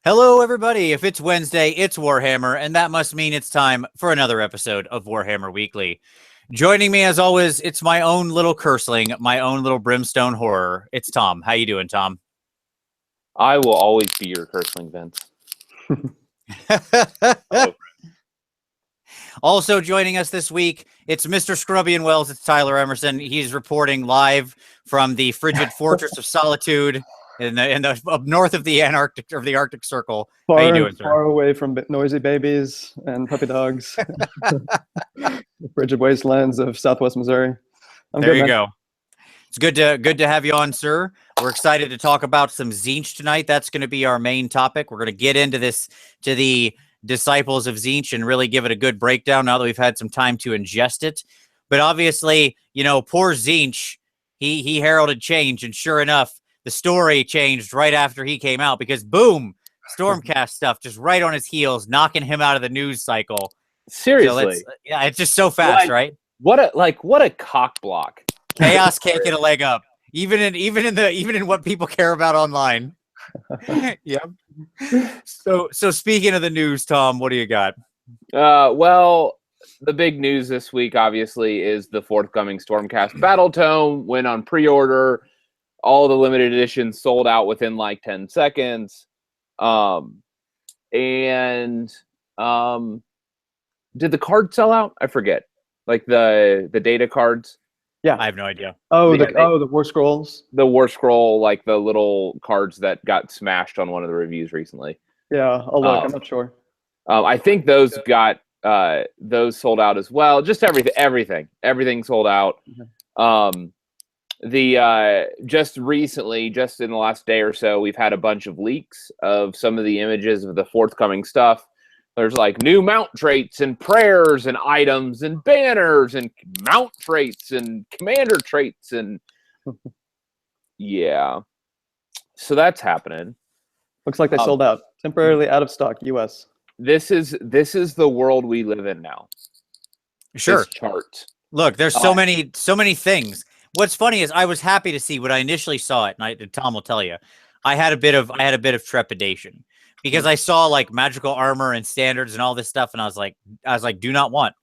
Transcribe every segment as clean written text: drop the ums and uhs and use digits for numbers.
Hello, everybody. If it's Wednesday, it's Warhammer, and that must mean it's time for another episode of Warhammer Weekly. Joining me, as always, it's my own little curseling, my own little brimstone horror. It's Tom. How you doing, Tom? I will always be your curseling, Vince. Also joining us this week, it's Mr. Scruby Wells. It's Tyler Emerson. He's reporting live from the frigid fortress of solitude in the up north of the Antarctic or the Arctic Circle. Far, How you doing, sir? Far away from noisy babies and puppy dogs. The frigid wastelands of Southwest Missouri. There you go. It's good to have you on, sir. We're excited to talk about some Tzeentch tonight. That's going to be our main topic. We're going to get into the Disciples of Tzeentch and really give it a good breakdown now that we've had some time to ingest it. But obviously, you know, poor Tzeentch, he heralded change, and sure enough, the story changed right after he came out because boom, Stormcast stuff just right on his heels, knocking him out of the news cycle. Seriously, so yeah, it's just so fast, right? What a cock block. Chaos can't get a leg up, even in what people care about online. Yep. So speaking of the news, Tom, what do you got? Well, the big news this week, obviously, is the forthcoming Stormcast Battle Tome went on pre-order. All the limited editions sold out within like 10 seconds. Did the card sell out? I forget. Like the data cards. Yeah, I have no idea. Oh, the War Scrolls. The War Scroll, like the little cards that got smashed on one of the reviews recently. Yeah, I'll look. I'm not sure. I think those got those sold out as well. Just everything sold out. Just recently, just in the last day or so, we've had a bunch of leaks of some of the images of the forthcoming stuff. There's like new mount traits and prayers and items and banners and mount traits and commander traits and yeah. So that's happening. Looks like they sold out. Temporarily out of stock, US. This is the world we live in now. Sure. This chart. Look, there's so many things. What's funny is I was happy to see when I initially saw it, and Tom will tell you, I had a bit of trepidation because I saw like magical armor and standards and all this stuff, and I was like, do not want.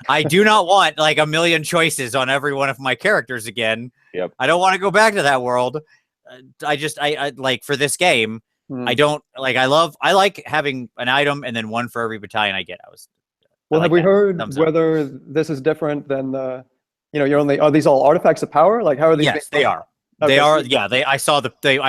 I do not want like a million choices on every one of my characters again. Yep. I don't want to go back to that world. I like for this game. I don't like. I like having an item and then one for every battalion I get. Have we heard whether this is different than the? You know, are these all artifacts of power? Like, how are these? Yes, they are. Okay. They are. Yeah, I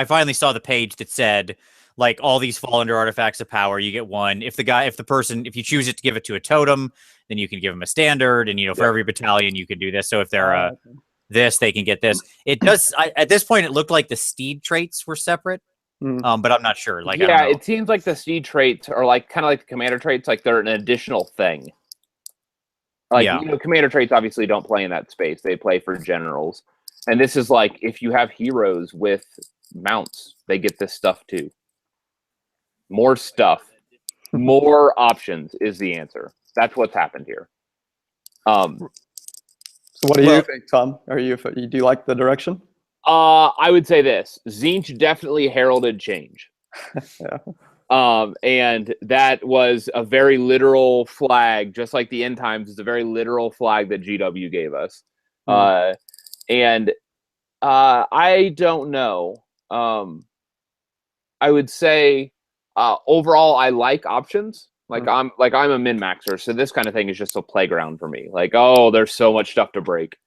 finally saw the page that said like all these fall under artifacts of power. You get one. If you choose it to give it to a totem, then you can give them a standard. And for every battalion, you can do this. So if they're this, they can get this. It does. At this point, it looked like the steed traits were separate. But I'm not sure. Like, yeah, it seems like the steed traits are like kind of like the commander traits. Like they're an additional thing. Like, commander traits obviously don't play in that space. They play for generals. And this is like, if you have heroes with mounts, they get this stuff too. More stuff. More options is the answer. That's what's happened here. So what do you think, Tom? Do you like the direction? I would say this. Tzeentch definitely heralded change. Yeah. And that was a very literal flag, just like the end times is a very literal flag that GW gave us. I don't know. I would say overall I like options. Like I'm a min-maxer, so this kind of thing is just a playground for me. Like, oh, there's so much stuff to break.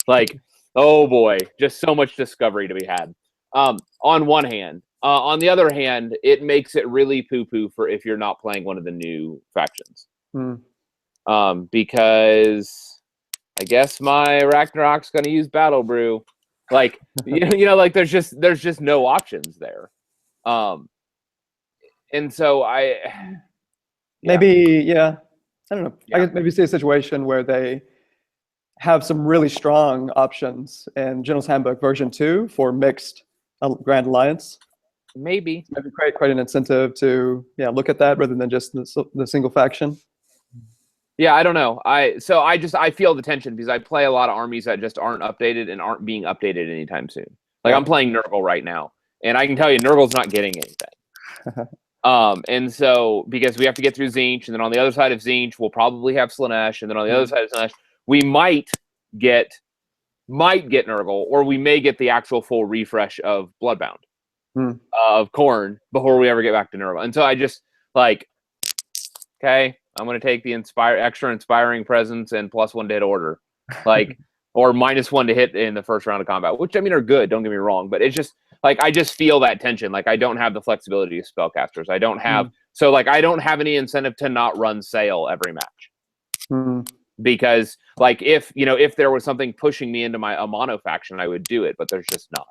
Like, oh boy, just so much discovery to be had. On one hand. On the other hand, it makes it really poo-poo for if you're not playing one of the new factions. Because I guess my Ragnarok's going to use Battle Brew. Like, like there's just no options there. And so I don't know. Yeah. I could maybe see a situation where they have some really strong options in General's Handbook version 2 for mixed Grand Alliance. Maybe create an incentive to look at that rather than just the single faction. Yeah, I don't know. I feel the tension because I play a lot of armies that just aren't updated and aren't being updated anytime soon. Like I'm playing Nurgle right now, and I can tell you Nurgle's not getting anything. And so, because we have to get through Tzeentch, and then on the other side of Tzeentch, we'll probably have Slaanesh, and then on the other side of Slaanesh, we might get Nurgle, or we may get the actual full refresh of Bloodbound, of Khorne, before we ever get back to Nurgle. And so I just, like, okay, I'm going to take the extra inspiring presence and +1 to hit order. Like, or -1 to hit in the first round of combat, which, I mean, are good, don't get me wrong, but it's just, like, I just feel that tension. Like, I don't have the flexibility of spellcasters. I don't have, so, like, I don't have any incentive to not run Sail every match. Because, like, if there was something pushing me into a mono faction, I would do it, but there's just not.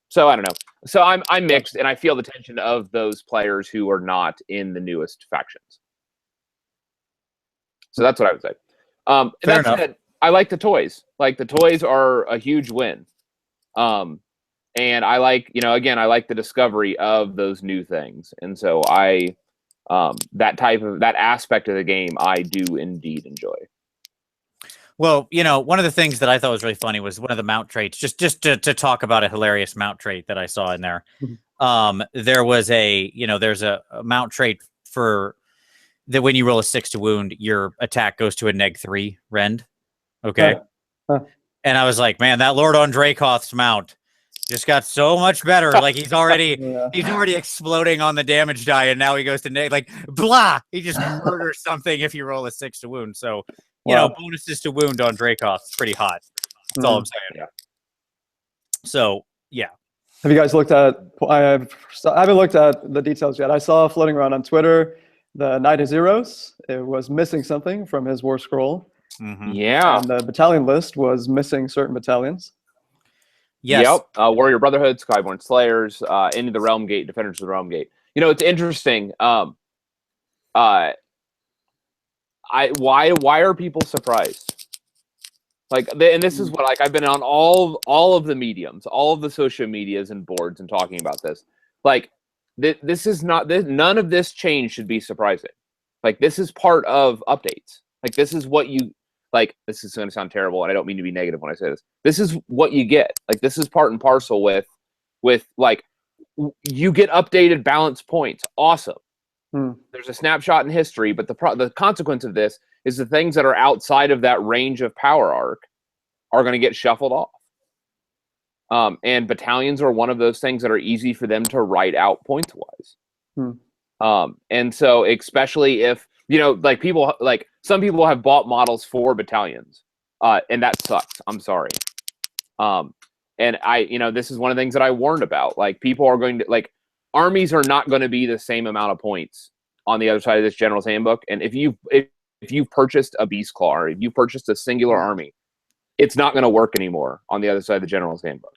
So I don't know. So I'm mixed, and I feel the tension of those players who are not in the newest factions. So that's what I would say. That said, I like the toys. Like, the toys are a huge win. And I like, again, I like the discovery of those new things. And so that aspect of the game, I do indeed enjoy. Well, one of the things that I thought was really funny was one of the mount traits, just to talk about a hilarious mount trait that I saw in there. There was there's a mount trait for that when you roll a 6 to wound, your attack goes to a -3 rend. Okay. And I was like, man, that Lord on Dracoth's mount just got so much better. Like, he's already exploding on the damage die, and now he goes to like blah. He just murders something if you roll a 6 to wound. So bonuses to wound on Dracoth is pretty hot. That's all I'm saying. Yeah. So yeah. Have you guys looked at? I haven't looked at the details yet. I saw floating around on Twitter the Knight of Zeros. It was missing something from his war scroll. Yeah. And the battalion list was missing certain battalions. Yes. Yep. Warrior Brotherhood, Skyborn Slayers, into the Realm Gate, Defenders of the Realm Gate. It's interesting. Why are people surprised? Like, and this is what, like, I've been on all of the mediums, all of the social medias and boards, and talking about this. Like, this is not this. None of this change should be surprising. Like, this is part of updates. Like, this is what you. Like, this is going to sound terrible, and I don't mean to be negative when I say this. This is what you get. Like, this is part and parcel with like, you get updated balance points. Awesome. There's a snapshot in history, but the consequence of this is the things that are outside of that range of power arc are going to get shuffled off. And battalions are one of those things that are easy for them to write out points-wise. And so, especially if, like, people, like, some people have bought models for battalions, and that sucks. I'm sorry. And this is one of the things that I warned about. Like, people are going to, like, armies are not going to be the same amount of points on the other side of this General's Handbook. And if you've purchased a Beast Claw, or if you purchased a singular army, it's not going to work anymore on the other side of the General's Handbook.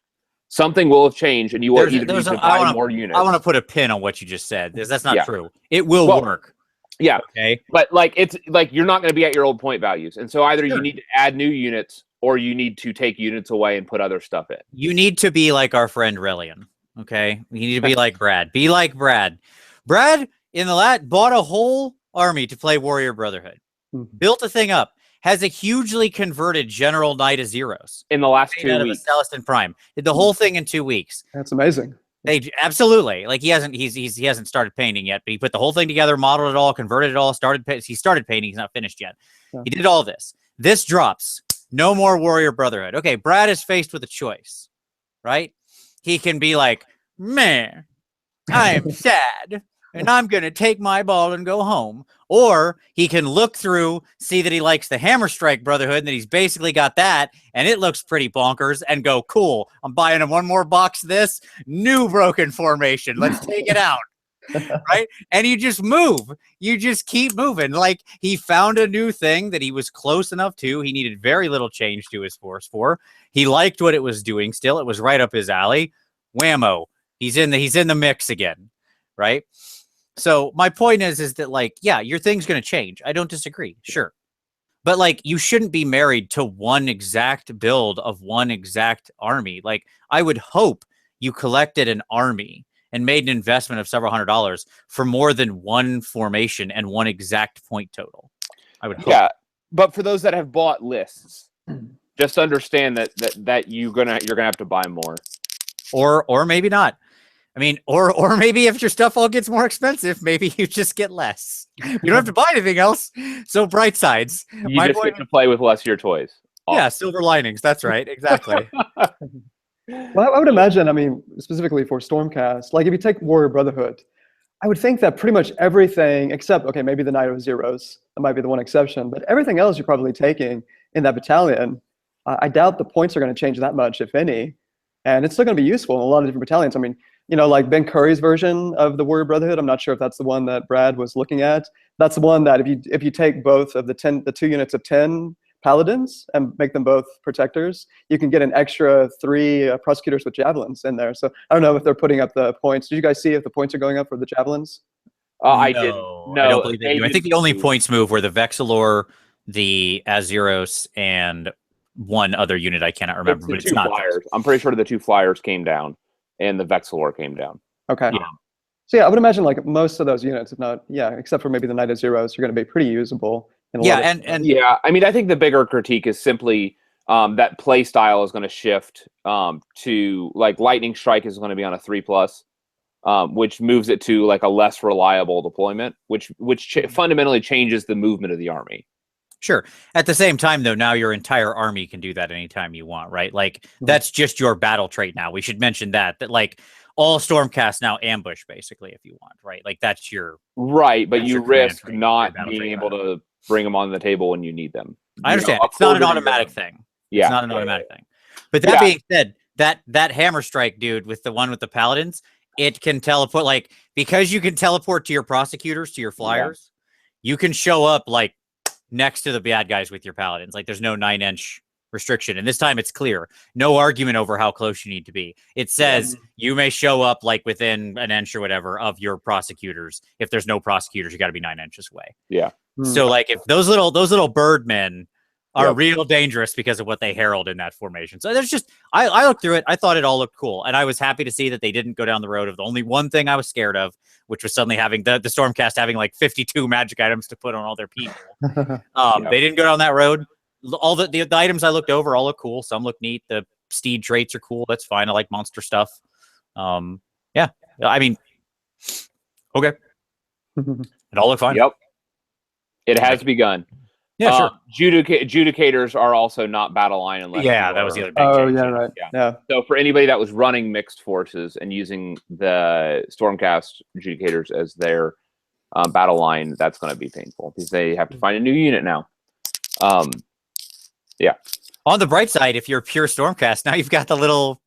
Something will have changed, and you will either need to buy more units. I want to put a pin on what you just said, because that's not true. It will work. Yeah. Okay. But, like, it's like you're not going to be at your old point values. And so either you need to add new units, or you need to take units away and put other stuff in. You need to be like our friend Relian. Okay. You need to be like Brad. Be like Brad. Brad in the bought a whole army to play Warrior Brotherhood. Built a thing up. Has a hugely converted General Knight of Zeros in the last 2 weeks. Celestin Prime did the whole thing in 2 weeks. That's amazing. They absolutely, like, he hasn't started painting yet, but he put the whole thing together, modeled it all, converted it all, he started painting. He's not finished yet. Yeah. He did all this. This drops. No more Warrior Brotherhood. Okay, Brad is faced with a choice, right? He can be like, man, I am sad, and I'm going to take my ball and go home. Or he can look through, see that he likes the Hammer Strike Brotherhood, and that he's basically got that, and it looks pretty bonkers, and go, cool, I'm buying him one more box of this new broken formation. Let's take it out. Right? And you just move. You just keep moving. Like, he found a new thing that he was close enough to. He needed very little change to his force for. He liked what it was doing still. It was right up his alley. Whammo. He's in the mix again. Right? So my point is that, like, yeah, your thing's going to change. I don't disagree. Sure. But, like, you shouldn't be married to one exact build of one exact army. Like, I would hope you collected an army and made an investment of several $100s for more than one formation and one exact point total. I would hope. Yeah, but for those that have bought lists, just understand that you're gonna have to buy more, or maybe not. I mean, or maybe if your stuff all gets more expensive, maybe you just get less. You don't have to buy anything else. So bright sides. You just get to play with less of your toys. Yeah, silver linings. That's right. Exactly. Well, I would imagine, I mean, specifically for Stormcast, like if you take Warrior Brotherhood, I would think that pretty much everything except, okay, maybe the Knight of Zeros, that might be the one exception, but everything else you're probably taking in that battalion, I doubt the points are going to change that much, if any. And it's still going to be useful in a lot of different battalions. I mean, you know, like Ben Curry's version of the Warrior Brotherhood, I'm not sure if that's the one that Brad was looking at. That's the one that if you take both of the 2 units of 10 paladins and make them both protectors, you can get an extra 3 prosecutors with javelins in there. So I don't know if they're putting up the points. Did you guys see if the points are going up for the javelins? I didn't. No, I don't believe that. I think the only points move were the Vexillor, the Azeros, and one other unit I cannot remember, but it's not flyers. I'm pretty sure the 2 flyers came down and the Vexillor came down. Okay. Yeah. So yeah, I would imagine like most of those units, if not, yeah, except for maybe the Knight of Zeros, are going to be pretty usable. And yeah, I mean, I think the bigger critique is simply that play style is going to shift to like Lightning Strike is going to be on a 3+, which moves it to like a less reliable deployment, which fundamentally changes the movement of the army. Sure. At the same time, though, now your entire army can do that anytime you want, right? Like, that's just your battle trait now. We should mention that like, all Stormcast now ambush, basically, if you want, right? Like, that's your... Right, but you risk not being able to bring them on the table when you need them. I understand. It's not an automatic thing. Yeah. It's not an automatic thing. But that being said, that hammer strike, dude, with the one with the paladins, it can teleport, like, because you can teleport to your prosecutors, to your flyers, you can show up, like, next to the bad guys with your paladins. Like, there's no 9-inch restriction. And this time it's clear. No argument over how close you need to be. It says you may show up, like, within an inch or whatever of your prosecutors. If there's no prosecutors, you got to be 9 inches away. Yeah. So, like, if those little birdmen are real dangerous because of what they herald in that formation. So there's just, I looked through it. I thought it all looked cool. And I was happy to see that they didn't go down the road of the only one thing I was scared of, which was suddenly having the Stormcast having like 52 magic items to put on all their people. They didn't go down that road. All the items I looked over all look cool. Some look neat. The steed traits are cool. That's fine. I like monster stuff. Yeah. I mean, okay. It all looked fine. Yep. It has begun. Yeah, sure. Judicators are also not battle line unless. Yeah, that was the other big change. Yeah, right. Yeah. So for anybody that was running mixed forces and using the Stormcast Judicators as their battle line, that's going to be painful because they have to find a new unit now. Yeah. On the bright side, if you're pure Stormcast, now you've got the little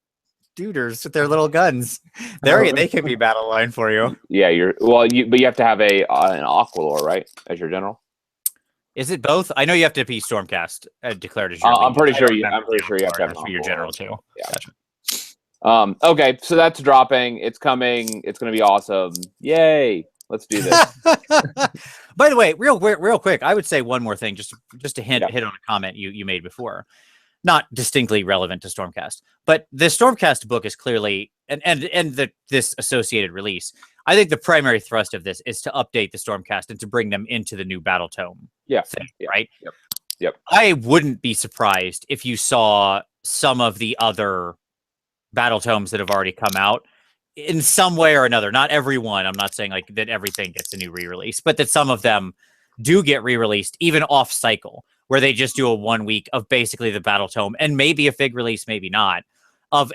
duders with their little guns. They can be battle line for you. Yeah, but you have to have an Aqualor, right, as your general. Is it both? I know you have to be Stormcast declared as your. I'm pretty sure you have to have your general too. Yeah. Gotcha. Okay, so that's dropping. It's coming. It's going to be awesome. Yay! Let's do this. By the way, real quick, I would say one more thing, just to hit on a comment you made before. Not distinctly relevant to Stormcast, but the Stormcast book is clearly this associated release. I think the primary thrust of this is to update the Stormcast and to bring them into the new battle tome. Thing, right? Yep. I wouldn't be surprised if you saw some of the other battle tomes that have already come out in some way or another. Not everyone. I'm not saying like that everything gets a new re-release, but that some of them do get re-released even off cycle, where they just do a 1 week of basically the battle tome and maybe a fig release, maybe not,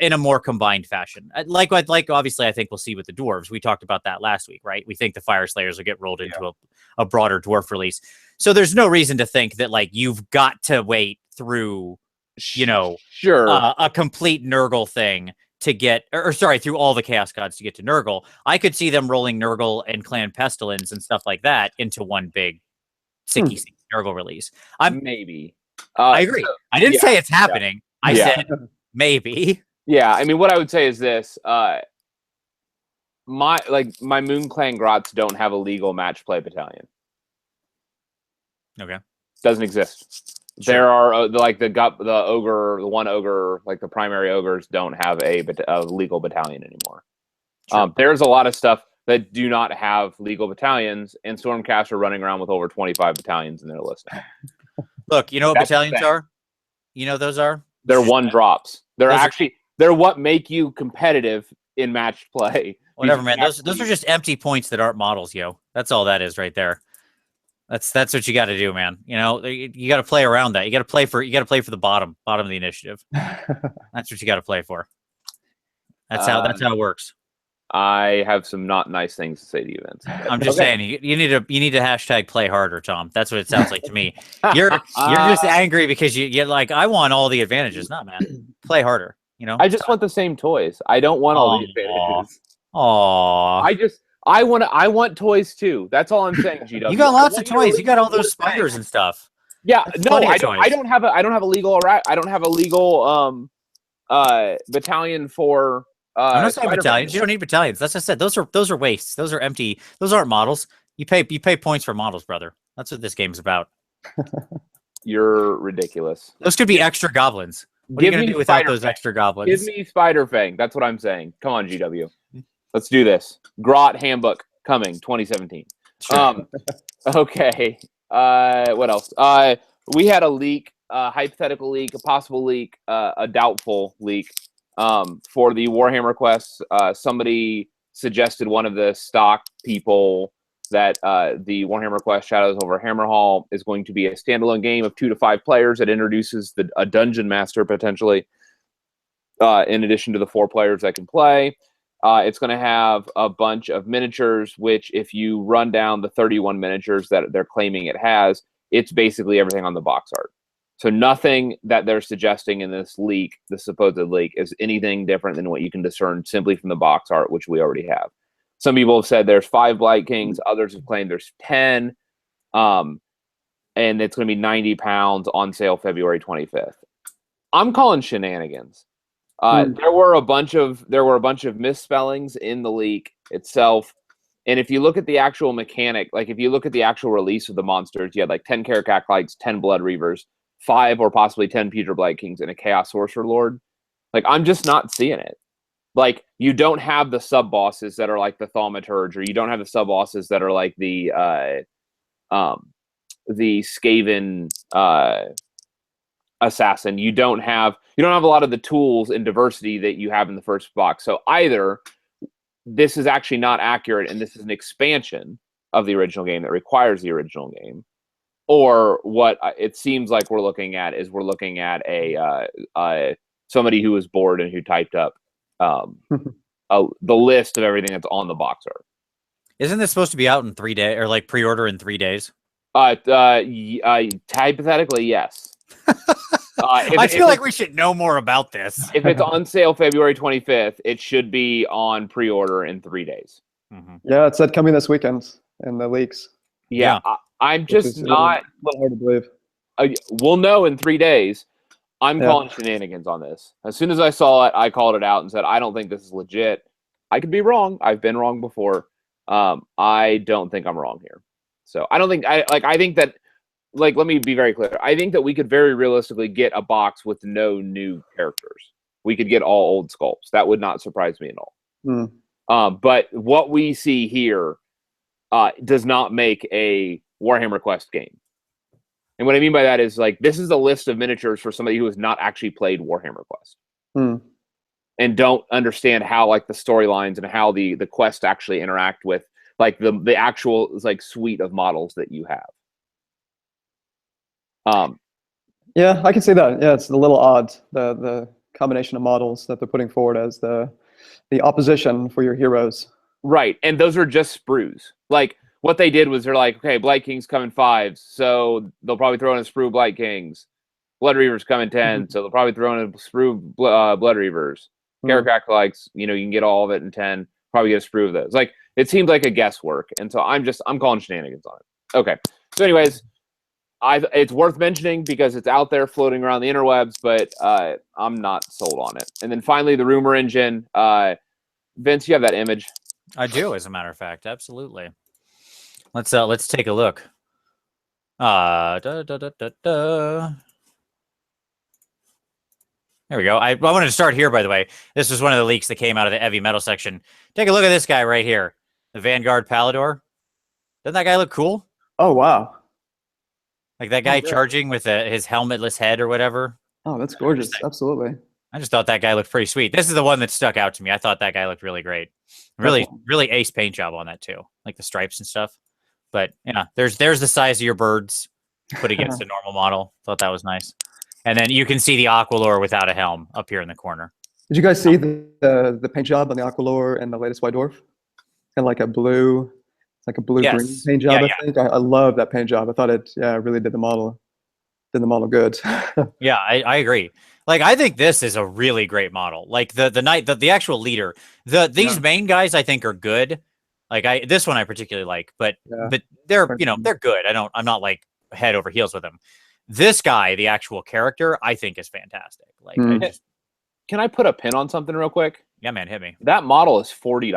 in a more combined fashion. Like obviously I think we'll see with the dwarves. We talked about that last week, right? We think the Fire Slayers will get rolled into a broader dwarf release. So there's no reason to think that like you've got to wait through, a complete Nurgle thing to get, through all the Chaos Gods to get to Nurgle. I could see them rolling Nurgle and Clan Pestilence and stuff like that into one big sicky Nurgle release. Maybe. I agree. I didn't say it's happening. I said maybe. Yeah, I mean, what I would say is this: my Moon Clan Grots don't have a legal match play battalion. Okay, doesn't exist. Sure. There are the ogre, the one ogre, like the primary ogres don't have a legal battalion anymore. Sure. There's a lot of stuff that do not have legal battalions, and Stormcast are running around with over 25 battalions in their list now. Look, you know what battalions are? You know those are? They're 1 drops. They're what make you competitive in match play. Whatever, man. Those are just empty points that aren't models, yo. That's all that is right there. That's what you got to do, man. You know, you got to play around that. You got to play for the bottom of the initiative. That's what you got to play for. That's how it works. I have some not nice things to say to you, Vince. I'm just saying you need to hashtag play harder, Tom. That's what it sounds like to me. You're just angry because you're like, I want all the advantages. Not, man. Play harder. You know. I just want the same toys. I don't want all the advantages. I want toys too. That's all I'm saying, GW. You got lots of toys. You got all those spiders and stuff. Yeah, no, I don't have a legal battalion for I'm not saying battalions. You don't need battalions. That's what I said. Those are wastes. Those are empty. Those aren't models. You pay points for models, brother. That's what this game's about. You're ridiculous. Those could be extra goblins. What are you gonna do without those extra goblins? Give me Spider Fang. That's what I'm saying. Come on, GW. Let's do this. Grot Handbook coming 2017. Sure. Okay. What else? We had a leak, a hypothetical leak, a possible leak, a doubtful leak for the Warhammer Quest. Somebody suggested, one of the stock people, that the Warhammer Quest Shadows over Hammerhall is going to be a standalone game of 2 to 5 players that introduces a dungeon master potentially, in addition to the 4 players that can play. It's going to have a bunch of miniatures, which if you run down the 31 miniatures that they're claiming it has, it's basically everything on the box art. So nothing that they're suggesting in this leak, the supposed leak, is anything different than what you can discern simply from the box art, which we already have. Some people have said there's 5 Blight Kings. Others have claimed there's 10. And it's going to be £90 on sale February 25th. I'm calling shenanigans. There were a bunch of misspellings in the leak itself. And if you look at the actual mechanic, like if you look at the actual release of the monsters, you had like 10 Karakaklites, 10 Blood Reavers, 5 or possibly 10 Putrid Blight Kings, and a Chaos Sorcerer Lord. Like, I'm just not seeing it. Like, you don't have the sub bosses that are like the Thaumaturge, or you don't have the sub bosses that are like the Skaven assassin. You don't have a lot of the tools and diversity that you have in the first box. So either this is actually not accurate and this is an expansion of the original game that requires the original game, or what it seems like we're looking at is a somebody who was bored and who typed up the list of everything that's on the box art. Isn't this supposed to be out in 3 days, or like pre-order in 3 days? Hypothetically, yes. I feel like we should know more about this. If it's on sale February 25th, it should be on pre-order in 3 days. Mm-hmm. Yeah, it said coming this weekend in the leaks. Yeah. I'm just not... a little hard to believe. We'll know in 3 days. I'm calling shenanigans on this. As soon as I saw it, I called it out and said, I don't think this is legit. I could be wrong. I've been wrong before. I don't think I'm wrong here. So I don't think... I think that... Like, let me be very clear. I think that we could very realistically get a box with no new characters. We could get all old sculpts. That would not surprise me at all. But what we see here does not make a Warhammer Quest game. And what I mean by that is, like, this is a list of miniatures for somebody who has not actually played Warhammer Quest. And don't understand how, like, the storylines and how the quest actually interact with, like, the actual, like, suite of models that you have. Yeah, I can see that. Yeah, it's a little odd, the combination of models that they're putting forward as the opposition for your heroes. Right, and those are just sprues. Like, what they did was they're like, okay, Blight Kings come in 5s, so they'll probably throw in a sprue Blight Kings. Blood Reavers come in 10, so they'll probably throw in a sprue Blood Reavers. Karakaklites, you can get all of it in 10, probably get a sprue of those. Like, it seems like a guesswork, and so I'm calling shenanigans on it. Okay, so anyways... it's worth mentioning because it's out there floating around the interwebs, but I'm not sold on it. And then finally, the rumor engine. Vince, you have that image? I do, as a matter of fact. Absolutely. Let's take a look. There we go. I wanted to start here, by the way. This was one of the leaks that came out of the heavy metal section. Take a look at this guy right here, the Vanguard Palador. Doesn't that guy look cool? Oh, wow. Like that guy charging with his helmetless head or whatever. Oh, that's gorgeous. Absolutely. I just thought that guy looked pretty sweet. This is the one that stuck out to me. I thought that guy looked really great. Really ace paint job on that too, like the stripes and stuff. But yeah, there's the size of your birds put against a normal model. Thought that was nice. And then you can see the Aqualore without a helm up here in the corner. Did you guys see the paint job on the Aqualore and the latest White Dwarf? And like a blue, green paint job. I think I love that paint job. I thought it really did the model good. Yeah, I agree. Like I think this is a really great model. Like the actual leader. These main guys I think are good. Like this one I particularly like, but they're they're good. I'm not like head over heels with them. This guy, the actual character, I think is fantastic. Like can I put a pin on something real quick? Yeah, man, hit me. That model is $40.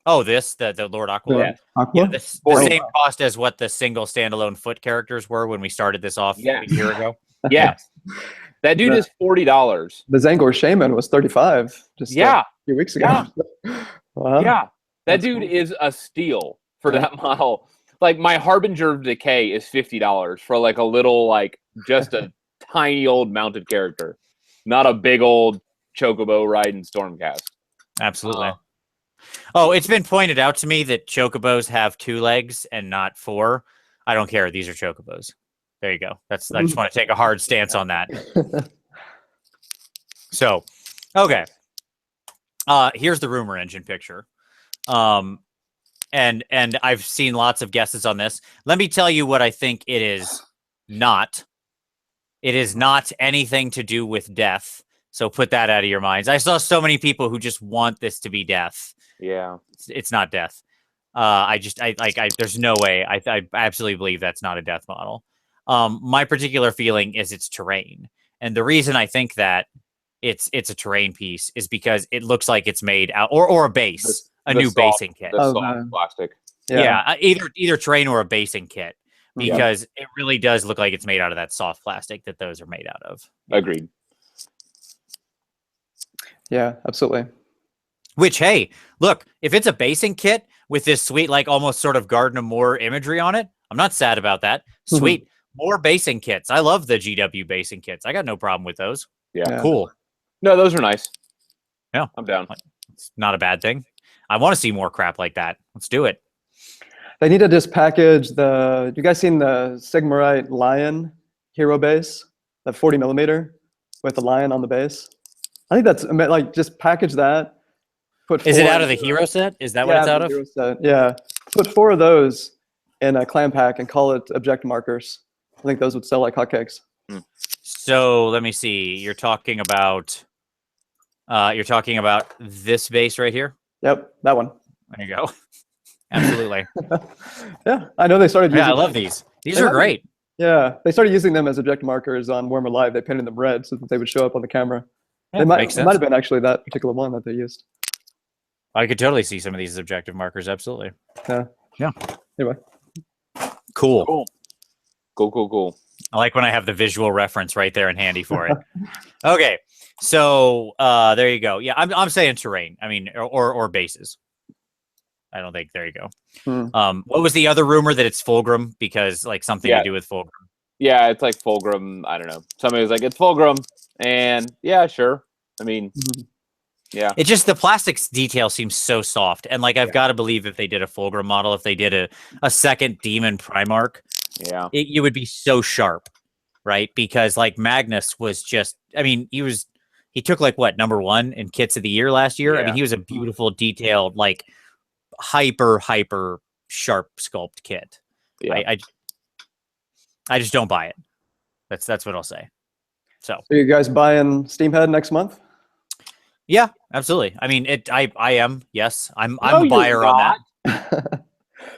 Oh, the Lord Aqualore? Yeah, the same cost as what the single standalone foot characters were when we started this off a year ago. Yeah. That dude is $40. The Zangor Shaman was $35 just a few weeks ago. Yeah. Yeah. That dude is a steal for that model. Like my Harbinger of Decay is $50 for like a little, like just a tiny old mounted character. Not a big old chocobo riding Stormcast. Absolutely. Oh, it's been pointed out to me that chocobos have 2 legs and not 4. I don't care. These are chocobos. There you go. I just want to take a hard stance on that. So, okay. Here's the rumor engine picture. And I've seen lots of guesses on this. Let me tell you what I think it is not. It is not anything to do with death. So put that out of your minds. I saw so many people who just want this to be death. Yeah. It's not death. There's no way. I absolutely believe that's not a death model. My particular feeling is it's terrain. And the reason I think that it's a terrain piece is because it looks like it's made out or a base, a new basing kit. Plastic. Yeah, either terrain or a basing kit. Because it really does look like it's made out of that soft plastic that those are made out of. Agreed. Yeah, absolutely. Which, hey, look, if it's a basing kit with this sweet, like almost sort of Garden of Moor imagery on it, I'm not sad about that. Sweet. More basing kits. I love the GW basing kits. I got no problem with those. Yeah. Cool. No, those are nice. Yeah. I'm down. It's not a bad thing. I want to see more crap like that. Let's do it. They need to just package you guys seen the Sigmarite Lion hero base? That 40 millimeter with the lion on the base? I think that's like just package that. Is it out of the hero set? Is that what it's out of? Hero set. Yeah. Put 4 of those in a clan pack and call it objective markers. I think those would sell like hotcakes. So let me see. You're talking about this base right here? Yep, that one. There you go. Absolutely. Yeah, I know they started using I love these. These are great. Yeah, they started using them as objective markers on Warhammer Live. They painted them red so that they would show up on the camera. Yeah, it might have been actually that particular one that they used. I could totally see some of these as objective markers. Absolutely. Yeah. Anyway. Cool. Cool. I like when I have the visual reference right there and handy for it. Okay. So there you go. Yeah, I'm saying terrain. I mean, or bases. I don't think. There you go. What was the other rumor that it's Fulgrim because like something to do with Fulgrim? Yeah, it's like Fulgrim. I don't know. Somebody was like, it's Fulgrim, and yeah, sure. I mean, yeah. It just the plastics detail seems so soft, and like I've got to believe if they did a Fulgrim model, if they did a second Demon Primarch, it would be so sharp, right? Because like Magnus was just, I mean, he took like what #1 in kits of the year last year. I mean, he was a beautiful, detailed, like hyper sharp sculpt kit. I just don't buy it. That's what I'll say. So you guys buying Steamhead next month? Yeah, absolutely. I mean, I am. Yes, I'm a buyer on that.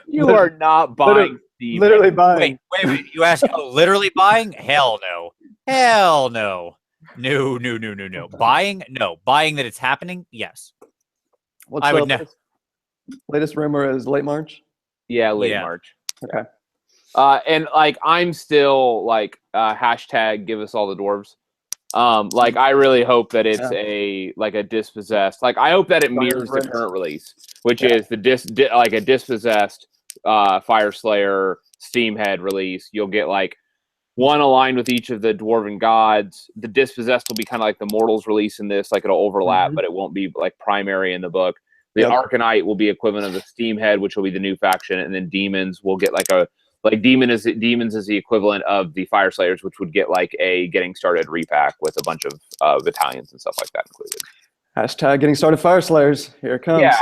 You are not buying Steamhead. Literally buying. Wait. You ask, literally buying? Hell no. Hell no. No. Buying? No. Buying that it's happening? Yes. What's the latest rumor is late March? Yeah, late March. Okay. And like I'm still like hashtag give us all the dwarves. Like I really hope that it's a dispossessed. Like I hope that it mirrors the current release, which is the a dispossessed Fire Slayer Steamhead release. You'll get like one aligned with each of the dwarven gods. The dispossessed will be kind of like the mortals release in this, like it'll overlap, but it won't be like primary in the book. The Arcanite will be equivalent of the Steamhead, which will be the new faction, and then demons will get like demons is the equivalent of the Fire Slayers, which would get like a getting started repack with a bunch of battalions and stuff like that included. Hashtag getting started Fire Slayers. Here it comes. Yeah,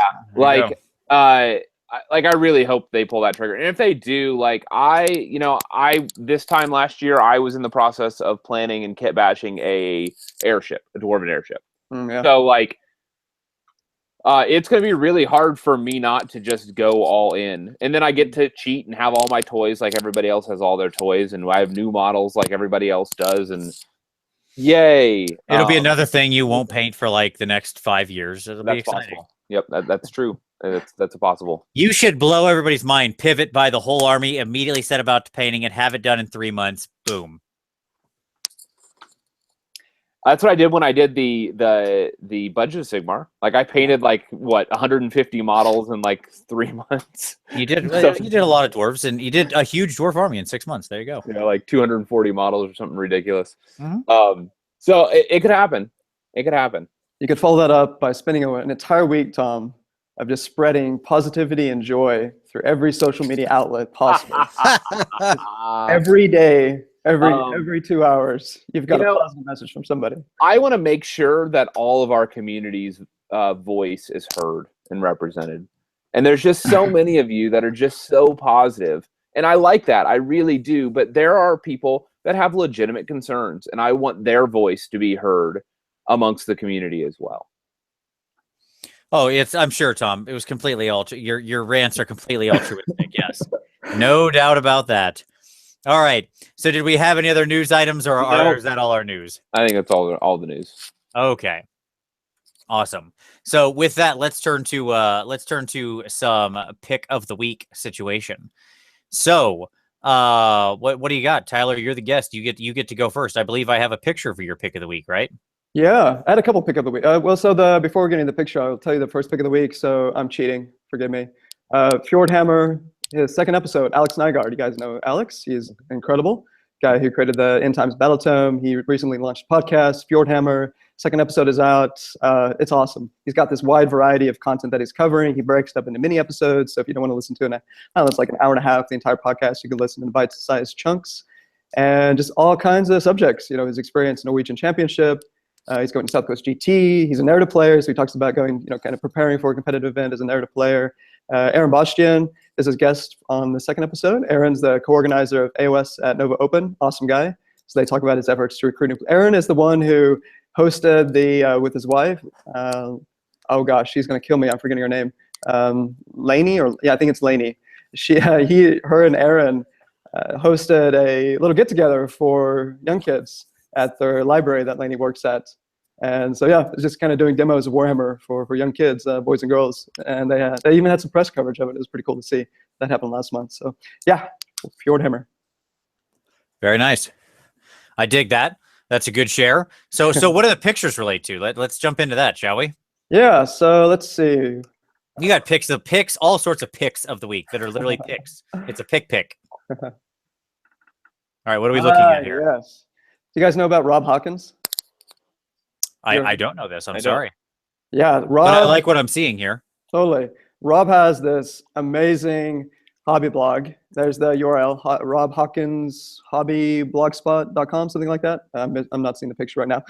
I really hope they pull that trigger. And if they do, like this time last year, I was in the process of planning and kit bashing a dwarven airship. So like, it's going to be really hard for me not to just go all in. And then I get to cheat and have all my toys like everybody else has all their toys. And I have new models like everybody else does. And yay. It'll be another thing you won't paint for like the next 5 years. It'll be exciting. Possible. Yep, that's true. That's possible. You should blow everybody's mind. Pivot, buy the whole army, immediately set about painting it, have it done in 3 months. Boom. That's what I did when I did the Budget of Sigmar. Like I painted like 150 models in like 3 months. You did. You did a lot of dwarves, and you did a huge dwarf army in 6 months. There you go. Yeah, like 240 models or something ridiculous. So it could happen. It could happen. You could follow that up by spending an entire week, Tom, of just spreading positivity and joy through every social media outlet possible. Every day, every 2 hours, you've got a positive message from somebody. I want to make sure that all of our community's voice is heard and represented. And there's just so many of you that are just so positive. And I like that. I really do. But there are people that have legitimate concerns, and I want their voice to be heard amongst the community as well. Oh, I'm sure, Tom. It was completely your rants are completely altruistic. Yes, no doubt about that. All right. So, did we have any other news items, or is that all our news? I think that's all the news. Okay. Awesome. So, with that, let's turn to some pick of the week situation. So, what do you got, Tyler? You're the guest. You get to go first. I believe I have a picture for your pick of the week, right? Yeah, I had a couple pick of the week. Before getting the picture, I'll tell you the first pick of the week. So I'm cheating. Forgive me. Fjordhammer, his second episode. Alex Nygaard. You guys know Alex? He's incredible. Guy who created the End Times Battle Tome. He recently launched a podcast, Fjordhammer. Second episode is out. It's awesome. He's got this wide variety of content that he's covering. He breaks it up into mini episodes. So if you don't want to listen to it's like an hour and a half, the entire podcast, you can listen in bite-sized chunks. And just all kinds of subjects. His experience in Norwegian Championship. He's going to South Coast GT. He's a narrative player, so he talks about going, kind of preparing for a competitive event as a narrative player. Aaron Bastian is his guest on the second episode. Aaron's the co-organizer of AOS at Nova Open. Awesome guy. So they talk about his efforts to recruit. Aaron is the one who hosted with his wife. Oh gosh, she's going to kill me. I'm forgetting her name. Lainey, I think it's Lainey. Her and Aaron hosted a little get-together for young kids at their library that Lainey works at. And so, it's just kind of doing demos of Warhammer for young kids, boys and girls. And they even had some press coverage of it. It was pretty cool to see. That happened last month. So, Fjordhammer. Very nice. I dig that. That's a good share. So what do the pictures relate to? Let's jump into that, shall we? Yeah, so let's see. You got picks, all sorts of picks of the week that are literally picks. It's a pick. All right, what are we looking at here? Yes. Do you guys know about Rob Hawkins? I don't know this. I'm sorry. Yeah, Rob. But I like what I'm seeing here. Totally. Rob has this amazing hobby blog. There's the URL, Rob Hawkins hobbyblogspot.com, something like that. I'm not seeing the picture right now.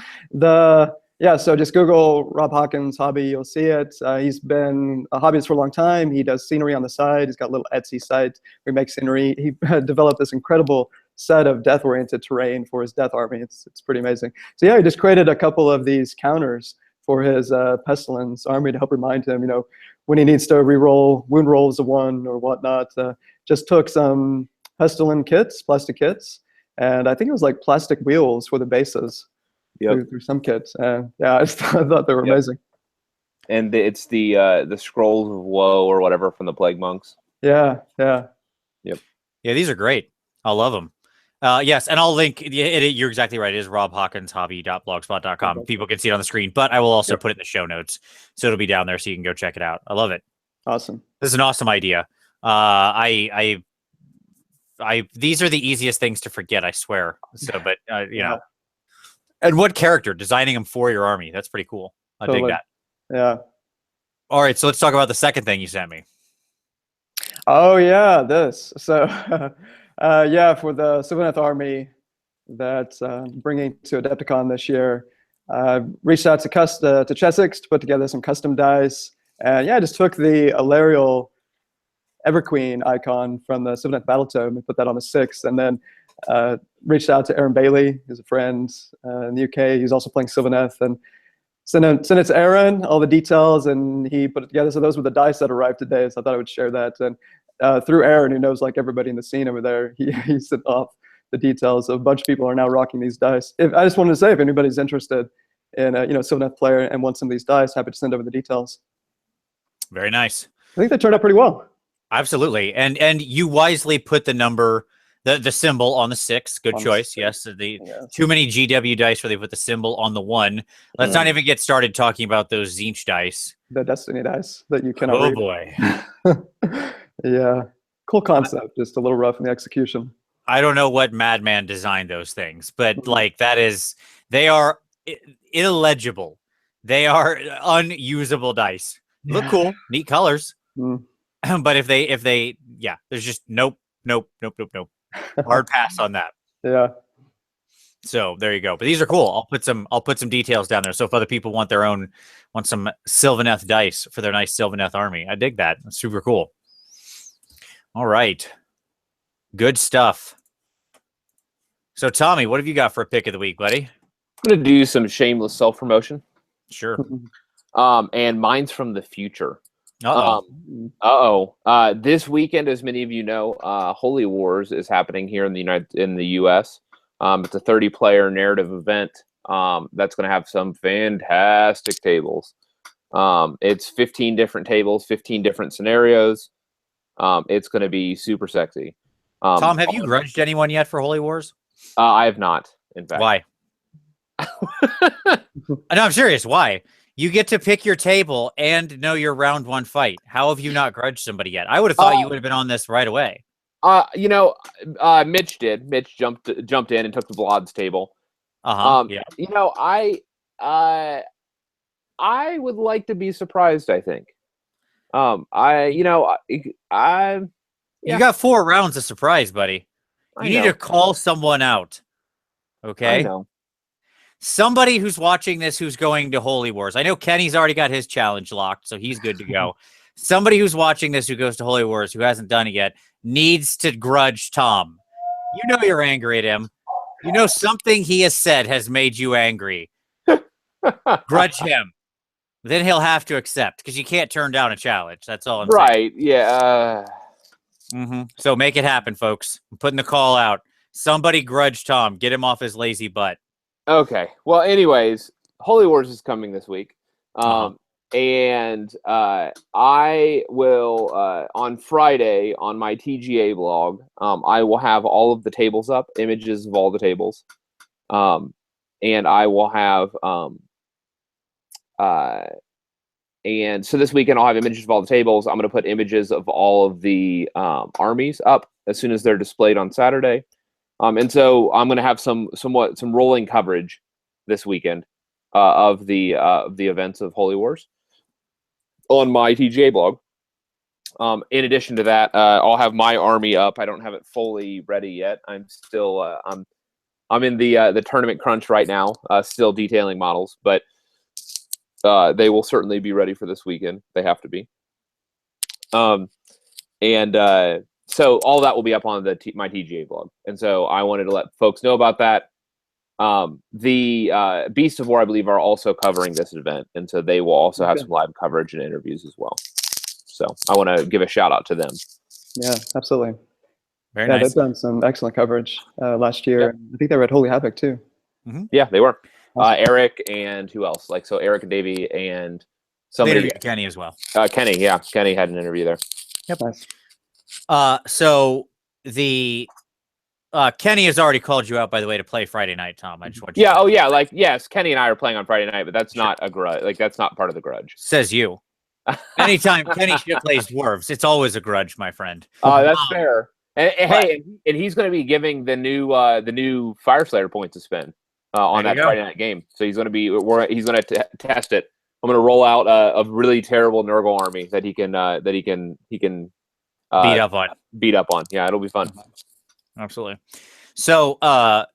So just Google Rob Hawkins hobby, you'll see it. He's been a hobbyist for a long time. He does scenery on the side. He's got a little Etsy site where he makes scenery. He developed this incredible set of death-oriented terrain for his death army. It's pretty amazing. So he just created a couple of these counters for his pestilence army to help remind him, when he needs to re-roll wound rolls of one or whatnot. Just took some pestilence kits, plastic kits, and I think it was like plastic wheels for the bases through some kits. I thought they were amazing. And it's the scrolls of woe or whatever from the plague monks. Yeah. Yep. Yeah, these are great. I love them. Yes, and I'll link. You're exactly right. It is robhawkinshobby.blogspot.com. People can see it on the screen, but I will also put it in the show notes, so it'll be down there, so you can go check it out. I love it. Awesome. This is an awesome idea. I these are the easiest things to forget, I swear. So, but you Yeah. know, and what character designing them for your army? That's pretty cool. I dig Totally. that. Yeah. All right, so let's talk about the second thing you sent me. Oh yeah, this. So, yeah, for the Sylvaneth army that's bringing to Adepticon this year, reached out to Chessex to put together some custom dice, and yeah, I just took the Alarial Everqueen icon from the Sylvaneth Battle Tome and put that on the 6th, and then reached out to Aaron Bailey, who's a friend in the UK. He's also playing Sylvaneth, and sent it to Aaron, all the details, and he put it together. So those were the dice that arrived today, so I thought I would share that. And through Aaron, who knows like everybody in the scene over there, he sent off the details. So a bunch of people are now rocking these dice. I just wanted to say, if anybody's interested in Sylvaneth player and wants some of these dice, happy to send over the details. Very nice. I think they turned out pretty well. Absolutely, and you wisely put the number, the symbol on the 6. Good choice. Yes, too many GW dice where they put the symbol on the 1. Let's not even get started talking about those Tzeentch dice. The Destiny dice that you cannot. Oh read. boy. Yeah, cool concept. Just a little rough in the execution. I don't know what madman designed those things, but like they are illegible. They are unusable dice. Look cool, neat colors. But if they, yeah, there's just nope. Hard pass on that. Yeah. So there you go. But these are cool. I'll put some details down there. So if other people want some Sylvaneth dice for their nice Sylvaneth army, I dig that. That's super cool. All right. Good stuff. So Tommy, what have you got for a pick of the week, buddy? I'm gonna do some shameless self-promotion. Sure. And mine's from the future. This weekend, as many of you know, Holy Wars is happening here in the US. It's a 30-player narrative event that's going to have some fantastic tables. It's 15 different tables, 15 different scenarios. It's going to be super sexy. Tom, have you grudged anyone yet for Holy Wars? I have not, in fact. Why? No, I'm serious. Why? You get to pick your table and know your round 1 fight. How have you not grudged somebody yet? I would have thought you would have been on this right away. Mitch did. Mitch jumped in and took the Vlad's table. Yeah. I would like to be surprised, I think. You got 4 rounds of surprise, buddy. You need to call someone out. Okay? I know. Somebody who's watching this who's going to Holy Wars. I know Kenny's already got his challenge locked, so he's good to go. Somebody who's watching this who goes to Holy Wars, who hasn't done it yet, needs to grudge Tom. You know you're angry at him. You know something he has said has made you angry. Grudge him. Then he'll have to accept, because you can't turn down a challenge. That's all I'm saying. Right, yeah. So make it happen, folks. I'm putting the call out. Somebody grudge Tom. Get him off his lazy butt. Okay. Well, anyways, Holy Wars is coming this week. And I will, on Friday, on my TGA blog, I will have all of the tables up, images of all the tables. And I will have, and so this weekend I'll have images of all the tables. I'm going to put images of all of the armies up as soon as they're displayed on Saturday. And so I'm going to have some rolling coverage this weekend of the events of Holy Wars on my TGA blog. In addition to that, I'll have my army up. I don't have it fully ready yet. I'm still I'm in the tournament crunch right now, still detailing models, but they will certainly be ready for this weekend. They have to be. So all that will be up on my TGA blog. And so I wanted to let folks know about that. The Beasts of War, I believe, are also covering this event. And so they will also have some live coverage and interviews as well. So I want to give a shout out to them. Yeah, absolutely. Very nice. They've done some excellent coverage last year. Yep. I think they were at Holy Havoc too. Yeah, they were. Eric and who else? So Eric and Davey and somebody. Kenny as well. Kenny, yeah. Kenny had an interview there. Yep. Nice. So the Kenny has already called you out, by the way, to play Friday night, Tom. I just want you to know. Yes, Kenny and I are playing on Friday night, but that's not a grudge. That's not part of the grudge. Says you. Anytime Kenny plays dwarves, it's always a grudge, my friend. That's fair. Hey, and he's going to be giving the new Fire Slayer points to spin on that Friday night game. So he's going to be test it. I'm going to roll out a really terrible Nurgle army that he can beat up on. Beat up on. Yeah, it'll be fun. Absolutely. So also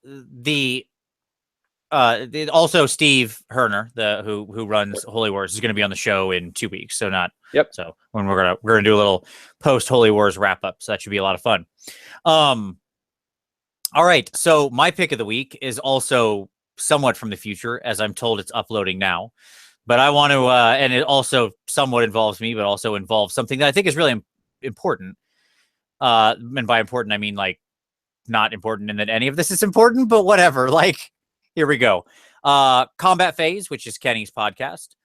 Steve Herner, who runs Holy Wars, is going to be on the show in 2 weeks. So So when we're gonna do a little post Holy Wars wrap up. So that should be a lot of fun. All right. So my pick of the week is also somewhat from the future, as I'm told it's uploading now. But I want to, and it also somewhat involves me, but also involves something that I think is really important. And by important, I mean like not important in that any of this is important, but whatever. Like, here we go. Combat Phase, which is Kenny's podcast.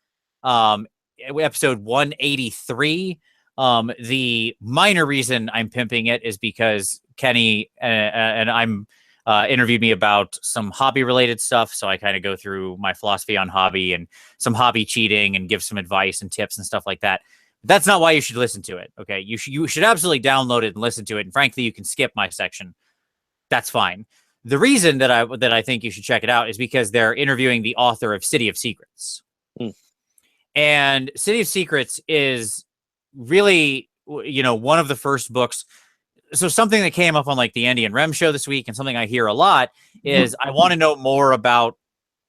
Episode 183. The minor reason I'm pimping it is because Kenny and I'm interviewed me about some hobby related stuff. So I kind of go through my philosophy on hobby and some hobby cheating and give some advice and tips and stuff like that. That's not why you should listen to it. Okay. You should absolutely download it and listen to it. And frankly, you can skip my section. That's fine. The reason that I think you should check it out is because they're interviewing the author of City of Secrets. And City of Secrets is really, one of the first books. So something that came up on like the Andy and Rem show this week, and something I hear a lot is I want to know more about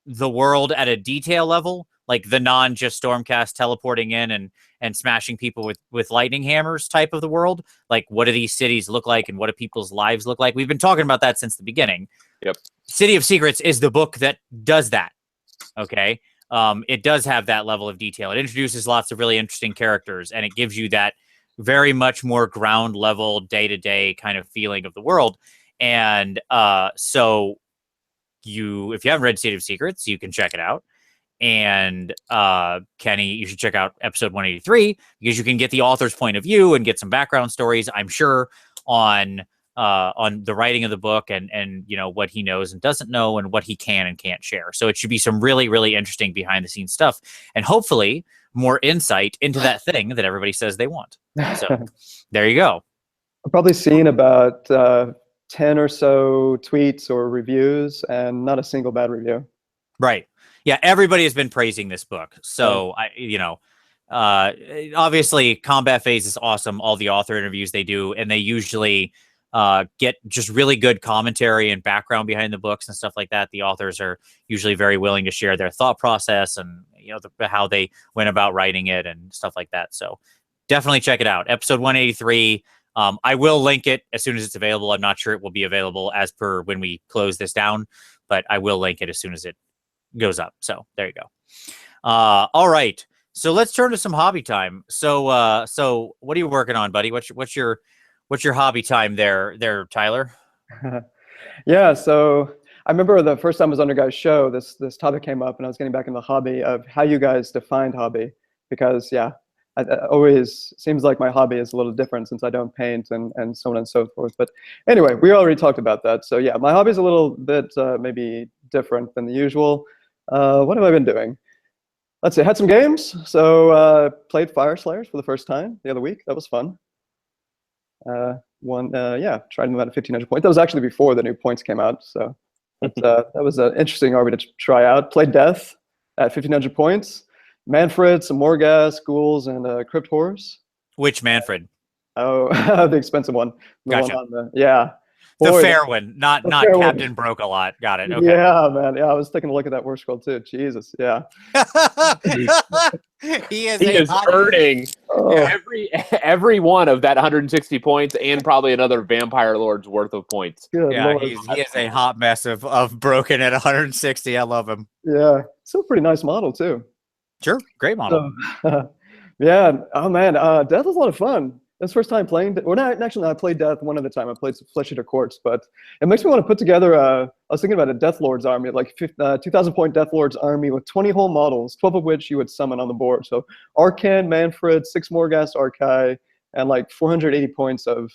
the world at a detail level, like the non just Stormcast teleporting in and smashing people with lightning hammers type of the world. Like, what do these cities look like and what do people's lives look like? We've been talking about that since the beginning. Yep. City of Secrets is the book that does that. Okay. It does have that level of detail. It introduces lots of really interesting characters, and it gives you that very much more ground level, day-to-day kind of feeling of the world. And so if you haven't read City of Secrets, you can check it out. And Kenny, you should check out episode 183 because you can get the author's point of view and get some background stories, I'm sure, on the writing of the book and what he knows and doesn't know and what he can and can't share. So it should be some really, really interesting behind the scenes stuff, and hopefully more insight into that thing that everybody says they want. So there you go. I've probably seen about 10 or so tweets or reviews and not a single bad review. Right. Yeah. Everybody has been praising this book. So obviously Combat Phase is awesome. All the author interviews they do, and they usually get just really good commentary and background behind the books and stuff like that. The authors are usually very willing to share their thought process and how they went about writing it and stuff like that. So definitely check it out. Episode 183. I will link it as soon as it's available. I'm not sure it will be available as per when we close this down, but I will link it as soon as it goes up. So there you go. All right. So let's turn to some hobby time. So what are you working on, buddy? What's your hobby time there, Tyler? Yeah, so I remember the first time I was on your guys' show, this topic came up, and I was getting back in the hobby of how you guys defined hobby, because it always seems like my hobby is a little different since I don't paint and so on and so forth. But anyway, we already talked about that. So yeah, my hobby is a little bit maybe different than the usual. What have I been doing? Let's see, I had some games. So played Fire Slayers for the first time the other week. That was fun. Tried them at a 1,500 point. That was actually before the new points came out. So that was an interesting army to try out. Played Death at 1,500 points. Manfred, some Morghast, Ghouls, and Crypt Horrors. Which Manfred? Oh, the expensive one. Gotcha. Boy, the fair one, not fair Captain one. Broke a lot. Got it. Okay. Yeah, man. Yeah, I was taking a look at that war scroll too. Jesus, yeah. he is earning every one of that 160 points and probably another Vampire Lord's worth of points. Good Lord. He is a hot mess of broken at 160. I love him. Yeah, still a pretty nice model too. Sure, great model. Yeah. Oh man, Death was a lot of fun. This first time playing. Well, actually, I played Death one at a time. I played Flesh Eater Courts, but it makes me want to put together. I was thinking about a Death Lord's army, like 2,000 point Death Lord's army with 20 whole models, 12 of which you would summon on the board. So Arcan, Manfred, 6 Morghast Archai, and like 480 points of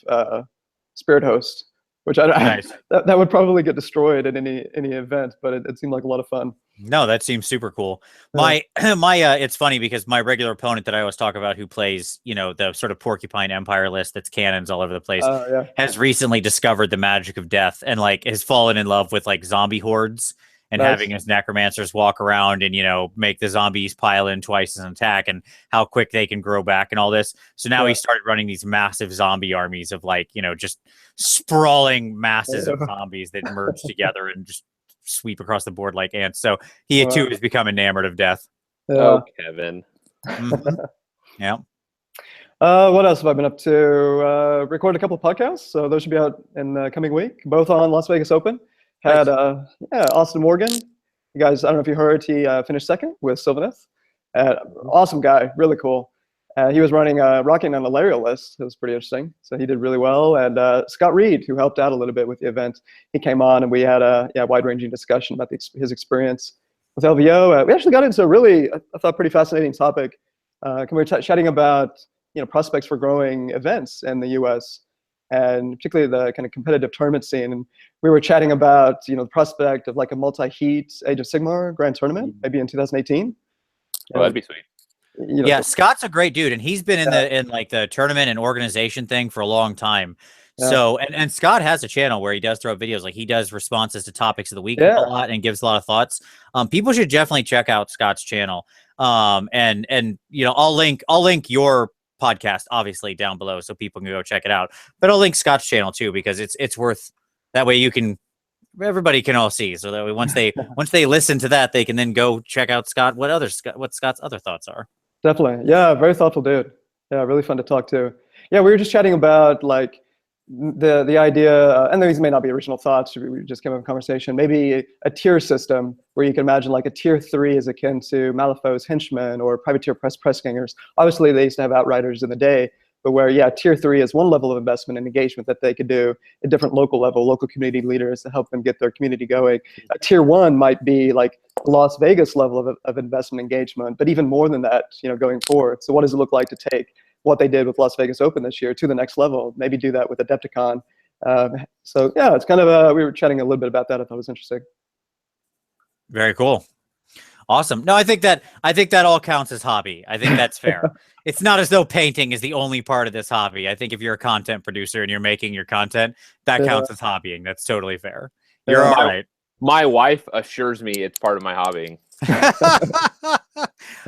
Spirit Host. which I Nice. that would probably get destroyed at any event, but it seemed like a lot of fun. No, that seems super cool. Yeah. My it's funny because my regular opponent that I always talk about, who plays, the sort of Porcupine Empire list that's cannons all over the place, Yeah. has recently discovered the magic of death and like has fallen in love with like zombie hordes and Nice. having his necromancers walk around and make the zombies pile in twice as an attack and how quick they can grow back and all this. So now he started running these massive zombie armies of like just sprawling masses of zombies that merge together and just sweep across the board like ants. So he too has become enamored of death. Yeah. Oh, Kevin. Yeah. What else have I been up to? Recorded a couple of podcasts, so those should be out in the coming week, both on Las Vegas Open. Had Austin Morgan. You guys, I don't know if you heard, he finished second with Sylvaneth. Awesome guy, really cool. He was rocking on the Larial list. It was pretty interesting. So he did really well. And Scott Reed, who helped out a little bit with the event, he came on and we had a wide-ranging discussion about his experience with LVO. We actually got into a really, I thought, pretty fascinating topic. We were chatting about prospects for growing events in the U.S. and particularly the kind of competitive tournament scene. And we were chatting about the prospect of like a multi-heat Age of Sigmar grand tournament, maybe in 2018. Oh, that'd be sweet. Yeah, Scott's a great dude, and he's been in like the tournament and organization thing for a long time. Yeah. So, and Scott has a channel where he does throw videos, like he does responses to topics of the week a lot and gives a lot of thoughts. People should definitely check out Scott's channel. And I'll link your podcast obviously down below so people can go check it out. But I'll link Scott's channel too because it's worth that way everybody can all see. So that way once they listen to that, they can then go check out Scott what Scott's other thoughts are. Definitely. Yeah, very thoughtful dude. Yeah, really fun to talk to. Yeah, we were just chatting about like the idea, and these may not be original thoughts, we just came up with a conversation, maybe a tier system where you can imagine like a tier 3 is akin to Malifaux's henchmen or privateer press gangers. Obviously, they used to have outriders in the day, but where, tier 3 is one level of investment and engagement that they could do at different local community leaders to help them get their community going. A tier 1 might be like Las Vegas level of investment engagement, but even more than that, going forward. So what does it look like to take what they did with Las Vegas Open this year to the next level? Maybe do that with Adepticon. So yeah, it's kind of we were chatting a little bit about that. I thought it was interesting. Very cool. Awesome. No, I think that all counts as hobby. I think that's fair. It's not as though painting is the only part of this hobby. I think if you're a content producer and you're making your content, that counts as hobbying. That's totally fair. You're all right. My wife assures me it's part of my hobbying.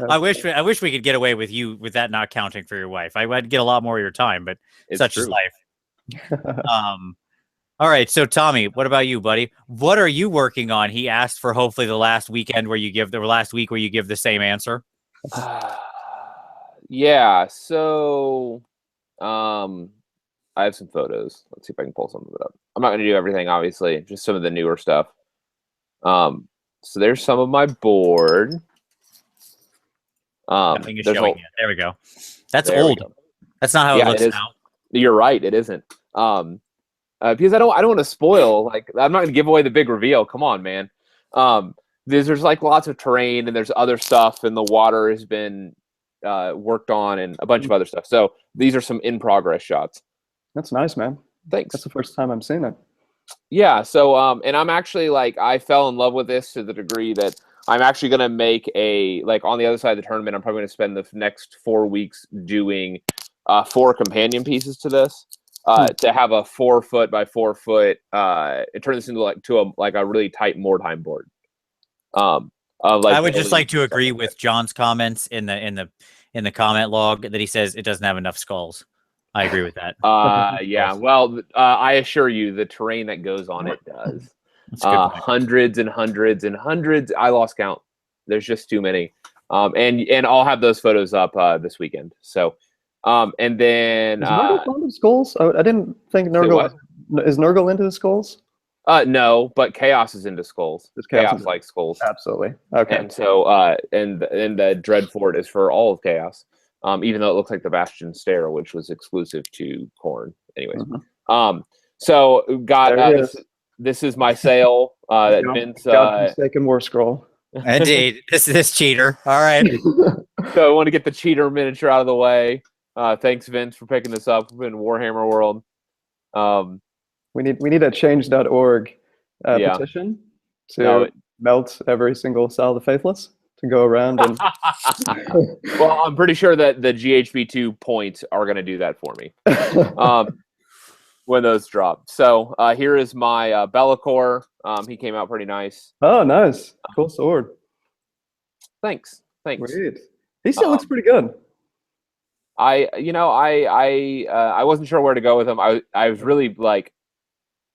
I wish we could get away with that not counting for your wife. I'd get a lot more of your time, but such is life. All right, so Tommy, what about you, buddy? What are you working on? He asked for hopefully the last week where you give the same answer. Yeah, so I have some photos. Let's see if I can pull some of it up. I'm not going to do everything, obviously, just some of the newer stuff. So there's some of my board. Nothing is showing yet. There we go. That's old. That's not how it looks now. You're right. It isn't. Because I don't want to spoil. Like, I'm not going to give away the big reveal. Come on, man. There's like lots of terrain and there's other stuff, and the water has been worked on and a bunch of other stuff. So these are some in progress shots. That's nice, man. Thanks. That's the first time I'm seeing it. Yeah. So and I'm actually I fell in love with this to the degree that I'm actually going to make on the other side of the tournament, I'm probably going to spend the next 4 weeks doing 4 companion pieces to this. To have a 4 foot by 4 foot, it turns this into a really tight Mordheim board. I would just like to agree with John's comments in the comment log that he says it doesn't have enough skulls. I agree with that. Yeah. Well, I assure you, the terrain that goes on it does. Hundreds and hundreds and hundreds. I lost count. There's just too many. And I'll have those photos up this weekend. So. And then is Nurgle fond of skulls? I didn't think Nurgle is Nurgle into the skulls. No, but Chaos is into skulls. Chaos likes skulls. Absolutely. Okay. And so and the Dreadfort is for all of Chaos. Even though it looks like the Bastion Stair, which was exclusive to Khorne. Anyways. So this is my sale that Vince Forsaken War Scroll. Indeed. This cheater. All right. So I want to get the cheater miniature out of the way. Thanks, Vince, for picking this up in Warhammer World. We need a change.org Yeah. petition to No, melt every single Cell of the Faithless to go around and. well, I'm pretty sure that the GHB2 points are going to do that for me when those drop. So here is my Be'lakor. He came out pretty nice. Oh, nice. Cool sword. Thanks. Sweet. He still looks pretty good. I wasn't sure where to go with him. I was really like,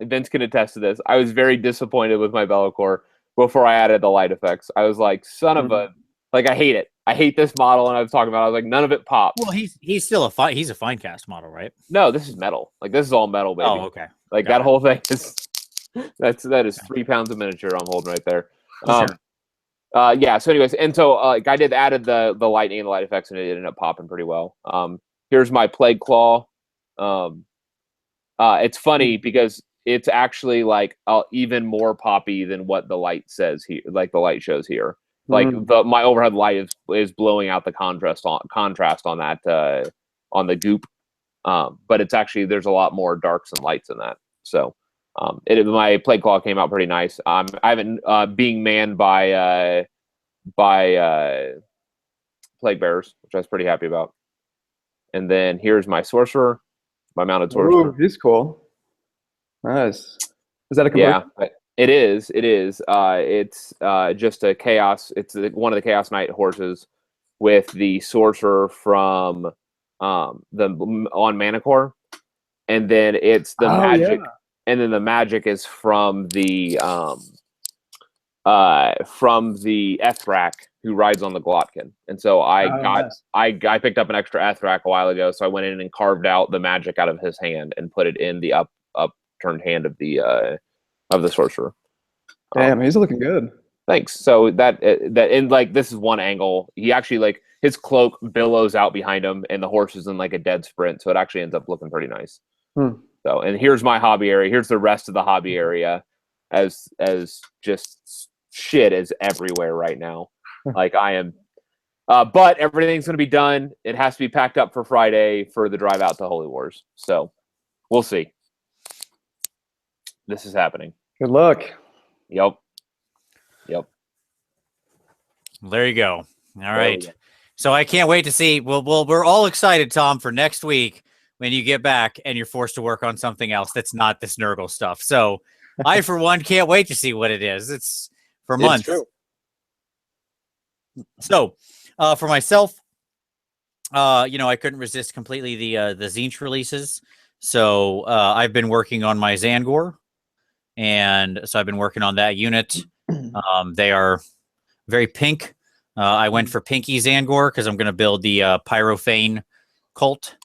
Vince can attest to this. I was very disappointed with my Be'lakor before I added the light effects. I was like, son of a, like, I hate it. I hate this model, and I was talking about. I was like, none of it pops. Well, he's still he's a fine cast model, right? No, this is metal. Like, this is all metal, baby. Oh, okay. Like that whole thing is that is 3 pounds of miniature I'm holding right there. Sure. Yeah. So, anyways, and so like I added the lightning and the light effects, and it ended up popping pretty well. Here's my Plague Claw. It's funny because it's actually like even more poppy than what the light says here, like the light shows here. Like my overhead light is blowing out the contrast on that on the goop, but it's actually there's a lot more darks and lights in that. So my Plague Claw came out pretty nice. I haven't being manned by Plague Bearers, which I was pretty happy about. And then here's my Sorcerer, my mounted Sorcerer. Ooh, he's cool. Nice. Is that a conversion? Yeah, it is. It's just a chaos. It's one of the Chaos Knight horses with the Sorcerer from on Manticore, and then it's the magic, and then the magic is from the Ethrak who rides on the Glotkin. And so I picked up an extra Ethrak a while ago, so I went in and carved out the magic out of his hand and put it in the upturned hand of the Sorcerer. Damn, he's looking good. Thanks. So that and like this is one angle. He actually like his cloak billows out behind him, and the horse is in like a dead sprint. So it actually ends up looking pretty nice. So, and here's my hobby area. Here's the rest of the hobby area, as just shit is everywhere right now. Like I am, but everything's gonna be done. It has to be packed up for Friday for the drive out to Holy Wars. So we'll see. This is happening. Good luck. Yep. Well, there you go. All right. So I can't wait to see. Well, we're all excited, Tom, for next week when you get back and you're forced to work on something else that's not this Nurgle stuff. So I, for one, can't wait to see what it is. It's for months. It's true. So for myself, I couldn't resist completely the Tzeentch releases. So I've been working on my Zangor. And so I've been working on that unit. They are very pink. I went for Pinky Zangor because I'm going to build the Pyrophane cult.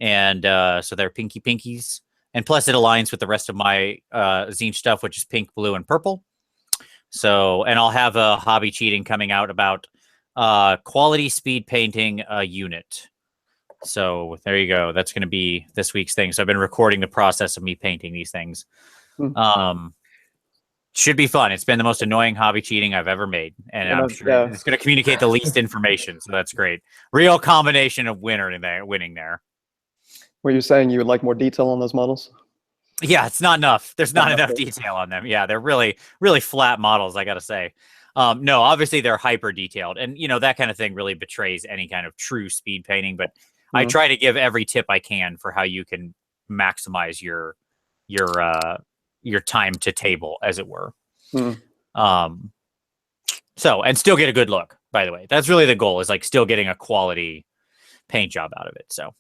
And so they're pinkies. And plus it aligns with the rest of my Tzeentch stuff, which is pink, blue, and purple. So, and I'll have a hobby cheating coming out about quality speed painting a unit. So there you go. That's going to be this week's thing. So I've been recording the process of me painting these things. Should be fun. It's been the most annoying hobby cheating I've ever made, and I'm sure it's going to communicate the least information, so that's great. Real combination of winning there. Were you saying you would like more detail on those models? Yeah, it's not enough. There's not enough detail on them. Yeah, they're really, really flat models, I got to say. No, obviously they're hyper detailed, and that kind of thing really betrays any kind of true speed painting, but I try to give every tip I can for how you can maximize your time to table, as it were. So, and still get a good look, by the way. That's really the goal, is like still getting a quality paint job out of it. So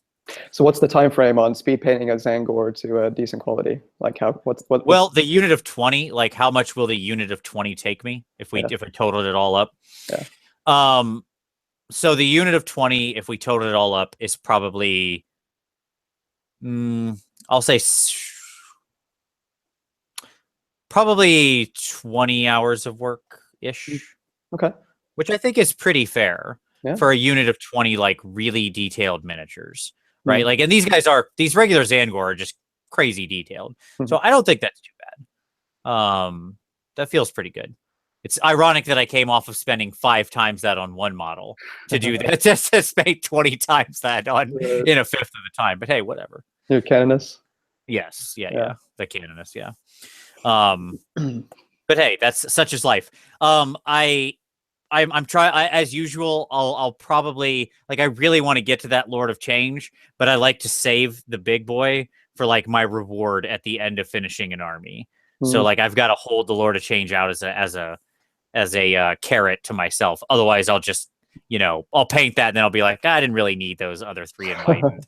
what's the time frame on speed painting a Zangor to a decent quality? Like well, the unit of 20, like how much will the unit of 20 take me if I totaled it all up? So the unit of 20, if we totaled it all up, is probably I'll say probably 20 hours of work-ish. Okay. Which I think is pretty fair for a unit of 20, like, really detailed miniatures, right? Like, and these regular Zangor are just crazy detailed. So I don't think that's too bad. That feels pretty good. It's ironic that I came off of spending 5 times that on one model to do that. Just to spend 20 times that on in a fifth of the time. But hey, whatever. You're Canonus. Yes, Yeah. yeah. The canonist, yeah. But hey, that's such is life. I'm trying as usual. I'll probably like I really want to get to that Lord of Change, but I like to save the big boy for like my reward at the end of finishing an army. So like I've got to hold the Lord of Change out as a carrot to myself. Otherwise, I'll just I'll paint that and then I'll be like, I didn't really need those other 3 enlightened.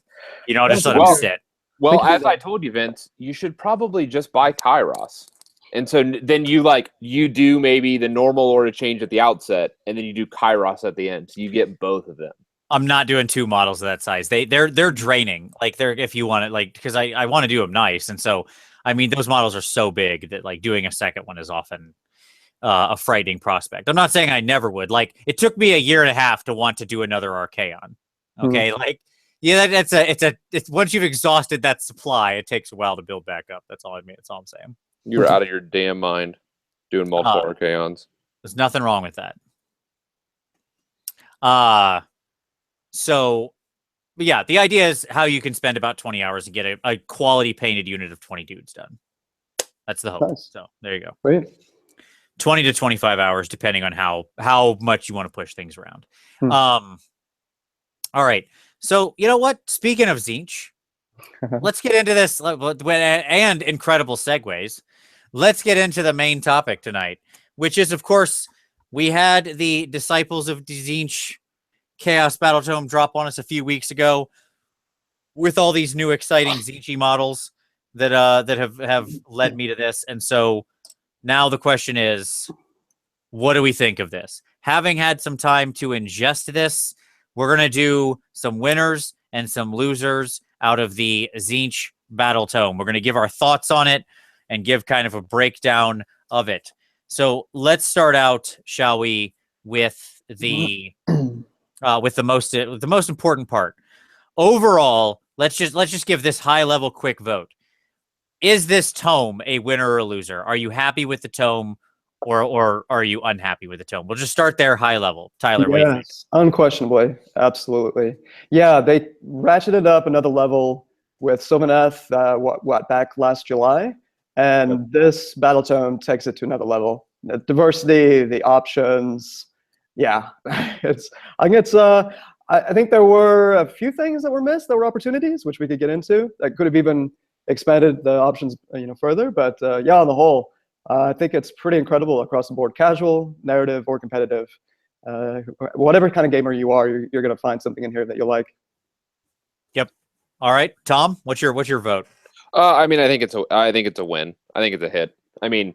I'll just let them sit. Well, as I told you, Vince, you should probably just buy Kairos. And so then you do maybe the normal Lord of Change at the outset, and then you do Kairos at the end. So you get both of them. I'm not doing 2 models of that size. They're draining. Like if you want it, like because I want to do them nice, and so I mean those models are so big that like doing a second one is often a frightening prospect. I'm not saying I never would. Like it took me a year and a half to want to do another Archaon. Okay, like yeah, it's once you've exhausted that supply, it takes a while to build back up. That's all I mean. That's all I'm saying. You're out of your damn mind doing multiple Archaons. There's nothing wrong with that. So, but yeah, the idea is how you can spend about 20 hours and get a quality painted unit of 20 dudes done. That's the hope. Nice. So there you go. Great. 20 to 25 hours, depending on how much you want to push things around. All right. So you know what? Speaking of Tzeentch, let's get into this and incredible segues. Let's get into the main topic tonight, which is, of course, we had the Disciples of Tzeentch Chaos Battle Tome drop on us a few weeks ago with all these new exciting Tzeentch models that have led me to this. And so now the question is, what do we think of this? Having had some time to ingest this, we're going to do some winners and some losers out of the Tzeentch Battle Tome. We're going to give our thoughts on it and give kind of a breakdown of it. So let's start out, shall we, with the most important part. Overall, let's just give this high level quick vote. Is this tome a winner or a loser? Are you happy with the tome, or are you unhappy with the tome? We'll just start there, high level. Tyler, what do you think? Unquestionably, absolutely. Yeah, they ratcheted up another level with Sylvaneth, back last July, and this Battle Tome takes it to another level. The diversity, the options, yeah, I think there were a few things that were missed, that were opportunities, which we could get into, that could have even expanded the options, further. But yeah, on the whole, I think it's pretty incredible across the board. Casual, narrative, or competitive, whatever kind of gamer you are, you're going to find something in here that you like. Yep. All right, Tom, what's your vote? I mean, I think it's a win. I think it's a hit. I mean,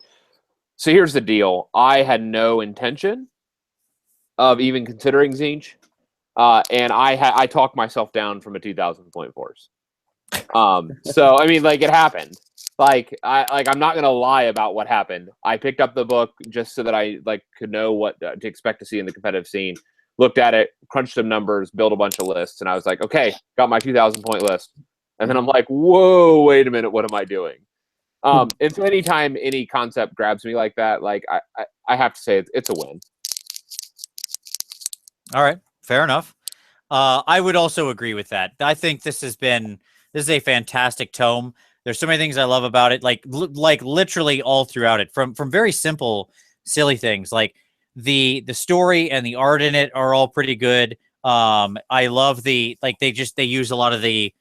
so here's the deal. I had no intention of even considering Tzeentch, and I talked myself down from a 2,000 point force. So I mean, like, it happened. I'm not gonna lie about what happened. I picked up the book just so that I could know what to expect to see in the competitive scene. Looked at it, crunched some numbers, built a bunch of lists, and I was like, okay, got my 2,000 point list. And then I'm like, whoa, wait a minute, what am I doing? And so anytime any concept grabs me like that, I have to say it's a win. All right, fair enough. I would also agree with that. I think this is a fantastic tome. There's so many things I love about it, like literally all throughout it, from very simple, silly things like the story and the art in it are all pretty good. I love they use a lot of this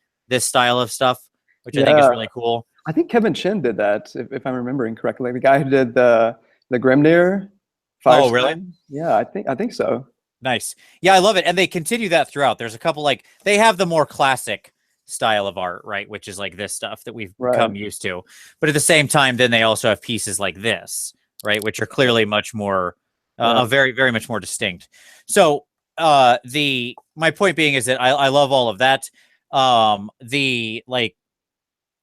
style of stuff, which I think is really cool. I think Kevin Chin did that, if I'm remembering correctly. The guy who did the Grimnir. Oh, really? Yeah, I think so. Nice. Yeah, I love it. And they continue that throughout. There's a couple, they have the more classic style of art, right? Which is like this stuff that we've become used to. But at the same time, then they also have pieces like this, right? Which are clearly much more, very, very much more distinct. So my point being is that I love all of that.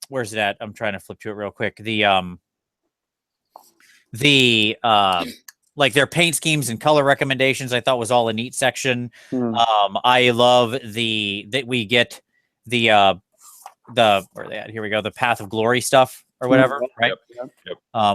Where's it at? I'm trying to flip to it real quick. Their paint schemes and color recommendations, I thought was all a neat section. I love that we get the where are they at? Here we go. The Path of Glory stuff or whatever, right? Yep.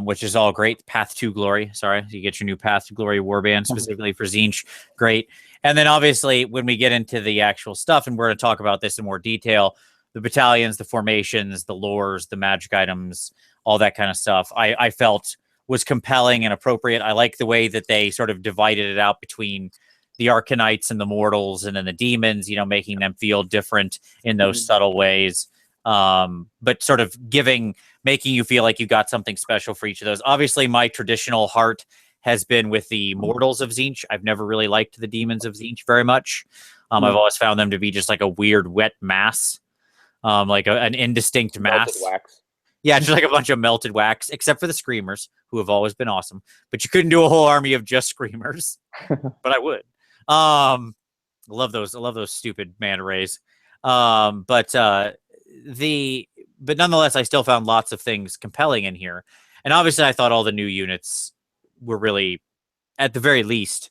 Which is all great. Path to Glory. Sorry, you get your new Path to Glory warband specifically for Tzeentch. Great. And then obviously when we get into the actual stuff, and we're going to talk about this in more detail, battalions, the formations, the lores, the magic items, all that kind of stuff, I felt was compelling and appropriate. I like the way that they sort of divided it out between the Arcanites and the mortals, and then the demons, making them feel different in those subtle ways. But sort of making you feel like you got something special for each of those. Obviously, my traditional heart has been with the mortals of Tzeentch. I've never really liked the demons of Tzeentch very much. I've always found them to be just like a weird wet mass, like an indistinct mass. Melted wax. Yeah, just like a bunch of melted wax, except for the screamers, who have always been awesome. But you couldn't do a whole army of just screamers. But I would. I love those stupid manta rays. But nonetheless, I still found lots of things compelling in here. And obviously, I thought all the new units were really, at the very least,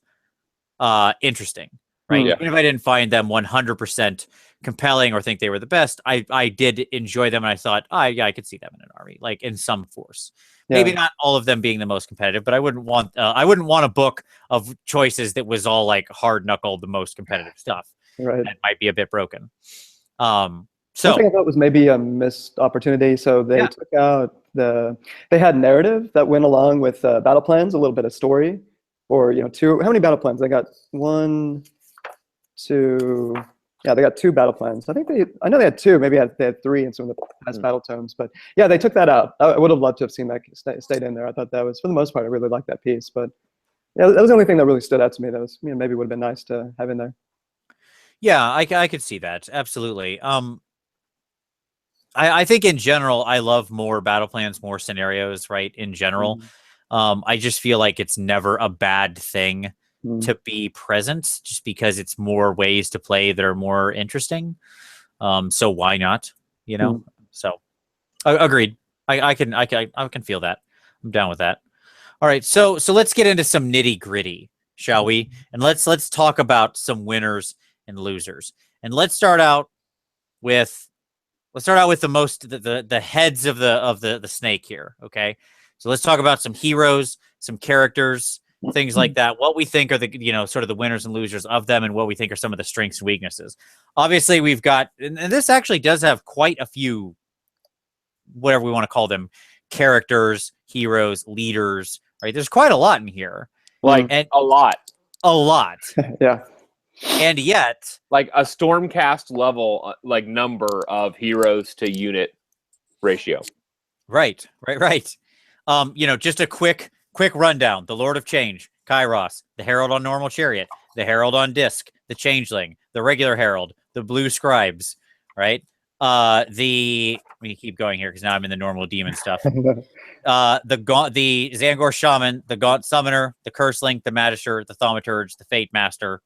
interesting. Right? Yeah. Even if I didn't find them 100% compelling or think they were the best, I did enjoy them, and I thought, I could see them in an army, like in some force. Yeah. Maybe not all of them being the most competitive, but I wouldn't want a book of choices that was all like hard knuckled, the most competitive stuff. Right. That might be a bit broken. One thing I thought was maybe a missed opportunity. So they took out they had narrative that went along with battle plans, a little bit of story, or two. How many battle plans? They got 1, 2. Yeah, they got 2 battle plans. I know they had 2. Maybe they had 3 in some of the past battle tomes. But yeah, they took that out. I would have loved to have seen that stayed in there. I thought that was, for the most part, I really liked that piece. But yeah, that was the only thing that really stood out to me. That was, maybe would have been nice to have in there. Yeah, I could see that. Absolutely. I think in general, I love more battle plans, more scenarios, right? In general. I just feel like it's never a bad thing to be present, just because it's more ways to play that are more interesting. So why not? So agreed. I can feel that. I'm down with that. All right. So let's get into some nitty gritty, shall we? And let's talk about some winners and losers. And let's start out with the heads of the snake here. Okay. So let's talk about some heroes, some characters, things like that. What we think are the, sort of the winners and losers of them, and what we think are some of the strengths and weaknesses. Obviously, we've got, and this actually does have quite a few, whatever we want to call them, characters, heroes, leaders, right? There's quite a lot in here. A lot. A lot. Yeah. And yet, like a Stormcast level, number of heroes to unit ratio. Right. Just a quick rundown. The Lord of Change, Kairos, the Herald on Normal Chariot, the Herald on Disc, the Changeling, the regular Herald, the Blue Scribes, right? Let me keep going here because now I'm in the normal demon stuff. The Zangor Shaman, the Gaunt Summoner, the Curse Link, the Magister, the Thaumaturge, the Fate Master.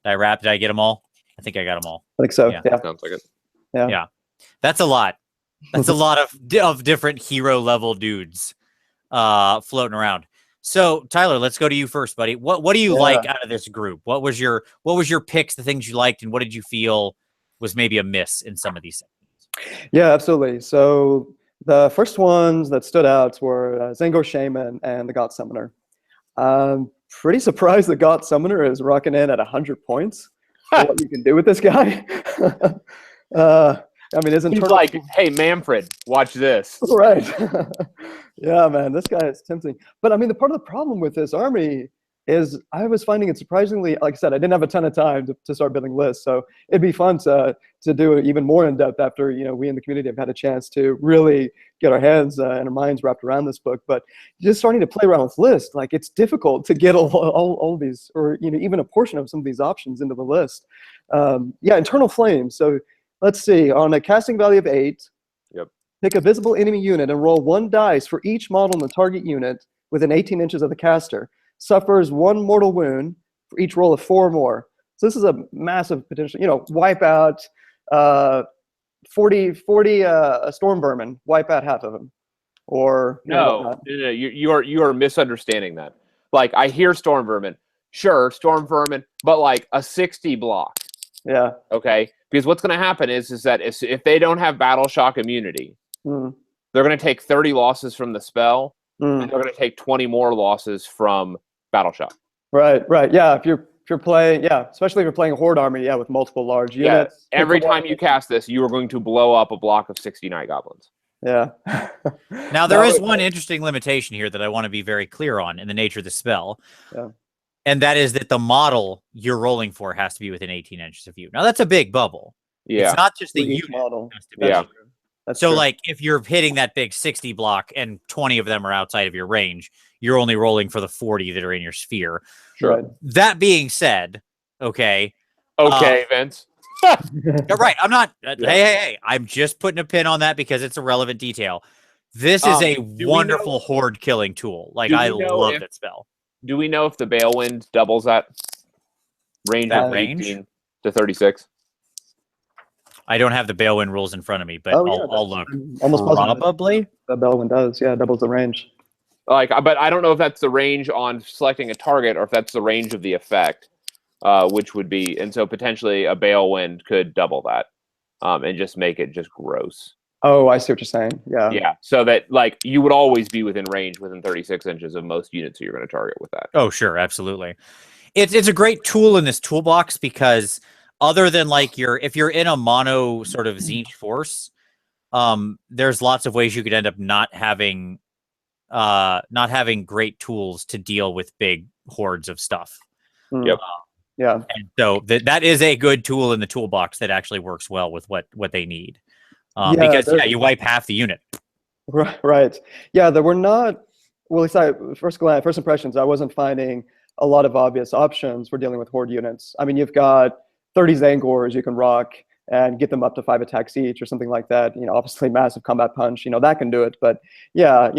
Did I get them all? I think I got them all. I think so. Yeah. Sounds like it. Yeah. That's a lot. That's a lot of different hero level dudes floating around. So Tyler, let's go to you first, buddy. What do you like out of this group? What was your picks, the things you liked, and what did you feel was maybe a miss in some of these segments? Yeah, absolutely. So the first ones that stood out were Zangor Shaman and the Gaunt Summoner. Pretty surprised the Gaunt Summoner is rocking in at 100 points. What you can do with this guy? Isn't He's like, hey, Manfred, watch this. Right. Yeah, man, this guy is tempting. But the part of the problem with this army is I was finding it surprisingly, like I said, I didn't have a ton of time to start building lists. So it'd be fun to do it even more in depth after, we in the community have had a chance to really get our heads and our minds wrapped around this book. But just starting to play around with lists, like it's difficult to get all of these, or, even a portion of some of these options into the list. Internal Flame. So let's see, on a casting value of 8, pick a visible enemy unit and roll 1 dice for each model in the target unit within 18 inches of the caster. Suffers 1 mortal wound for each roll of 4 more. So this is a massive potential, wipe out 40 storm vermin, wipe out half of them. Or no, you are misunderstanding that. Like, I hear storm vermin. Sure, storm vermin, but like a 60 block. Yeah. Okay? Because what's going to happen is that if they don't have battle shock immunity, they're going to take 30 losses from the spell, and they're going to take 20 more losses from battle shock. Right. Yeah. If you're if you're playing, especially if you're playing a horde army, with multiple large units. Every time you cast this, you are going to blow up a block of 60 night goblins. Yeah. Now, there is one interesting limitation here that I want to be very clear on in the nature of the spell. Yeah. And that is that the model you're rolling for has to be within 18 inches of you. Now, that's a big bubble. Yeah. It's not just the Each unit. model. Has to be. Yeah. That's So, true. like, if you're hitting that big 60 block and 20 of them are outside of your range, you're only rolling for the 40 that are in your sphere. Sure. Right. That being said, okay. Okay, Vince. Yeah, right. I'm not. Hey. I'm just putting a pin on that because it's a relevant detail. This is a wonderful horde killing tool. Like, I love that spell. Do we know if the Balewind doubles that range That of range? 18 to 36? I don't have the Balewind rules in front of me, but I'll look. Almost positive. Probably. The Bellwind does, doubles the range. Like, but I don't know if that's the range on selecting a target or if that's the range of the effect, which would be, and so potentially a Balewind could double that, and just make it just gross. Oh, I see what you're saying. Yeah. Yeah, so that like you would always be within range within 36 inches of most units you're going to target with that. Oh, sure, absolutely. It's a great tool in this toolbox because other than like if you're in a mono sort of Tzeentch force, there's lots of ways you could end up not having great tools to deal with big hordes of stuff. Yep. Yeah. And so that is a good tool in the toolbox that actually works well with what they need. Because you wipe half the unit. Right. Yeah, there were not. Well, at least first impressions, I wasn't finding a lot of obvious options for dealing with horde units. I mean, you've got 30 Zangors you can rock and get them up to 5 attacks each or something like that. Obviously massive combat punch. That can do it. But yeah,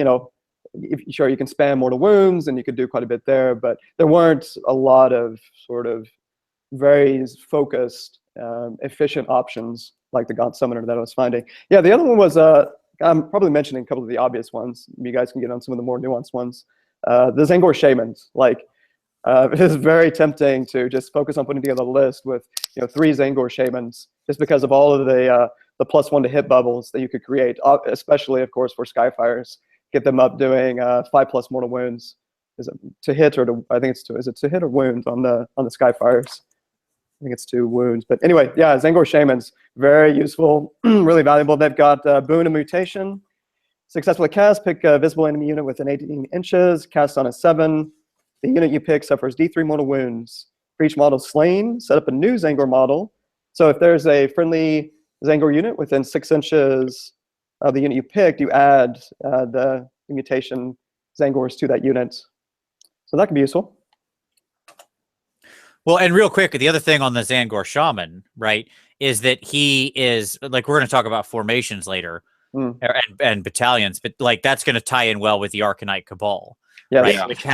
sure you can spam mortal wounds and you could do quite a bit there. But there weren't a lot of sort of very focused, efficient options like the Gaunt Summoner that I was finding. Yeah, the other one was, I'm probably mentioning a couple of the obvious ones. You guys can get on some of the more nuanced ones. The Zangor Shamans, it is very tempting to just focus on putting together a list with 3 Zangor Shamans, just because of all of the +1 to hit bubbles that you could create, especially, of course, for Skyfires. Get them up doing 5+ mortal wounds. Is it to hit or to? I think it's to. Is it to hit or wounds on the Skyfires? I think it's 2 wounds. But anyway, yeah, Zangor Shamans, very useful, really valuable. They've got Boon and Mutation. Successfully cast, pick a visible enemy unit within 18 inches, cast on a 7. The unit you pick suffers D3 mortal wounds. For each model slain, set up a new Zangor model. So if there's a friendly Zangor unit within 6 inches of the unit you picked, you add the mutation Zangors to that unit. So that can be useful. Well, and real quick, the other thing on the Zangor Shaman, right, is that he is, like, we're going to talk about formations later and battalions, but like that's going to tie in well with the Arcanite Cabal, right? Yeah. Which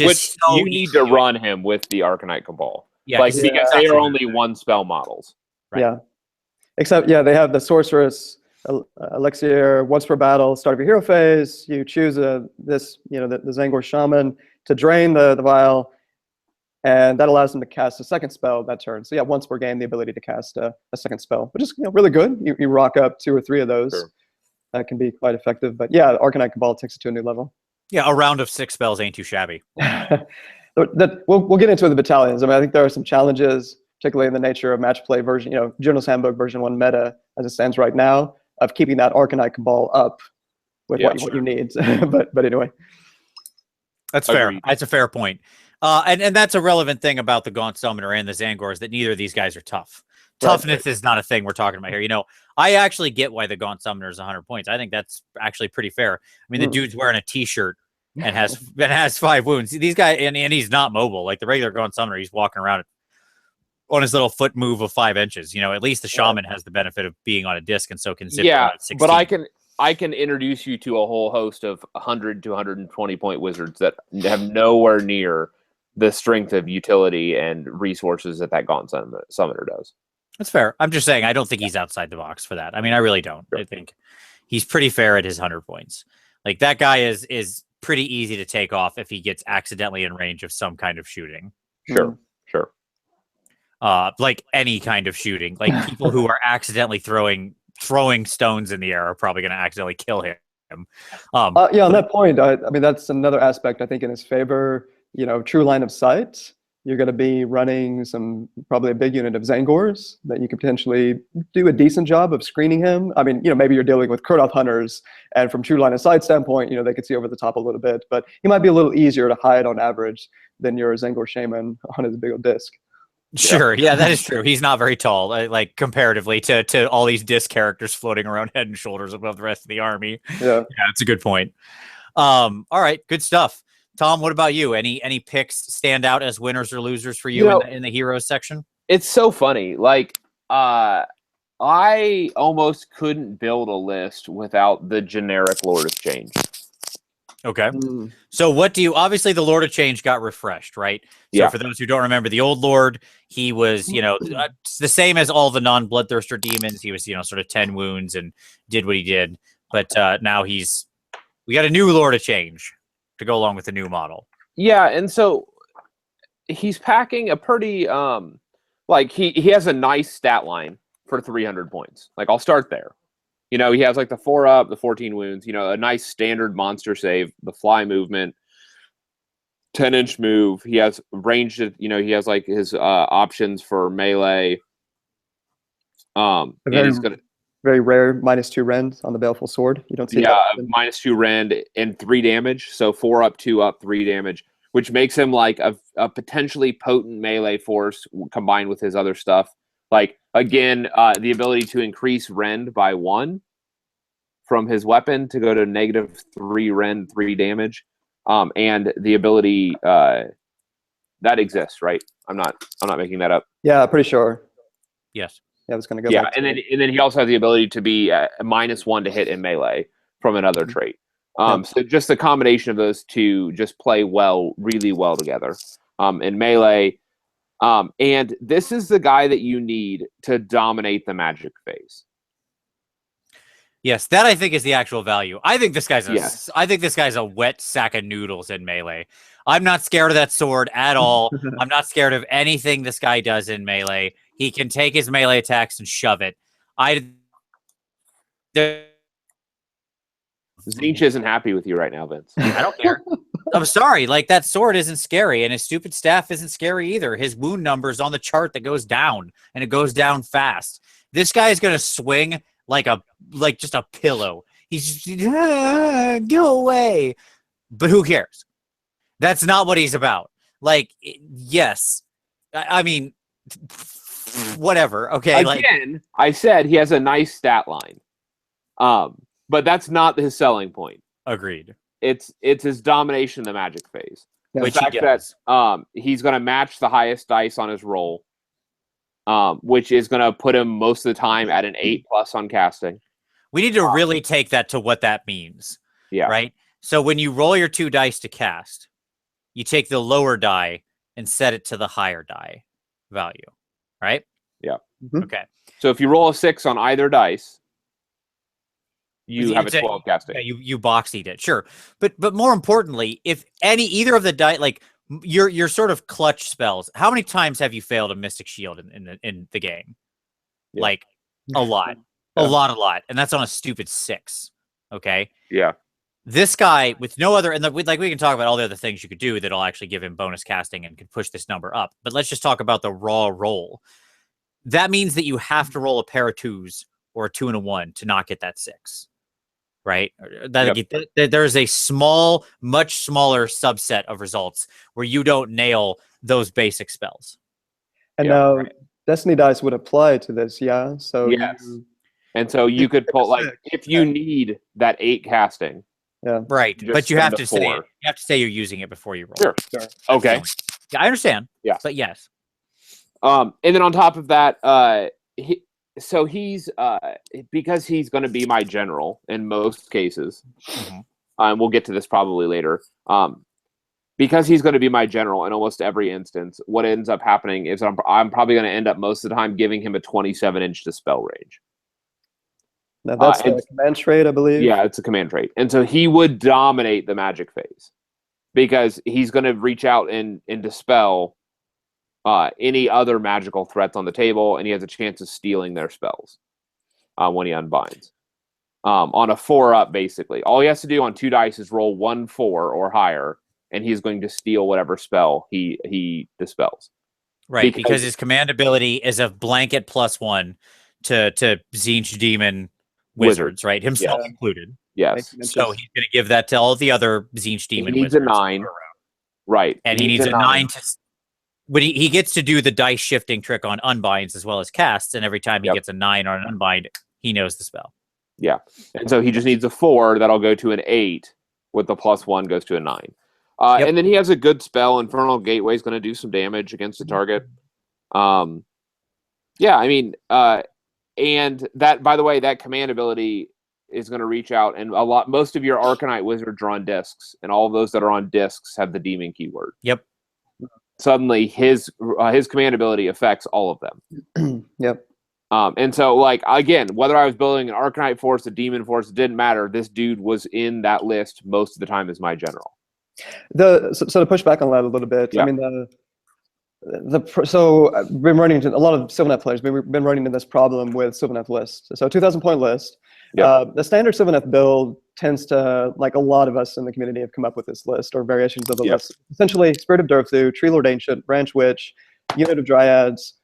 is so you need to run him with the Arcanite Cabal. Yeah, because they are only 1 spell models. Right. Yeah. Except, they have the Sorceress Elixir once per battle, start of your hero phase. You choose the Zangor Shaman to drain the vial, and that allows them to cast a second spell that turn. So once per game, the ability to cast a second spell, which is really good. You rock up 2 or 3 of those. Sure. That can be quite effective. But yeah, Arcanite Cabal takes it to a new level. Yeah, a round of 6 spells ain't too shabby. We'll get into the battalions. I mean, I think there are some challenges, particularly in the nature of match play version, Journal's Handbook version 1 meta as it stands right now, of keeping that Arcanite Cabal up with what you need. but anyway. That's fair. That's a fair point. And that's a relevant thing about the Gaunt Summoner and the Zangors, that neither of these guys are tough. Right. Toughness is not a thing we're talking about here. I actually get why the Gaunt Summoner is 100 points. I think that's actually pretty fair. I mean, the dude's wearing a t-shirt and has 5 wounds. These guys, and he's not mobile. Like the regular Gaunt Summoner, he's walking around on his little foot move of 5 inches. At least the Shaman has the benefit of being on a disc and so can zip around 16. But I can introduce you to a whole host of 100 to 120 point wizards that have nowhere near the strength of utility and resources that Gaunt Summoner does. That's fair. I'm just saying I don't think he's outside the box for that. I mean, I really don't. Sure. I think he's pretty fair at his 100 points. Like that guy is pretty easy to take off if he gets accidentally in range of some kind of shooting. Sure. Like any kind of shooting. Like people who are accidentally throwing stones in the air are probably going to accidentally kill him. On that point, I mean, that's another aspect I think in his favor. True line of sight You're going to be running probably a big unit of Zangors that you could potentially do a decent job of screening him. I mean, maybe you're dealing with Kurnoth hunters, and from true line of sight standpoint, they could see over the top a little bit, but he might be a little easier to hide on average than your Zangor shaman on his big old disc. Sure, yeah, that is true. He's not very tall, like comparatively to all these disc characters floating around head and shoulders above the rest of the army. Yeah, that's a good point. All right, good stuff. Tom, what about you? Any picks stand out as winners or losers for you in the heroes section? It's so funny. Like, I almost couldn't build a list without the generic Lord of Change. Okay. So obviously the Lord of Change got refreshed, right? So for those who don't remember, the old Lord, he was, the same as all the non-Bloodthirster demons. He was, sort of 10 wounds and did what he did. But now we got a new Lord of Change to go along with the new model. Yeah, and so he's packing a pretty he has a nice stat line for 300 points. Like, I'll start there. He has like the 4-up, the 14 wounds, a nice standard monster save, the fly movement, 10-inch move. He has ranged, he has like his options for melee. And he's gonna very rare -2 rend on the Baleful Sword. You don't see that often. -2 rend and 3 damage. So 4-up, 2-up, 3 damage, which makes him like a potentially potent melee force combined with his other stuff. Like, again, the ability to increase rend by 1 from his weapon to go to -3 rend, 3 damage, and the ability that exists, right? I'm not making that up. Yeah, pretty sure. Yes. Yeah, I was going to go. Yeah, and then he also has the ability to be a -1 to hit in melee from another trait. So just the combination of those two just play really well together in melee. And this is the guy that you need to dominate the magic phase. Yes, that I think is the actual value. I think this guy's a wet sack of noodles in melee. I'm not scared of that sword at all. I'm not scared of anything this guy does in melee. He can take his melee attacks and shove it. Tzeentch isn't happy with you right now, Vince. I don't care. I'm sorry. Like, that sword isn't scary, and his stupid staff isn't scary either. His wound number is on the chart that goes down, and it goes down fast. This guy is going to swing like just a pillow. He's just, go away. But who cares? That's not what he's about. Like, yes. I mean, whatever. Okay. Again, I said he has a nice stat line. But that's not his selling point. Agreed. It's his domination in the magic phase. Which the fact that he's going to match the highest dice on his roll, which is going to put him most of the time at an 8+ on casting. We need to really take that to what that means. Yeah. Right? So when you roll your 2 dice to cast, you take the lower die and set it to the higher die value. Right? Yeah. Mm-hmm. Okay. So if you roll a 6 on either dice, you have a 12 casting. Yeah, you box eat it, sure. But more importantly, if either of the die, like your sort of clutch spells, how many times have you failed a Mystic Shield in the game? Yeah. Like a lot. A lot. And that's on a stupid 6. Okay? Yeah. This guy with no other, and we can talk about all the other things you could do that'll actually give him bonus casting and can push this number up. But let's just talk about the raw roll. That means that you have to roll a pair of 2s or a 2 and a 1 to not get that 6. Right? There's a much smaller subset of results where you don't nail those basic spells. And now Destiny dice would apply to this, yeah? So yes. And so you could pull, like, if you need that 8 casting. Yeah. Right. But you have to say four. You have to say you're using it before you roll. Sure. Okay. Yeah, I understand. Yeah. But yes. And then on top of that, he's because he's going to be my general in most cases. Mm-hmm. We'll get to this probably later. Because he's going to be my general in almost every instance, what ends up happening is I'm probably going to end up most of the time giving him a 27-inch dispel range. Now that's a command trait, I believe. Yeah, it's a command trait. And so he would dominate the magic phase because he's going to reach out and dispel any other magical threats on the table, and he has a chance of stealing their spells when he unbinds. On a 4-up, basically. All he has to do on 2 dice is roll 1 4 or higher, and he's going to steal whatever spell he dispels. Right, because his command ability is a blanket +1 to Tzeentch demon wizards, right? Himself included. Yes. So he's going to give that to all the other Tzeentch demon needs wizards. A 9. Right. And he needs a 9 to... But he gets to do the dice shifting trick on unbinds as well as casts, and every time he gets a 9 on an unbind, he knows the spell. Yeah. And so he just needs a 4 that'll go to an 8 with the +1 goes to a 9. And then he has a good spell. Infernal Gateway is going to do some damage against the target. Yeah, I mean, and that, by the way, that command ability is going to reach out, and most of your Arcanite wizards are on discs, and all of those that are on discs have the demon keyword. Yep. Suddenly, his command ability affects all of them. Yep. And so, like, again, whether I was building an Arcanite force, a demon force, it didn't matter. This dude was in that list most of the time as my general. So to push back on that a little bit, I mean, so I've been running into a lot of Sylvaneth players. We've been running into this problem with Sylvaneth lists. So 2,000 point list. The standard Sylvaneth build tends to, like a lot of us in the community have come up with this list or variations of the list. Essentially, Spirit of Durthu, Tree Lord Ancient, Branch Witch, unit of Dryads,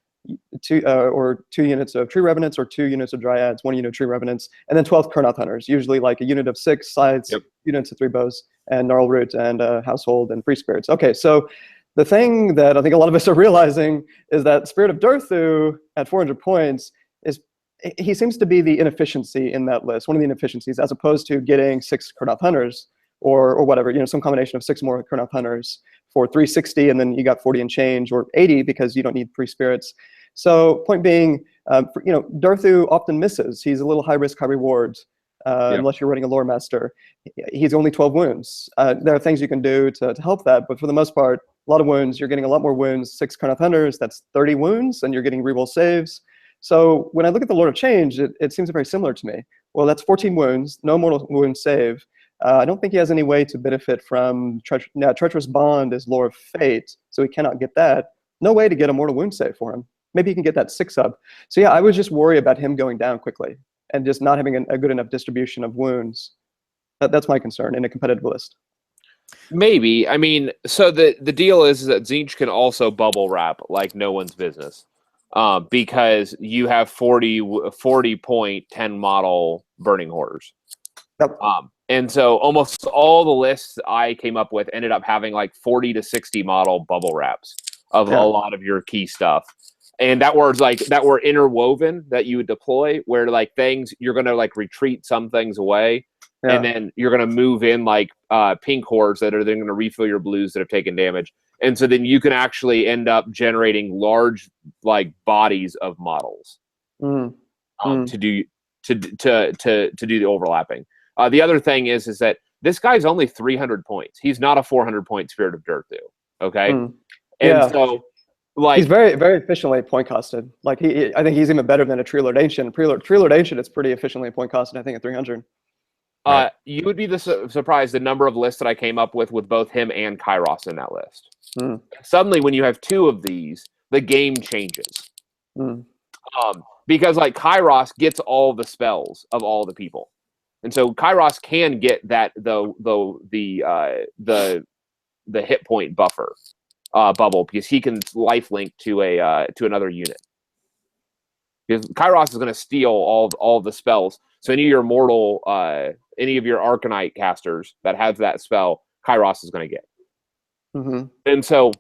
2 units of Tree Revenants, or 2 units of Dryads, 1 unit of Tree Revenants, and then 12 Kurnoth Hunters, usually like a unit of 6 sides, units of 3 bows, and Gnarl Root, and Household, and Free Spirits. Okay, so the thing that I think a lot of us are realizing is that Spirit of Durthu at 400 points he seems to be the inefficiency in that list, one of the inefficiencies, as opposed to getting 6 Kurnoth Hunters or whatever, some combination of 6 more Kurnoth Hunters for 360, and then you got 40 and change, or 80 because you don't need Free Spirits. So point being, Durthu often misses. He's a little high risk, high reward, unless you're running a Lore Master. He's only 12 wounds. There are things you can do to help that, but for the most part, a lot of wounds. You're getting a lot more wounds. 6 Kurnoth Hunters, that's 30 wounds, and you're getting reroll saves. So when I look at the Lord of Change, it seems very similar to me. Well, that's 14 wounds, no mortal wound save. I don't think he has any way to benefit from Treacherous Bond is Lore of Fate, so he cannot get that. No way to get a mortal wound save for him. Maybe he can get that 6 sub. So yeah, I would just worry about him going down quickly and just not having a good enough distribution of wounds. That's my concern in a competitive list. Maybe. I mean, so the deal is that Tzeentch can also bubble wrap like no one's business. Because you have 40 point 10 model Burning Horrors. Yep. And so almost all the lists I came up with ended up having like 40 to 60 model bubble wraps of a lot of your key stuff. And that were interwoven that you would deploy, where like things you're gonna like retreat some things away, and then you're gonna move in like pink hordes that are then gonna refill your blues that have taken damage. And so then you can actually end up generating large like bodies of models to do the overlapping. The other thing is that this guy's only 300 points. He's not a 400 point Spirit of Durthu. Okay, and so like he's very very efficiently point costed. Like I think he's even better than a Tree Lord Ancient. Tree Lord Ancient is pretty efficiently point costed. I think at 300. Right. You would be surprised the number of lists that I came up with both him and Kairos in that list. Suddenly, when you have 2 of these, the game changes. Because like Kairos gets all the spells of all the people, and so Kairos can get that the hit point buffer bubble because he can lifelink to another unit. Because Kairos is going to steal all the spells. So any of your mortal, any of your Arcanite casters that have that spell, Kairos is going to get. And so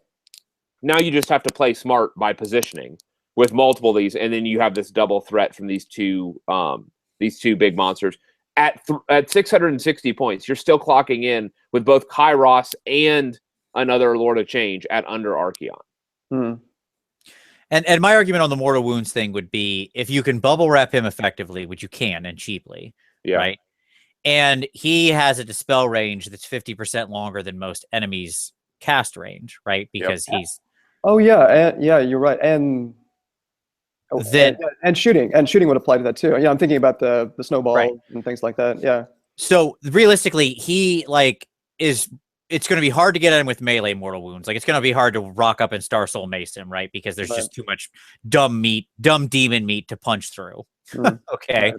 now you just have to play smart by positioning with multiple of these, and then you have this double threat from these two big monsters. At 660 points, you're still clocking in with both Kairos and another Lord of Change at under Archeon. And my argument on the mortal wounds thing would be if you can bubble wrap him effectively, which you can and cheaply, right? And he has a dispel range that's 50% longer than most enemies' cast range, right? Because he's you're right. And shooting would apply to that too. Yeah, I'm thinking about the snowball and things like that. Yeah. So realistically, he it's going to be hard to get at him with melee mortal wounds. Like it's going to be hard to rock up and Star Soul Mace him, right? Because there's just too much dumb demon meat to punch through. Okay.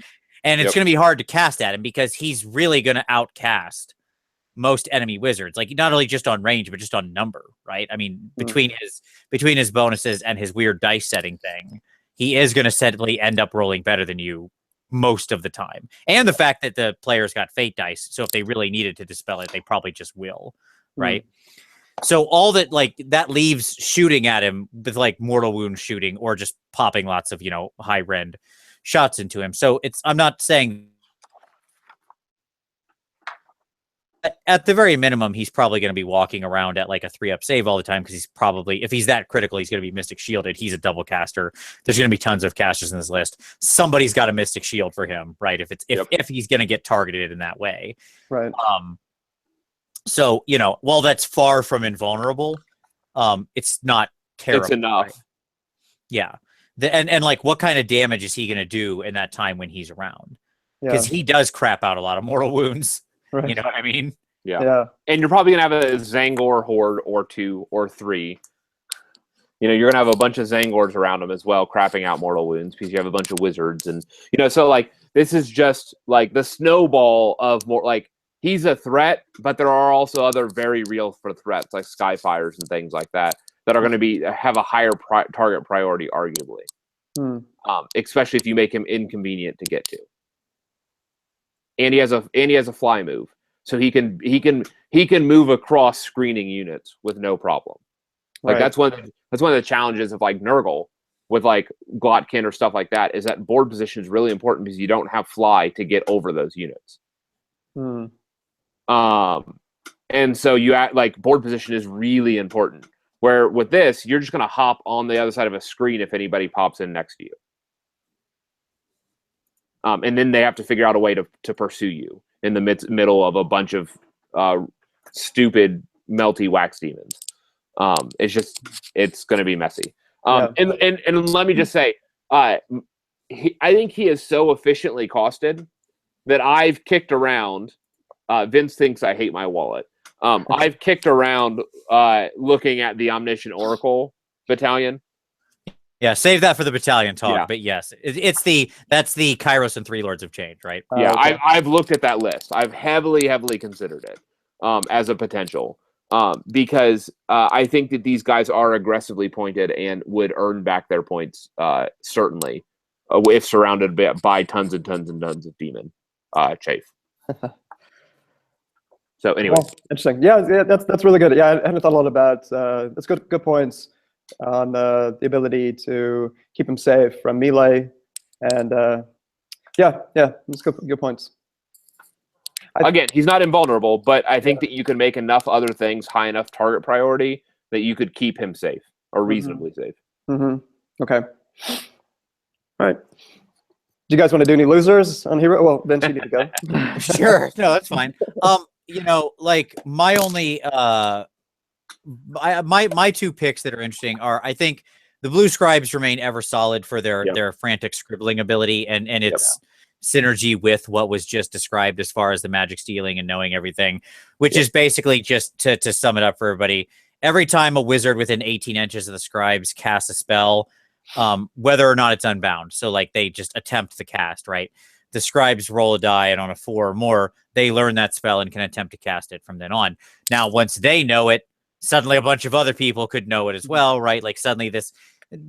And it's going to be hard to cast at him because he's really going to outcast most enemy wizards, like not only just on range, but just on number, right? I mean, between his bonuses and his weird dice setting thing, he is going to steadily end up rolling better than you most of the time. And the fact that the players got fate dice, so if they really needed to dispel it, they probably just will, right? So all that, like, that leaves shooting at him with like mortal wound shooting or just popping lots of, high rend shots into him. So I'm not saying at the very minimum, he's probably going to be walking around at like a 3-up save all the time, because he's probably, if he's that critical, he's going to be Mystic Shielded. He's a double caster. There's going to be tons of casters in this list. Somebody's got a Mystic Shield for him, right? If he's going to get targeted in that way, Right. So while that's far from invulnerable, it's not terrible. It's enough. Right? Yeah. And like, what kind of damage is he going to do in that time when he's around? Because he does crap out a lot of mortal wounds. Right. You know what I mean? Yeah. And you're probably going to have a Zangor horde or 2 or 3. You're going to have a bunch of Zangors around him as well, crapping out mortal wounds, because you have a bunch of wizards. And, so like, this is just like the snowball of more, like, he's a threat, but there are also other very real threats, like Skyfires and things like that are going to have a higher target priority, arguably. Especially if you make him inconvenient to get to. And he has a fly move, so he can move across screening units with no problem. Like, that's one of the challenges of like Nurgle with like Glotkin or stuff like that, is that board position is really important, because you don't have fly to get over those units. And so like board position is really important. Where with this, you're just going to hop on the other side of a screen if anybody pops in next to you. And then they have to figure out a way to pursue you in the middle of a bunch of stupid melty wax demons. It's going to be messy. And let me just say, I think he is so efficiently costed that I've kicked around. Vince thinks I hate my wallet. I've kicked around looking at the Omniscient Oracle battalion. Yeah, save that for the battalion talk. But yes, that's the Kairos and 3 Lords of Change, right? Yeah, okay. I've looked at that list. I've heavily considered it as a potential, because I think that these guys are aggressively pointed and would earn back their points certainly if surrounded by tons and tons and tons of demon chafe. So anyway, interesting. Yeah, that's really good. Yeah, I hadn't thought a lot about. That's good points on the ability to keep him safe from melee, and that's good points. Again, he's not invulnerable, but I think that you can make enough other things high enough target priority that you could keep him safe or reasonably safe. Okay. All right. Do you guys want to do any losers on hero? Well, then you need to go. Sure. No, that's fine. Like my only my 2 picks that are interesting are, I think the blue scribes remain ever solid for their frantic scribbling ability and its synergy with what was just described as far as the magic stealing and knowing everything, which is basically, just to sum it up for everybody, every time a wizard within 18 inches of the scribes casts a spell, whether or not it's unbound, so like they just attempt the cast, right? The scribes roll a die, and on a 4 or more, they learn that spell and can attempt to cast it from then on. Now, once they know it, suddenly a bunch of other people could know it as well, right? Like suddenly this,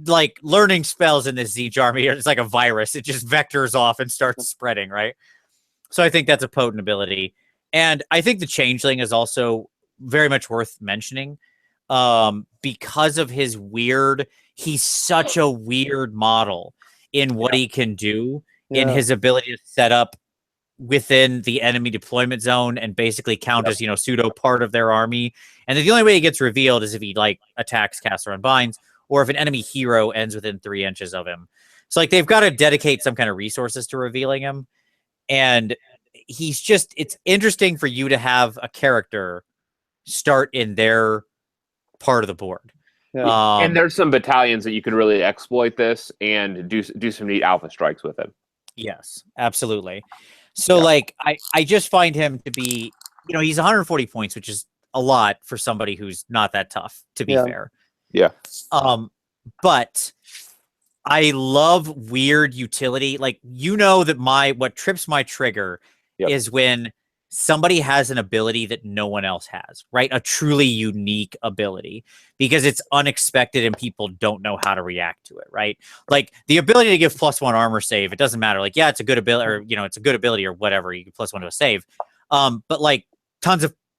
like learning spells in this Tzeentch army, it's like a virus. It just vectors off and starts spreading, right? So I think that's a potent ability. And I think the Changeling is also very much worth mentioning because of his he's such a weird model in what he can do, in his ability to set up within the enemy deployment zone and basically count as, pseudo part of their army. And the only way he gets revealed is if he like attacks, casts, or unbinds, or if an enemy hero ends within 3 inches of him. So like they've got to dedicate some kind of resources to revealing him. And it's interesting for you to have a character start in their part of the board. Yeah. And there's some battalions that you could really exploit this and do some neat alpha strikes with him. Yes, absolutely. So like I just find him to be, he's 140 points, which is a lot for somebody who's not that tough, to be fair. Yeah. But I love weird utility. Like, that what trips my trigger is when somebody has an ability that no one else has, right? A truly unique ability, because it's unexpected and people don't know how to react to it, right? Like the ability to give +1 armor save, it doesn't matter. Like, yeah, it's a good ability, or it's a good ability or whatever. You get +1 to a save. But like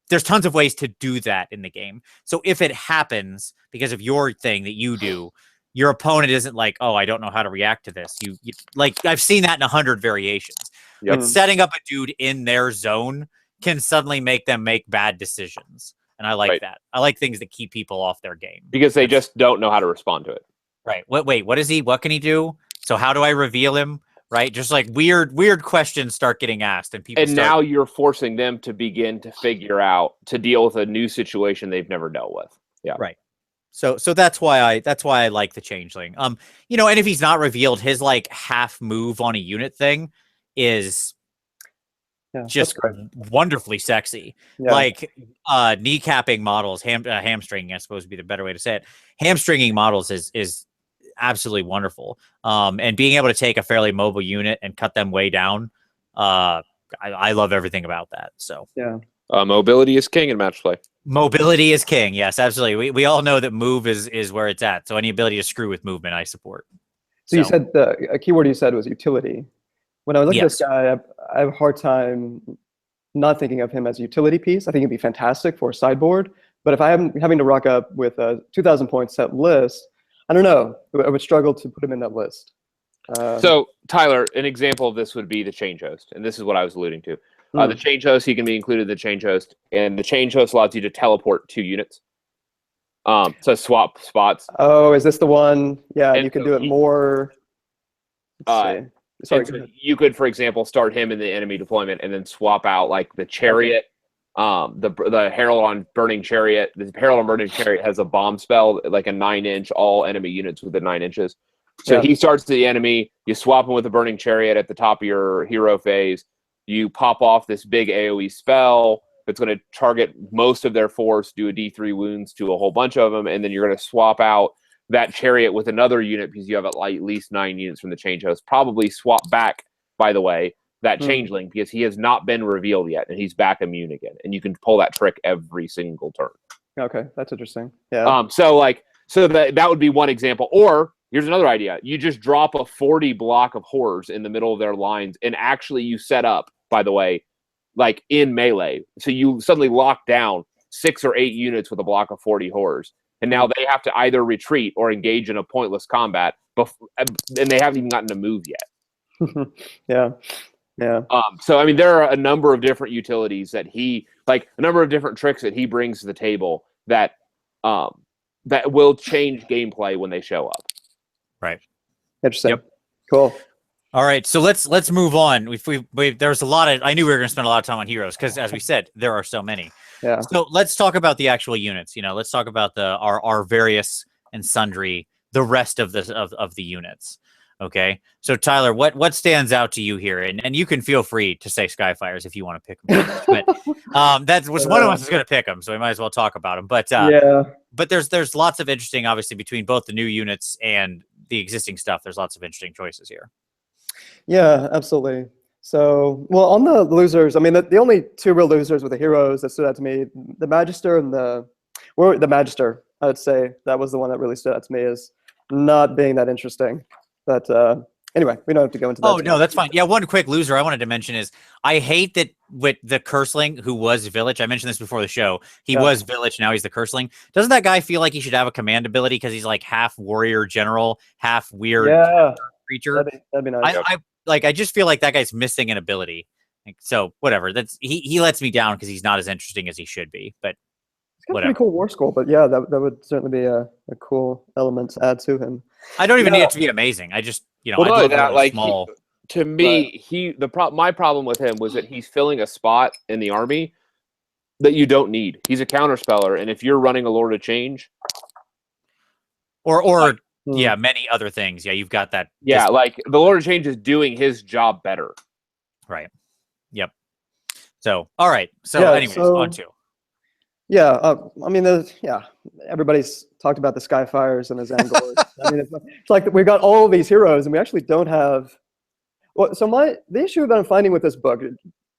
there's tons of ways to do that in the game. So if it happens because of your thing that you do, your opponent isn't like, oh, I don't know how to react to this. You like, I've seen that in 100 variations. Yep. But setting up a dude in their zone can suddenly make them make bad decisions. And I like that. I like things that keep people off their game. Because they just don't know how to respond to it. Right. Wait, what is he? What can he do? So how do I reveal him? Right? Just like weird questions start getting asked, and people. And now you're forcing them to begin to figure out to deal with a new situation they've never dealt with. Yeah. Right. So that's why I like the changeling. And if he's not revealed, his like half move on a unit thing is just wonderfully sexy. Yeah. Like kneecapping models, hamstringing, I suppose would be the better way to say it. Hamstringing models is absolutely wonderful. And being able to take a fairly mobile unit and cut them way down, I love everything about that. So yeah. Mobility is king in match play. Mobility is king. Yes, absolutely. We all know that move is where it's at. So any ability to screw with movement, I support. So you said a keyword you said was utility. When I look at this guy, I have a hard time not thinking of him as a utility piece. I think it'd be fantastic for a sideboard. But if I'm having to rock up with a 2,000 point set list, I don't know. I would struggle to put him in that list. So, Tyler, an example of this would be the change host. And this is what I was alluding to. The change host, he can be included in the change host. And the change host allows you to teleport 2 units. So swap spots. Oh, is this the one? Yeah, and you can do it more. Sorry, so you could, for example, start him in the enemy deployment and then swap out like the chariot, the Herald on Burning Chariot. The Herald on Burning Chariot has a bomb spell, like a 9-inch, all enemy units within 9 inches. So he starts the enemy. You swap him with the Burning Chariot at the top of your hero phase. You pop off this big AoE spell that's going to target most of their force, do a D3 wounds to a whole bunch of them, and then you're going to swap out that chariot with another unit because you have at least 9 units from the change host. Probably swap back, by the way, that changeling because he has not been revealed yet, and he's back immune again. And you can pull that trick every single turn. Okay, that's interesting. Yeah. So that would be one example. Or here's another idea: you just drop a 40 block of horrors in the middle of their lines, and actually you set up, by the way, like in melee. So you suddenly lock down 6 or 8 units with a block of 40 horrors. And now they have to either retreat or engage in a pointless combat, and they haven't even gotten to move yet. Yeah. So, I mean, there are a number of different utilities that a number of different tricks that he brings to the table that will change gameplay when they show up. Right. Interesting. Yep. Cool. All right, so let's move on. There's a lot of. I knew we were going to spend a lot of time on heroes because, as we said, there are so many. Yeah. So let's talk about the actual units. Let's talk about our various and sundry, the rest of the units. Okay. So Tyler, what stands out to you here? And you can feel free to say Skyfires if you want to pick them. But that was one of us is going to pick them, so we might as well talk about them. But But there's lots of interesting, obviously, between both the new units and the existing stuff. There's lots of interesting choices here. Yeah, absolutely. So, well, on the losers, I mean, the only 2 real losers were the heroes that stood out to me: the Magister and the Magister. I would say that was the one that really stood out to me as not being that interesting. But anyway, we don't have to go into that. Oh, no, that's fine. Yeah, one quick loser I wanted to mention is I hate that with the Curseling, who was Village. I mentioned this before the show. He was Village, now he's the Curseling. Doesn't that guy feel like he should have a command ability because he's like half warrior general, half weird creature? That'd be nice. I just feel like that guy's missing an ability. So whatever. That's he lets me down because he's not as interesting as he should be. But it's got a pretty cool war scroll. But yeah, that would certainly be a cool element to add to him. I don't even need it to be amazing. I just small. To me, my problem with him was that he's filling a spot in the army that you don't need. He's a counterspeller, and if you're running a Lord of Change, or many other things. Yeah, you've got that. Yeah, like the Lord of Change is doing his job better. Right. Yep. So, all right. So, anyways, on to. Yeah, I mean, everybody's talked about the Skyfires and the Zangors. I mean, it's like we've got all of these heroes, and we actually don't have. Well, so the issue that I'm finding with this book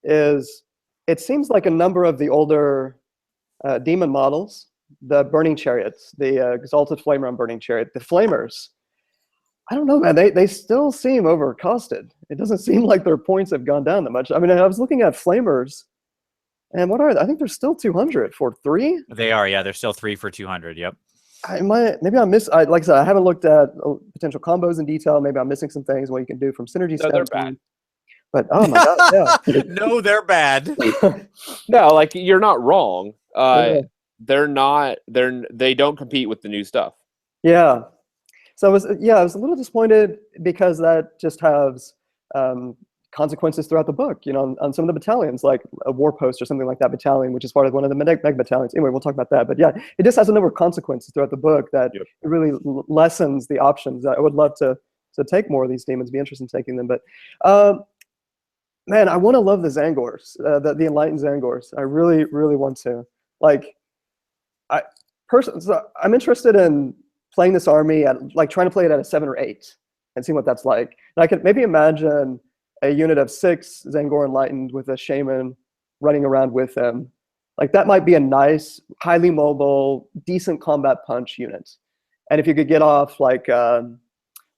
is it seems like a number of the older demon models, the burning chariots, the exalted flamer on burning chariot, the flamers, I don't know, man. They still seem overcosted. It doesn't seem like their points have gone down that much. I mean, I was looking at flamers, and what are they? I think they're still 200 for 3. They are, yeah. They're still 3 for 200. Yep. Maybe I miss. Like I said, I haven't looked at potential combos in detail. Maybe I'm missing some things. What you can do from synergy. No, they're bad. But oh my god, yeah. No, they're bad. No, like you're not wrong. Yeah. They're not. They don't compete with the new stuff. Yeah. So I was a little disappointed because that just has consequences throughout the book, you know, on some of the battalions, like a war post or something like that battalion, which is part of one of the meg battalions. Anyway, we'll talk about that. But yeah, it just has a number of consequences throughout the book that it really lessens the options. I would love to take more of these demons, be interested in taking them. But man, I want to love the Zangors, the Enlightened Zangors. I really, really want to. Like, I'm interested in playing this army at like trying to play it at a 7 or 8 and seeing what that's like. And I could maybe imagine a unit of 6 Zangor Enlightened with a shaman running around with them. Like that might be a nice, highly mobile, decent combat punch unit. And if you could get off like,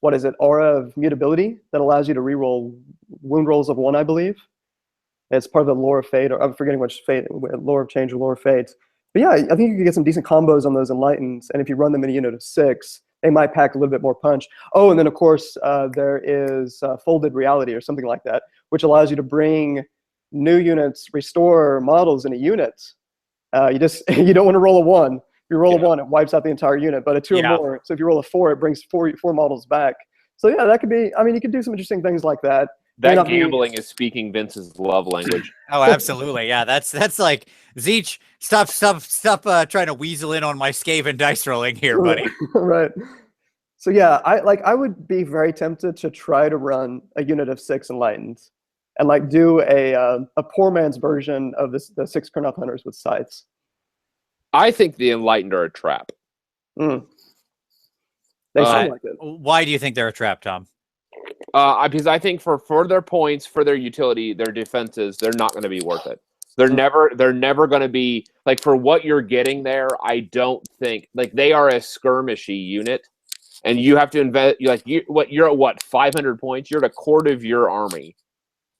what is it, Aura of Mutability that allows you to reroll wound rolls of 1, I believe. It's part of the Lore of Fate, or I'm forgetting which Fate, Lore of Change or Lore of Fate. But yeah, I think you could get some decent combos on those Enlightens, and if you run them in a unit of 6, they might pack a little bit more punch. Oh, and then of course there is Folded Reality or something like that, which allows you to bring new units, restore models in a unit. You don't want to roll a 1. If you roll a 1, it wipes out the entire unit. But a 2 or more, so if you roll a 4, it brings four models back. So yeah, that could be. I mean, you could do some interesting things like that. That gambling is speaking Vince's love language. Oh, absolutely. Yeah, that's like Tzeentch. Stop trying to weasel in on my Skaven dice rolling here, buddy. Right. So yeah, I would be very tempted to try to run a unit of 6 Enlightened and like do a poor man's version of the 6 Kurnoth Hunters with scythes. I think the Enlightened are a trap. They sound like it. Why do you think they're a trap, Tom? Because I think for their points, for their utility, their defenses, they're not going to be worth it. They're never going to be like for what you're getting there. I don't think like they are a skirmishy unit, and you have to invest. You're at what 500 points. You're at a quarter of your army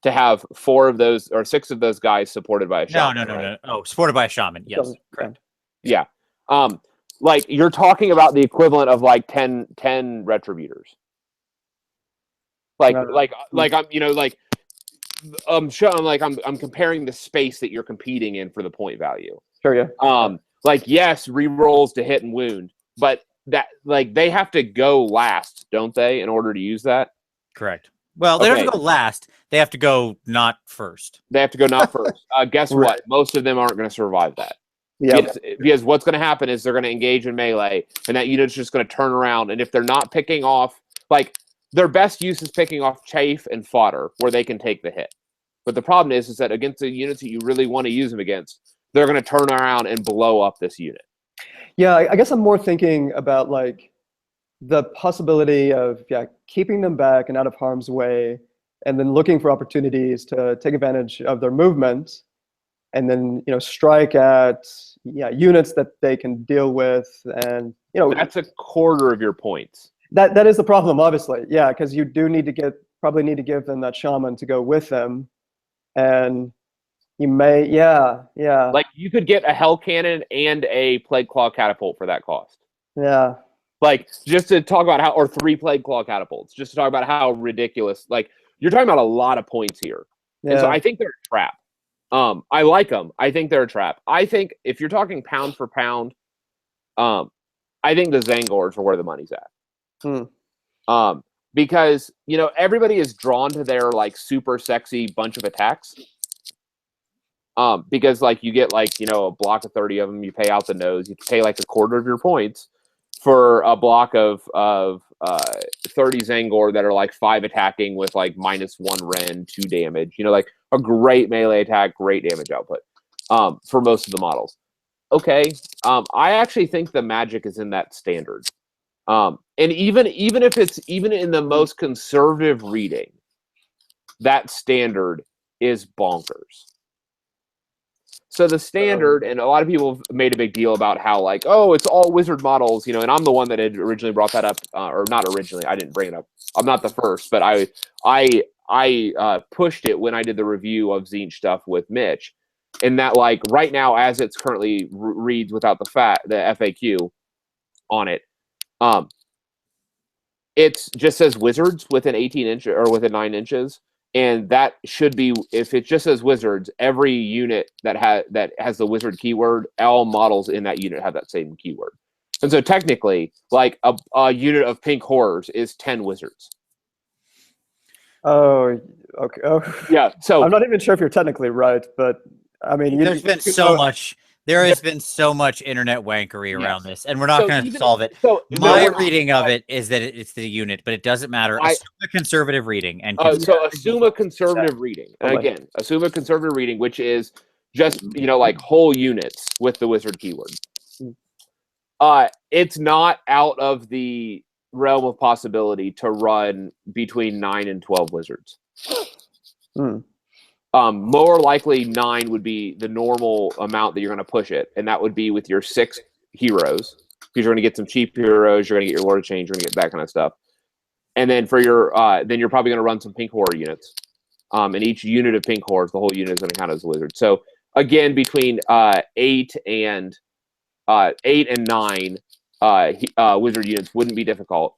to have 4 of those or 6 of those guys supported by a shaman. No. Oh, supported by a shaman. Yes, correct. Yeah. Like you're talking about the equivalent of like 10 retributors. I'm comparing the space that you're competing in for the point value. Sure, yeah. Yes, rerolls to hit and wound, but that like they have to go last, don't they, in order to use that? Correct. Well, they don't have to go last. They have to go not first. They have to go not first. Guess what? Most of them aren't going to survive that. Yeah. Because what's going to happen is they're going to engage in melee, and that unit's just going to turn around. And if they're not picking off, like their best use is picking off chaff and fodder, where they can take the hit. But the problem is that against the units that you really want to use them against, they're going to turn around and blow up this unit. Yeah, I guess I'm more thinking about like the possibility of keeping them back and out of harm's way, and then looking for opportunities to take advantage of their movement, and then strike at units that they can deal with, and that's a quarter of your points. That is the problem, obviously. Yeah, because you do probably need to give them that shaman to go with them, and you may like you could get a hell cannon and a plague claw catapult for that cost. Yeah. Like just to talk about or 3 plague claw catapults, just to talk about how ridiculous. Like you're talking about a lot of points here, and so I think they're a trap. I like them. I think they're a trap. I think if you're talking pound for pound, I think the Zangors are where the money's at. Because everybody is drawn to their like super sexy bunch of attacks. Because like you get like a block of 30 of them, you pay out the nose, you pay like a quarter of your points for a block of 30 Zangor that are like 5 attacking with like -1 rend, 2 damage. Like a great melee attack, great damage output. For most of the models. Okay, I actually think the magic is in that standard. And even if it's in the most conservative reading, that standard is bonkers. So the standard, and a lot of people have made a big deal about how like, oh, it's all wizard models, you know, and I'm the one that had originally brought that up, or not originally, I didn't bring it up. I'm not the first, but I pushed it when I did the review of Tzeentch stuff with Mitch, and that like right now, as it's currently reads without the FAQ on it, it just says wizards within 18 inches or within 9 inches. And that should be, if it just says wizards, every unit that has the wizard keyword, all models in that unit have that same keyword. And so technically, like a unit of pink horrors is 10 wizards. Oh, okay. Oh. Yeah. So I'm not even sure if you're technically right, but I mean, There's been so much. There has been so much internet wankery around this, and we're not going to solve it. So my reading of it is that it's the unit, but it doesn't matter. Assume a conservative reading, and so assume a conservative reading. And again, assume a conservative reading, which is just like whole units with the wizard keyword. It's not out of the realm of possibility to run between 9 and 12 wizards. More likely 9 would be the normal amount that you're going to push it, and that would be with your 6 heroes, because you're going to get some cheap heroes, you're going to get your Lord of Change, you're going to get that kind of stuff. And then for your then you're probably going to run some pink horror units. And each unit of pink horrors, the whole unit is going to count as a wizard. So again, between 8 and 9 wizard units wouldn't be difficult,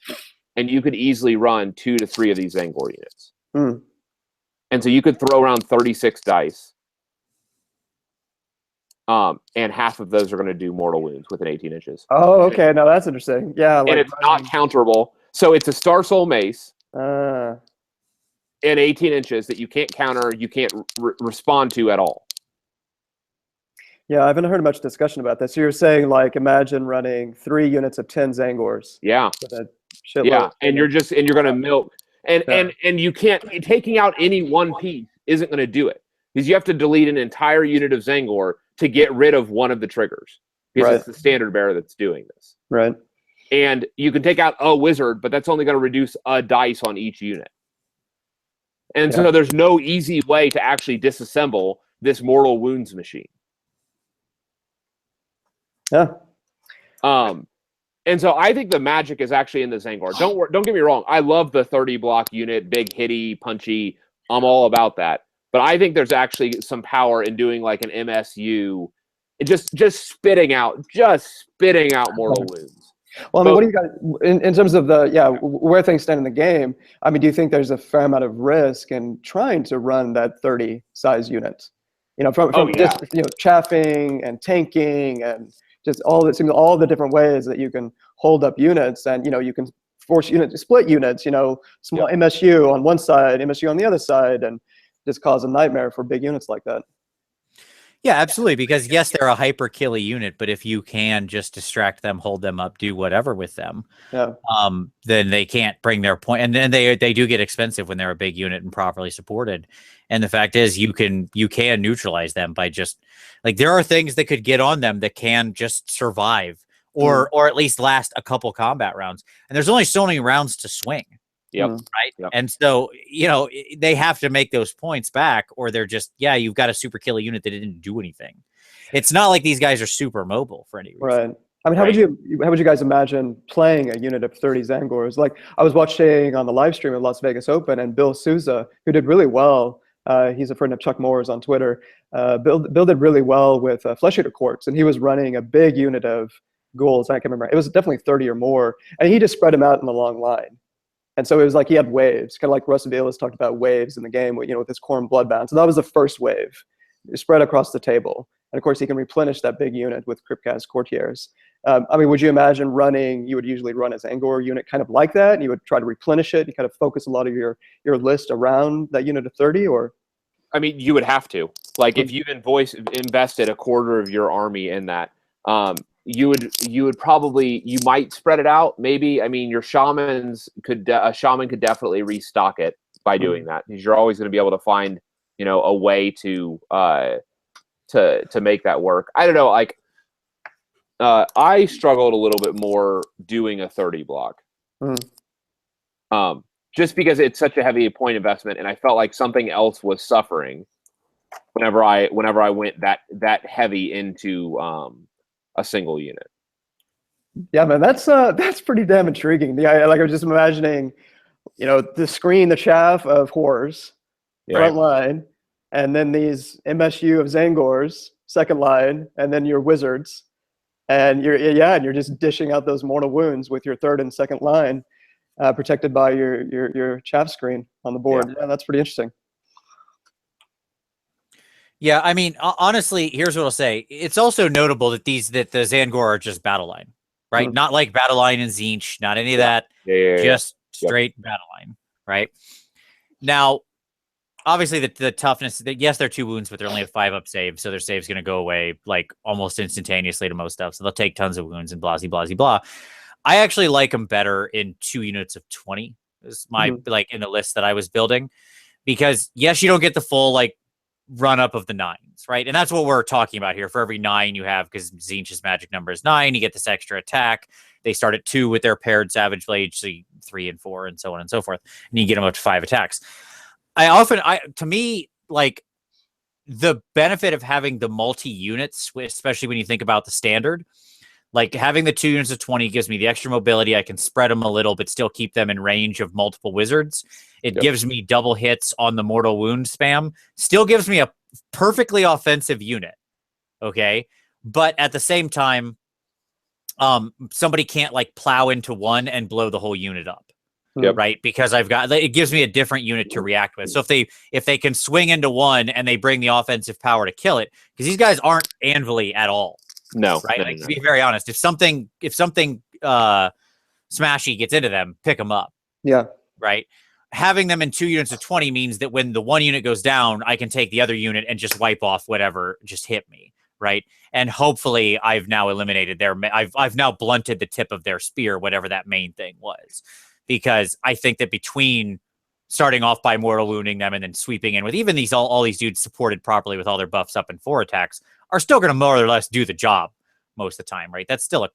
and you could easily run 2 to 3 of these Zangor units. And so you could throw around 36 dice, and half of those are going to do mortal wounds within 18 inches. Oh, okay. Now that's interesting. Yeah, and it's not counterable. So it's a Star Soul Mace in 18 inches that you can't counter, you can't respond to at all. Yeah, I haven't heard much discussion about this. So you're saying, like, imagine running 3 units of 10 Zangors. Yeah. With a shitload. Yeah, and you're going to milk. And you can't, taking out any one piece isn't going to do it, because you have to delete an entire unit of Zangor to get rid of one of the triggers, because it's the standard bearer that's doing this. Right. And you can take out a wizard, but that's only going to reduce a dice on each unit. And so there's no easy way to actually disassemble this mortal wounds machine. Yeah. And so I think the magic is actually in the Zangor. Don't get me wrong. I love the 30 block unit, big, hitty, punchy. I'm all about that. But I think there's actually some power in doing like an MSU, just spitting out mortal wounds. Well, I mean, what do you guys, in terms of where things stand in the game? I mean, do you think there's a fair amount of risk in trying to run that 30 size unit? You know, from chaffing and tanking and just all the different ways that you can hold up units, and you can force units to split units. Small MSU on one side, MSU on the other side, and just cause a nightmare for big units like that. Yeah, absolutely. Because yes, they're a hyper killy unit, but if you can just distract them, hold them up, do whatever with them, then they can't bring their point. And then they do get expensive when they're a big unit and properly supported. And the fact is, you can neutralize them by just like, there are things that could get on them that can just survive or at least last a couple combat rounds. And there's only so many rounds to swing. Yep. Right. Yep. And so, they have to make those points back, or they're just, you've got a super killer unit that didn't do anything. It's not like these guys are super mobile for any reason. Right. I mean, how would you guys imagine playing a unit of 30 Zangors? Like, I was watching on the live stream of Las Vegas Open, and Bill Souza, who did really well, he's a friend of Chuck Moore's on Twitter. Bill did really well with Flesh Eater Courts, and he was running a big unit of ghouls. I can't remember. It was definitely 30 or more, and he just spread them out in a long line. And so it was like he had waves, kind of like Russ Velas talked about waves in the game, with his Khorne Bloodbound. So that was the first wave, spread across the table. And of course, he can replenish that big unit with Cryptcast Courtiers. I mean, would you imagine you would usually run a Zangor unit kind of like that, and you would try to replenish it, you kind of focus a lot of your list around that unit of 30, or? I mean, you would have to. Like, if you've invested a quarter of your army in that, you might spread it out. Maybe, I mean, your shamans a shaman could definitely restock it by doing that, because you're always going to be able to find, a way to make that work. I don't know. Like, I struggled a little bit more doing a 30 block. Just because it's such a heavy point investment, and I felt like something else was suffering whenever I went that heavy into a single unit. Yeah, man, that's pretty damn intriguing. I was just imagining, the chaff of horrors, front line, and then these MSU of Zangors, second line, and then your wizards, and you're just dishing out those mortal wounds with your third and second line, protected by your chaff screen on the board. Yeah, that's pretty interesting. Yeah, I mean, honestly, here's what I'll say. It's also notable that the Zangor are just battle line, right? Mhm. Not like battle line in Tzeentch, not any of that. Just straight battle line, right? Now, obviously, the toughness. Yes, they're 2 wounds, but they're only a 5 up save, so their save's going to go away like almost instantaneously to most stuff. So they'll take tons of wounds and blah blah blah. I actually like them better in 2 units of 20. Is my like in the list that I was building, because yes, you don't get the full like run up of the 9s, right? And that's what we're talking about here. For every 9 you have, because Tzeentch's magic number is 9, you get this extra attack. They start at 2 with their paired Savage Blade, so 3 and 4, and so on and so forth, and you get them up to 5 attacks. To me, like, the benefit of having the multi-units, especially when you think about the standard, like having the 2 units of 20 gives me the extra mobility. I can spread them a little, but still keep them in range of multiple wizards. It gives me double hits on the mortal wound spam. Still gives me a perfectly offensive unit. Okay. But at the same time, somebody can't like plow into one and blow the whole unit up. Right. Because it gives me a different unit to react with. So if they can swing into one and they bring the offensive power to kill it, because these guys aren't anvil-y at all. No. Right. No, like, no. to be very honest, if something smashy gets into them, pick them up. Yeah. Right. Having them in 2 units of 20 means that when the one unit goes down, I can take the other unit and just wipe off whatever just hit me. Right. And hopefully I've now eliminated I've now blunted the tip of their spear, whatever that main thing was. Because I think that between starting off by mortal wounding them and then sweeping in with even all these dudes supported properly with all their buffs up and 4 attacks are still going to more or less do the job most of the time, right? That's still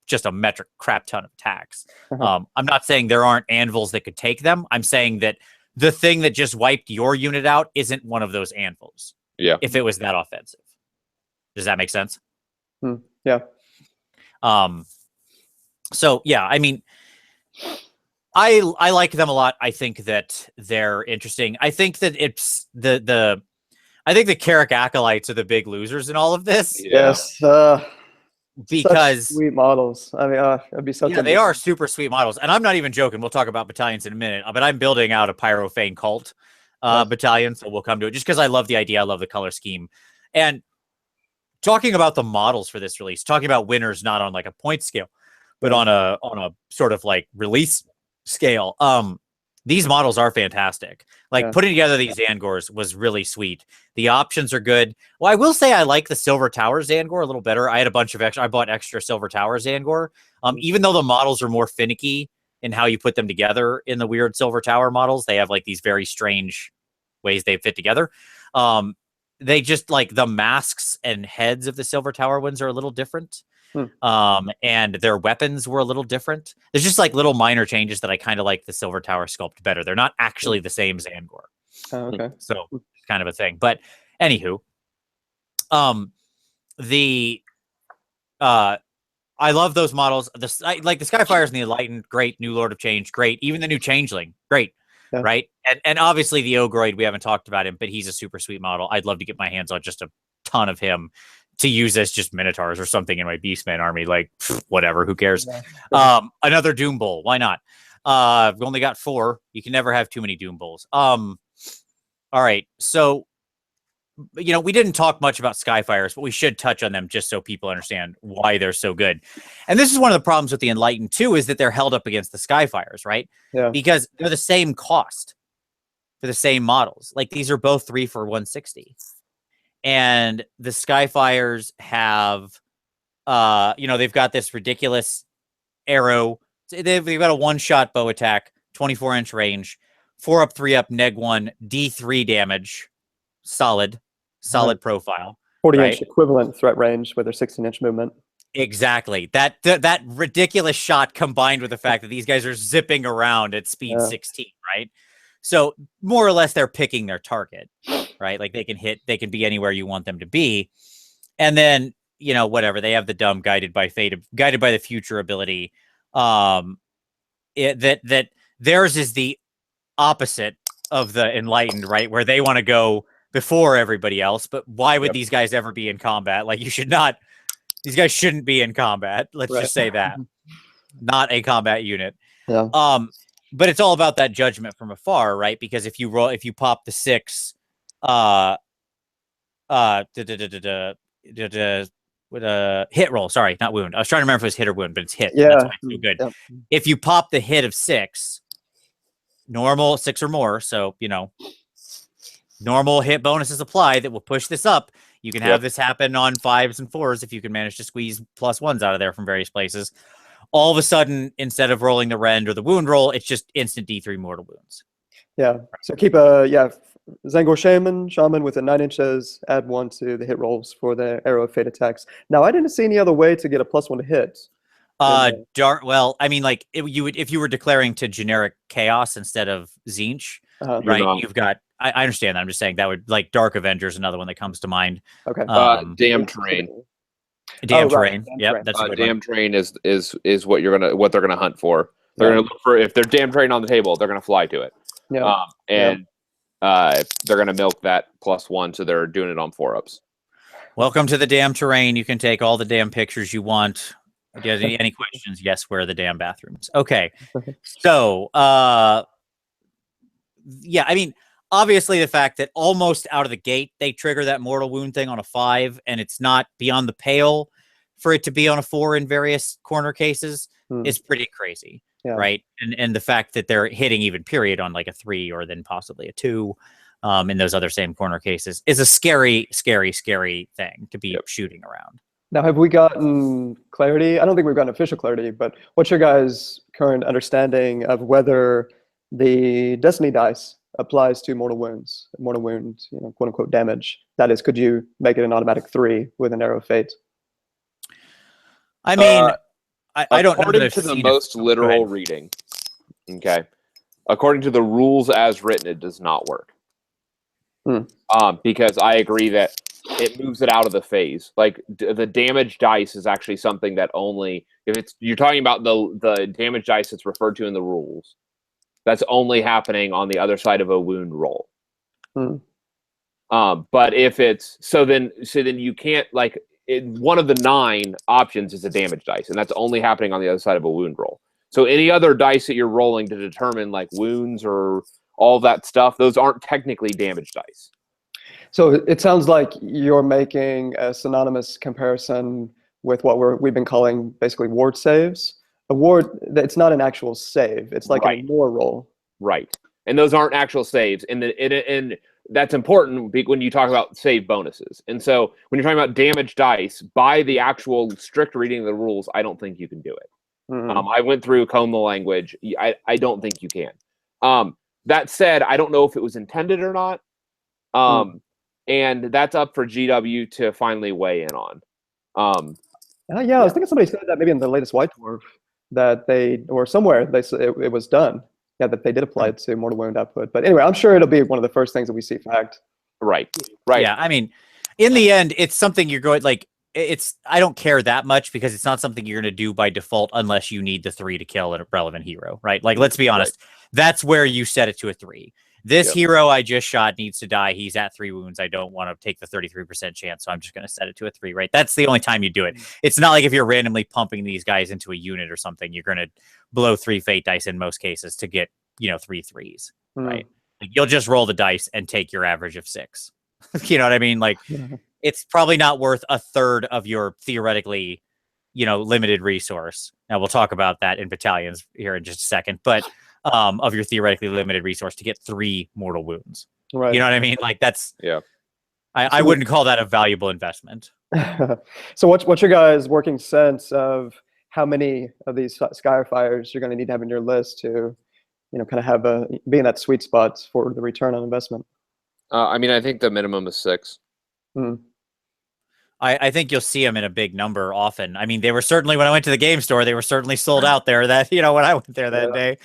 just a metric crap ton of attacks. I'm not saying there aren't anvils that could take them. I'm saying that the thing that just wiped your unit out isn't one of those anvils. Yeah. If it was that offensive. Does that make sense? Yeah. So yeah, I mean, I like them a lot. I think that they're interesting. I think that it's I think the Carrick Acolytes are the big losers in all of this. Yes. Because such sweet models. I mean, it'd be such. Yeah, they are super sweet models, and I'm not even joking. We'll talk about battalions in a minute, but I'm building out a Pyrophane cult battalion, so we'll come to it just because I love the idea. I love the color scheme, and talking about the models for this release, talking about winners not on like a point scale, but on a sort of like release scale. These models are fantastic. Like putting together these Zangors was really sweet. The options are good. Well, I will say I like the Silver Tower Zangor a little better. I had a bunch of I bought extra Silver Tower Zangor. Even though the models are more finicky in how you put them together in the weird Silver Tower models, they have like these very strange ways they fit together. They just like the masks and heads of the Silver Tower ones are a little different. And their weapons were a little different. There's just like little minor changes that I kind of like the Silver Tower sculpt better. They're not actually the same Zangor. Okay. So it's kind of a thing. But anywho, I love those models. Like the Skyfires and the Enlightened, great. New Lord of Change, great. Even the new Changeling, great. Yeah. Right. And obviously the Ogroid, we haven't talked about him, but he's a super sweet model. I'd love to get my hands on just a ton of him to use as just Minotaurs or something in my Beastman army. Like, whatever, who cares? Yeah. Another Doom Bull, why not? I've only got 4. You can never have too many Doom Bulls. All right, so we didn't talk much about Skyfires, but we should touch on them just so people understand why they're so good. And this is one of the problems with the Enlightened too, is that they're held up against the Skyfires, right? Yeah. Because they're the same cost for the same models. Like these are both 3 for 160. And the Skyfires have, they've got this ridiculous arrow. They've got a 1-shot bow attack, 24-inch range, 4 up, 3 up, neg 1, D3 damage, solid profile. 40-inch equivalent threat range with their 16-inch movement. Exactly. That ridiculous shot combined with the fact that these guys are zipping around at speed 16, right? So more or less they're picking their target. right? Like they can be anywhere you want them to be. And then, whatever, they have the dumb guided by the future ability. That theirs is the opposite of the enlightened, right? Where they want to go before everybody else. But why would these guys ever be in combat? Like these guys shouldn't be in combat. Let's just say that. Not a combat unit. Yeah. But it's all about that judgment from afar, right? Because if you pop the 6, with a hit roll, sorry, not wound. I was trying to remember if it was hit or wound, but it's hit. Yeah. That's why it's so good. Yeah. If you pop the hit of 6, normal 6 or more, so normal hit bonuses apply that will push this up. You can have this happen on 5s and 4s if you can manage to squeeze +1s out of there from various places. All of a sudden, instead of rolling the rend or the wound roll, it's just instant D3 mortal wounds. Yeah. So keep Zangor Shaman with a 9 inches, add 1 to the hit rolls for the Arrow of Fate attacks. Now, I didn't see any other way to get a +1 to hit. Well, I mean, like if you were declaring to generic chaos instead of Tzeentch, right? You've got. I understand that. I'm just saying that would like Dark Avengers, another one that comes to mind. Okay. Damn terrain. Damn terrain. Yep, that's a good damn one. terrain is what they're gonna hunt for. They're gonna look for, if they're damn terrain on the table, they're gonna fly to it. Yeah. They're gonna milk that +1, so they're doing it on 4-ups. Welcome to the damn terrain. You can take all the damn pictures you want. If you have any questions, yes, where are the damn bathrooms? Okay. So, yeah, I mean, obviously the fact that almost out of the gate, they trigger that mortal wound thing on a 5, and it's not beyond the pale for it to be on a 4 in various corner cases is pretty crazy, right? And the fact that they're hitting even period on like a 3 or then possibly a 2 in those other same corner cases is a scary, scary, scary thing to be shooting around. Now, have we gotten clarity? I don't think we've gotten official clarity, but what's your guys' current understanding of whether the Destiny dice applies to mortal wound, quote unquote damage? That is, could you make it an automatic 3 with an Arrow of Fate? I mean, I don't know. According to the most literal reading, okay, according to the rules as written, it does not work. Because I agree that it moves it out of the phase. Like the damage dice is actually something that only if you're talking about the damage dice that's referred to in the rules, that's only happening on the other side of a wound roll. But if it's so then you can't one of the 9 options is a damage dice, and that's only happening on the other side of a wound roll. So any other dice that you're rolling to determine like wounds or all that stuff, those aren't technically damage dice. So it sounds like you're making a synonymous comparison with what we've been calling basically ward saves. A ward, it's not an actual save. It's like a war roll. Right. And those aren't actual saves. And that's important when you talk about save bonuses. And so when you're talking about damage dice, by the actual strict reading of the rules, I don't think you can do it. I went through comb the language. I don't think you can. That said, I don't know if it was intended or not. And that's up for GW to finally weigh in on. I was thinking somebody said that maybe in the latest White Dwarf that or somewhere they said it was done. Yeah, that they did apply it to mortal wound output. But anyway, I'm sure it'll be one of the first things that we see flagged. Right. Yeah, I mean, in the end, it's something you're going I don't care that much because it's not something you're going to do by default unless you need the 3 to kill a relevant hero, right? Like, let's be honest. That's where you set it to a 3. This hero I just shot needs to die. He's at 3 wounds. I don't want to take the 33% chance, so I'm just going to set it to a 3, right? That's the only time you do it. It's not like if you're randomly pumping these guys into a unit or something, you're going to blow 3 fate dice in most cases to get, 3 3s, right? Like, you'll just roll the dice and take your average of 6. You know what I mean? Like, it's probably not worth a third of your theoretically, limited resource. Now, we'll talk about that in battalions here in just a second, but of your theoretically limited resource to get 3 mortal wounds. Right. You know what I mean? Like, that's I wouldn't call that a valuable investment. So what's your guys' working sense of how many of these Skyfires you're going to need to have in your list to, kind of have be in that sweet spot for the return on investment? I mean, I think the minimum is 6. I think you'll see them in a big number often. I mean, they were certainly, when I went to the game store, they were certainly sold out there that, when I went there that day.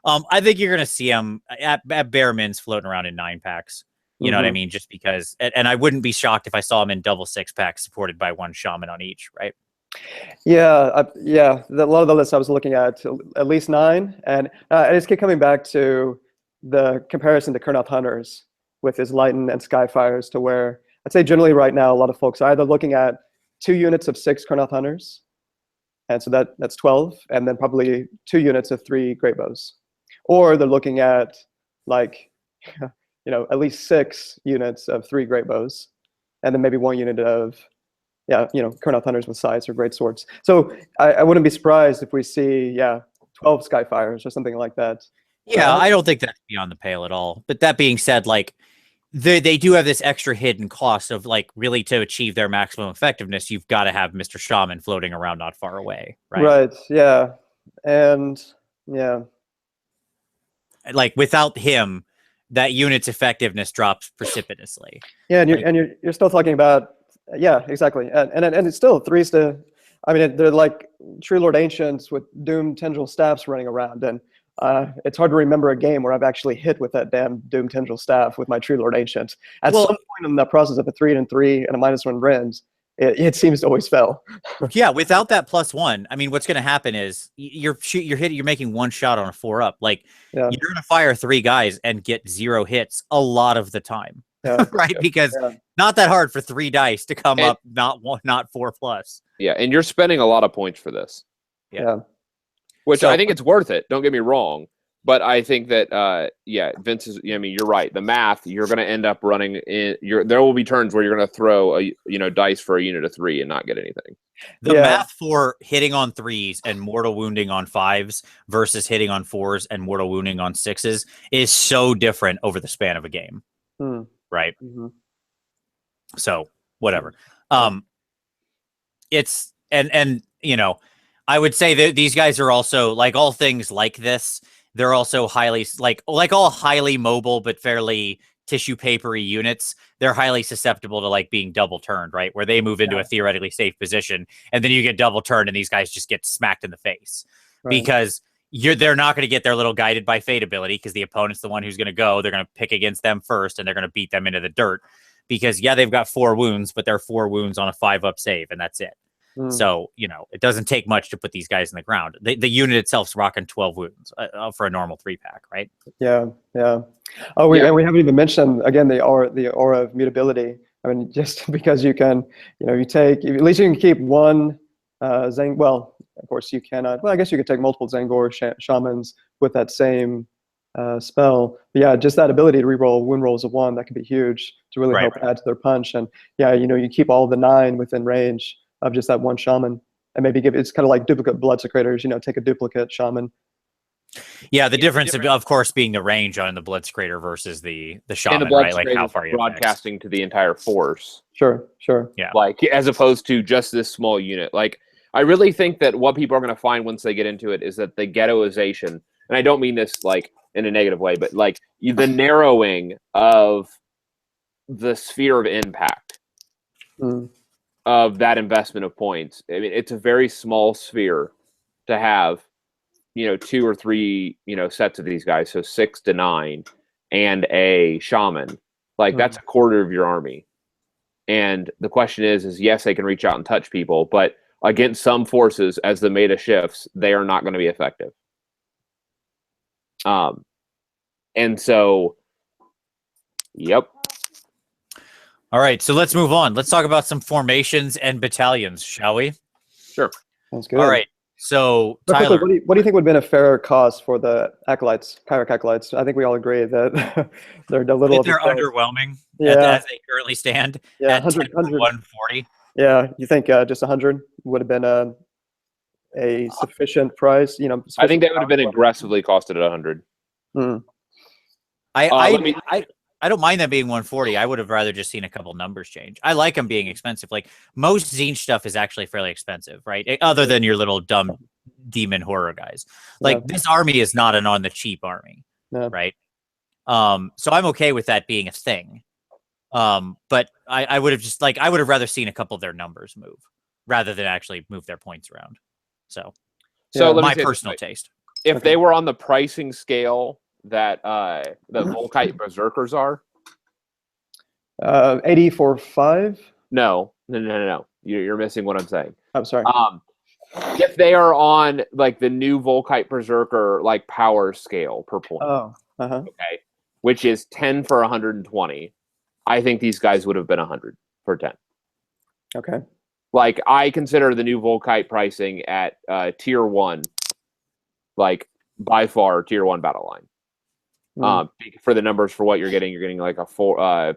I think you're going to see them at bare mins floating around in 9 packs. You know what I mean? Just because, and I wouldn't be shocked if I saw him in double 6-pack supported by one shaman on each, right? Yeah, yeah. A lot of the lists I was looking at least 9, and I just keep coming back to the comparison to Kurnoth Hunters with his Lighten and Skyfires, to where I'd say generally right now a lot of folks are either looking at 2 units of 6 Kurnoth Hunters, and so that's 12, and then probably 2 units of 3 Great Bows, or they're looking at like at least 6 units of 3 Great Bows, and then maybe 1 unit of Kurnoth Hunters with scythes or great swords. So I wouldn't be surprised if we see 12 Skyfires or something like that. Yeah, I don't think that's beyond the pale at all. But that being said, like they do have this extra hidden cost of like really to achieve their maximum effectiveness, you've got to have Mr. Shaman floating around not far away, right? Right. Yeah. And like without him, that unit's effectiveness drops precipitously. Yeah, and you're still talking about exactly, and it's still 3s to. I mean, they're like True Lord Ancients with Doom Tendril Staffs running around, and it's hard to remember a game where I've actually hit with that damn Doom Tendril Staff with my True Lord Ancient. At some point in the process of a 3 and 3 and a -1 Rend, it seems to always fail. Yeah, without that +1, I mean, what's going to happen is you're making 1 shot on a 4-up. Like you're going to fire 3 guys and get 0 hits a lot of the time, right? Because not that hard for 3 dice to come up, not 4+. Yeah, and you're spending a lot of points for this. Yeah. Which I think it's worth it. Don't get me wrong. But I think that, Vince is, I mean, you're right. The math, you're going to end up running in, there will be turns where you're going to throw, dice for a unit of 3 and not get anything. The math for hitting on 3s and mortal wounding on 5s versus hitting on 4s and mortal wounding on 6s is so different over the span of a game. Right? Mm-hmm. So, whatever. It's, and I would say that these guys are also, like all things like this, they're also highly, like all highly mobile but fairly tissue papery units. They're highly susceptible to like being double turned, right? Where they move into a theoretically safe position, and then you get double turned, and these guys just get smacked in the face because they're not going to get their little guided by fate ability because the opponent's the one who's going to go. They're going to pick against them first, and they're going to beat them into the dirt because they've got 4 wounds, but they're 4 wounds on a 5-up save, and that's it. So, it doesn't take much to put these guys in the ground. The unit itself's rocking 12 wounds for a normal 3-pack, right? Yeah. Oh, and we haven't even mentioned, again, the aura of mutability. I mean, just because you can, you take, at least you can keep 1 Zang. Well, of course you cannot. Well, I guess you could take multiple Zangor shamans with that same spell. But just that ability to reroll wound rolls of 1, that could be huge to really help add to their punch. And you keep all the 9 within range of just that 1 shaman, and maybe it's kind of like duplicate blood secretors, take a duplicate shaman. Yeah, the difference of course being the range on the blood secretor versus the shaman, right? Like how far you're broadcasting to the entire force. Sure. Yeah. Like as opposed to just this small unit. Like I really think that what people are going to find once they get into it is that the ghettoization, and I don't mean this like in a negative way, but like the narrowing of the sphere of impact. Of that investment of points. I mean, it's a very small sphere to have, 2 or 3, sets of these guys. So 6 to 9 and a shaman. Like that's a quarter of your army. And the question is yes, they can reach out and touch people, but against some forces, as the meta shifts, they are not going to be effective. And so, yep. All right, so let's move on. Let's talk about some formations and battalions, shall we? Sure. Sounds good. All right, so But Tyler. quickly, what do you think would have been a fairer cost for the acolytes, Pyrrhic acolytes? I think we all agree that they're a little. They're underwhelming as they currently stand. Yeah, at 100, 140. Yeah, you think just 100 would have been a sufficient price? I think that would have been aggressively costed at 100. I don't mind that being 140. I would have rather just seen a couple numbers change. I like them being expensive. Like most Tzeentch stuff is actually fairly expensive, right? Other than your little dumb demon horror guys. Like this army is not an on the cheap army, right? So I'm okay with that being a thing. But I would have just I would have rather seen a couple of their numbers move rather than actually move their points around. So my personal taste. If they were on the pricing scale that the Volkite Berserkers are, 80 for 5. No. You're missing what I'm saying. I'm sorry. If they are on like the new Volkite Berserker like power scale per point, okay, which is 10 for 120, I think these guys would have been 100 for 10. Okay. Like I consider the new Volkite pricing at tier 1, like by far tier 1 battle line. For the numbers for what you're getting like a 5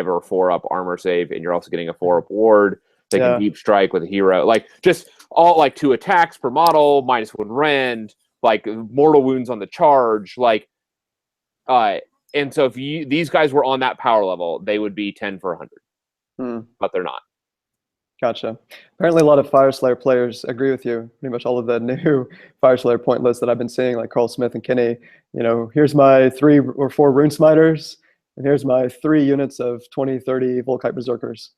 or 4 up armor save, and you're also getting a 4 up ward. They can deep strike with a hero, like just all like 2 attacks per model, -1 rend, like mortal wounds on the charge, like and so if these guys were on that power level, they would be 10 for 100, but they're not. Gotcha. Apparently, a lot of Fireslayer players agree with you. Pretty much all of the new Fireslayer point lists that I've been seeing, like Carl Smith and Kenny. Here's my 3 or 4 Rune Smiters, and here's my 3 units of 20, 30 Volkite Berserkers.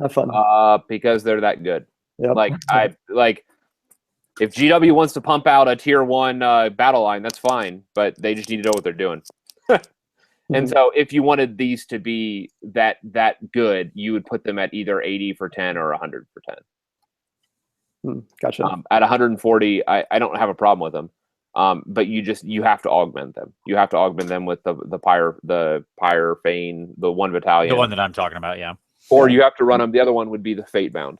Have fun. Because they're that good. Yep. Like if GW wants to pump out a tier 1 battle line, that's fine, but they just need to know what they're doing. And so if you wanted these to be that good, you would put them at either 80 for 10 or 100 for 10. Gotcha. At 140, I don't have a problem with them. But you have to augment them. You have to augment them with the Pyre Fane, the 1 battalion. The one that I'm talking about, yeah. Or you have to run them. The other one would be the Fatebound,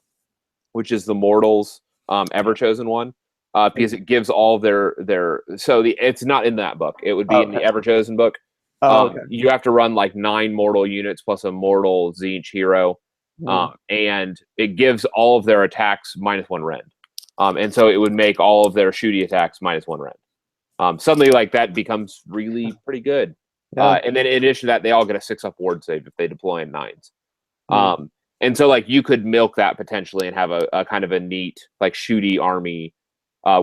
which is the Mortals Everchosen one. Because it gives all their it's not in that book. It would be in the Everchosen book. You have to run like 9 mortal units plus a mortal Tzeentch hero, and it gives all of their attacks -1 rend, and so it would make all of their shooty attacks -1 rend. Suddenly, like that becomes really pretty good. And then in addition to that, they all get a 6 up ward save if they deploy in 9s. And so like you could milk that potentially and have a kind of a neat like shooty army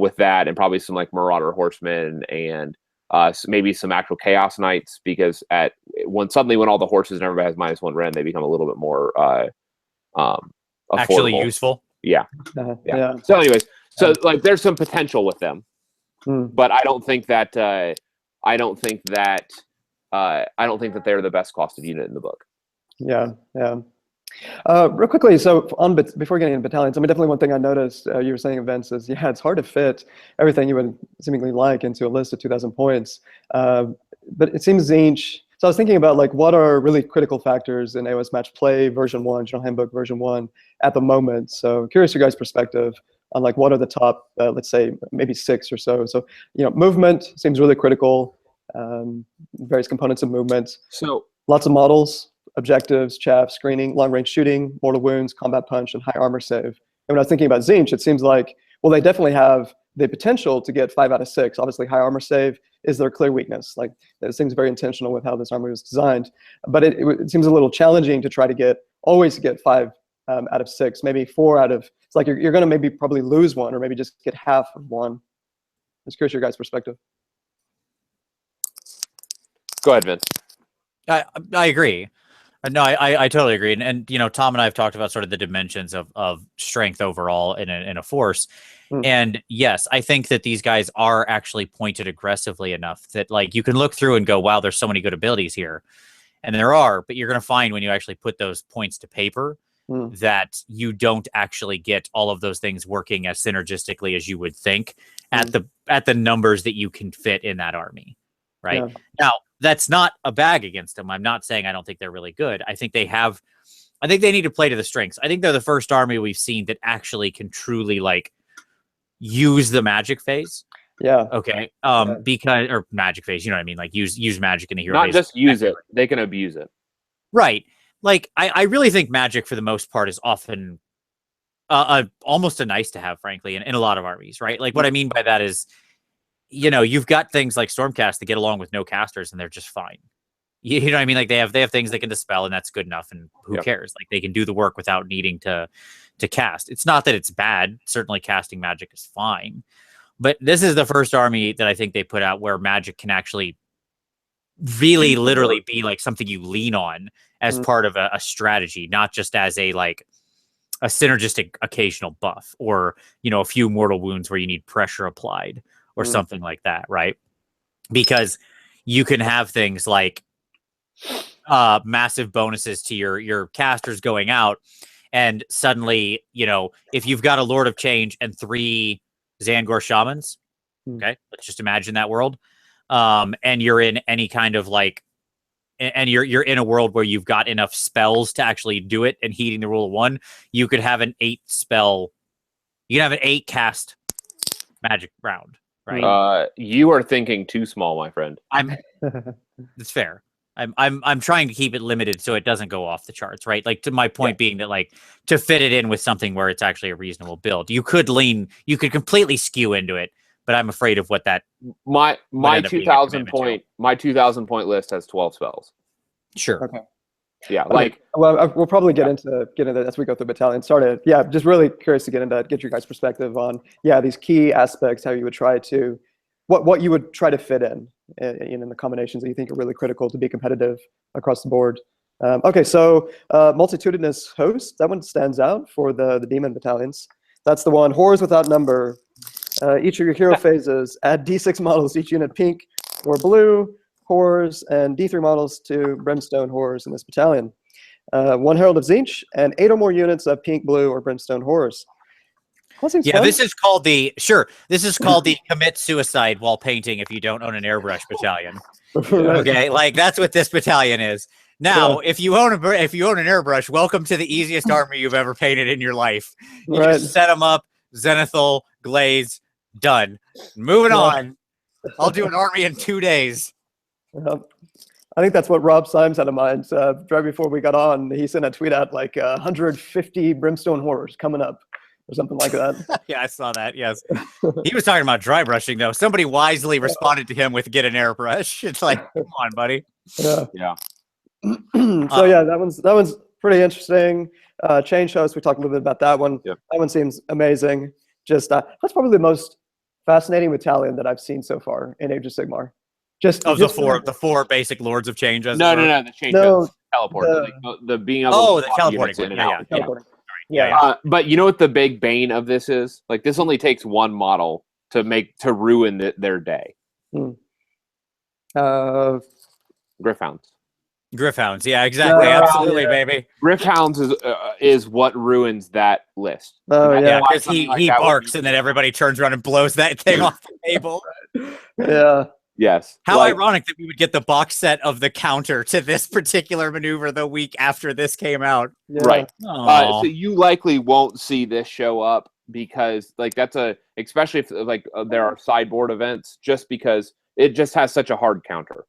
with that, and probably some like Marauder Horsemen and maybe some actual Chaos Knights, because when all the horses and everybody has -1 rend, they become a little bit more Actually affordable. useful. Yeah. Yeah. So anyways, like there's some potential with them, but I don't think that they're the best costed unit in the book. Yeah. Real quickly, so before getting into battalions, definitely one thing I noticed you were saying, Vince, is it's hard to fit everything you would seemingly like into a list of 2,000 points. But it seems Tzeentch. So I was thinking about like what are really critical factors in AOS Match Play version 1, General Handbook version 1 at the moment. So curious your guys' perspective on like what are the top, let's say maybe 6 or so. So movement seems really critical. Various components of movement. So lots of models. Objectives, chaff, screening, long-range shooting, mortal wounds, combat punch, and high armor save. And when I was thinking about Tzeentch, it seems like, well, they definitely have the potential to get 5 out of 6. Obviously, high armor save is their clear weakness. Like, it seems very intentional with how this armor was designed. But it seems a little challenging to try to always get 5 out of 6, maybe 4 out of. It's like you're going to maybe probably lose 1, or maybe just get half of 1. I'm just curious your guys' perspective. Go ahead, Vince. I agree. No, I totally agree. And Tom and I have talked about sort of the dimensions of strength overall in a force. And yes, I think that these guys are actually pointed aggressively enough that like you can look through and go, wow, there's so many good abilities here. And there are, but you're going to find when you actually put those points to paper that you don't actually get all of those things working as synergistically as you would think at the numbers that you can fit in that army. Right. Yeah. Now, that's not a bag against them. I'm not saying I don't think they're really good. I think they need to play to the strengths. I think they're the first army we've seen that actually can truly like use the magic phase. Yeah. Okay. Because or magic phase, you know what I mean? Like use magic in the hero Not phase. just use it. They can abuse it. Right. Like I really think magic for the most part is often almost a nice to have, frankly, in a lot of armies, right? Like what I mean by that is, you've got things like Stormcast that get along with no casters and they're just fine. You know what I mean? Like they have things they can dispel and that's good enough. And who cares? Like they can do the work without needing to cast. It's not that it's bad. Certainly casting magic is fine. But this is the first army that I think they put out where magic can actually really literally be like something you lean on as part of a strategy, not just as a synergistic occasional buff or, a few mortal wounds where you need pressure applied. Or something like that, right? Because you can have things like, massive bonuses to your casters going out, and suddenly, if you've got a Lord of Change and 3 Zangor shamans, okay, let's just imagine that world, and you're in any kind of and you're in a world where you've got enough spells to actually do it, and heeding the rule of 1, you could have an 8 cast magic round, right? You are thinking too small, my friend. It's fair. I'm trying to keep it limited so it doesn't go off the charts, right? Like, to my point being that, to fit it in with something where it's actually a reasonable build. You could completely skew into it, but I'm afraid of what that my 2000 point list has 12 spells. Sure. Okay. Yeah, we'll probably get into as we go through battalion. Started. Yeah, just really curious to get your guys' perspective on these key aspects, how you would try to what you would try to fit in the combinations that you think are really critical to be competitive across the board. Okay, so multitudinous host, that one stands out for the demon battalions. That's the one. Horrors without number. Each of your hero phases, add D6 models to each unit, pink or blue horrors, and D3 models to brimstone horrors in this battalion. 1 Herald of Tzeentch, and 8 or more units of pink, blue, or brimstone horrors. Yeah, this is called the commit suicide while painting if you don't own an airbrush battalion. Okay, that's what this battalion is. Now, if you own an airbrush, welcome to the easiest army you've ever painted in your life. You just set them up, zenithal, glaze, done. Moving on. I'll do an army in 2 days. I think that's what Rob Symes had in mind. Right before we got on, he sent a tweet out 150 brimstone horrors coming up, or something like that. Yeah, I saw that. Yes, he was talking about dry brushing though. Somebody wisely responded to him with "Get an airbrush." It's like, come on, buddy. Yeah. So that one's pretty interesting. Change host. We talked a little bit about that one. Yep. That one seems amazing. Just that's probably the most fascinating battalion that I've seen so far in Age of Sigmar. The four basic Lords of Change. No, the change host teleport. The being able to the teleporting in and out. Teleporting. Yeah. But you know what the big bane of this is? This only takes 1 model to ruin their day. Gryph-hounds, yeah, exactly, absolutely, baby. Gryph-hounds is what ruins that list. Because he barks and then everybody turns around and blows that thing off the table. Yeah. Yes. How ironic that we would get the box set of the counter to this particular maneuver the week after this came out. Yeah. Right. So you likely won't see this show up because especially if there are sideboard events, just because it just has such a hard counter.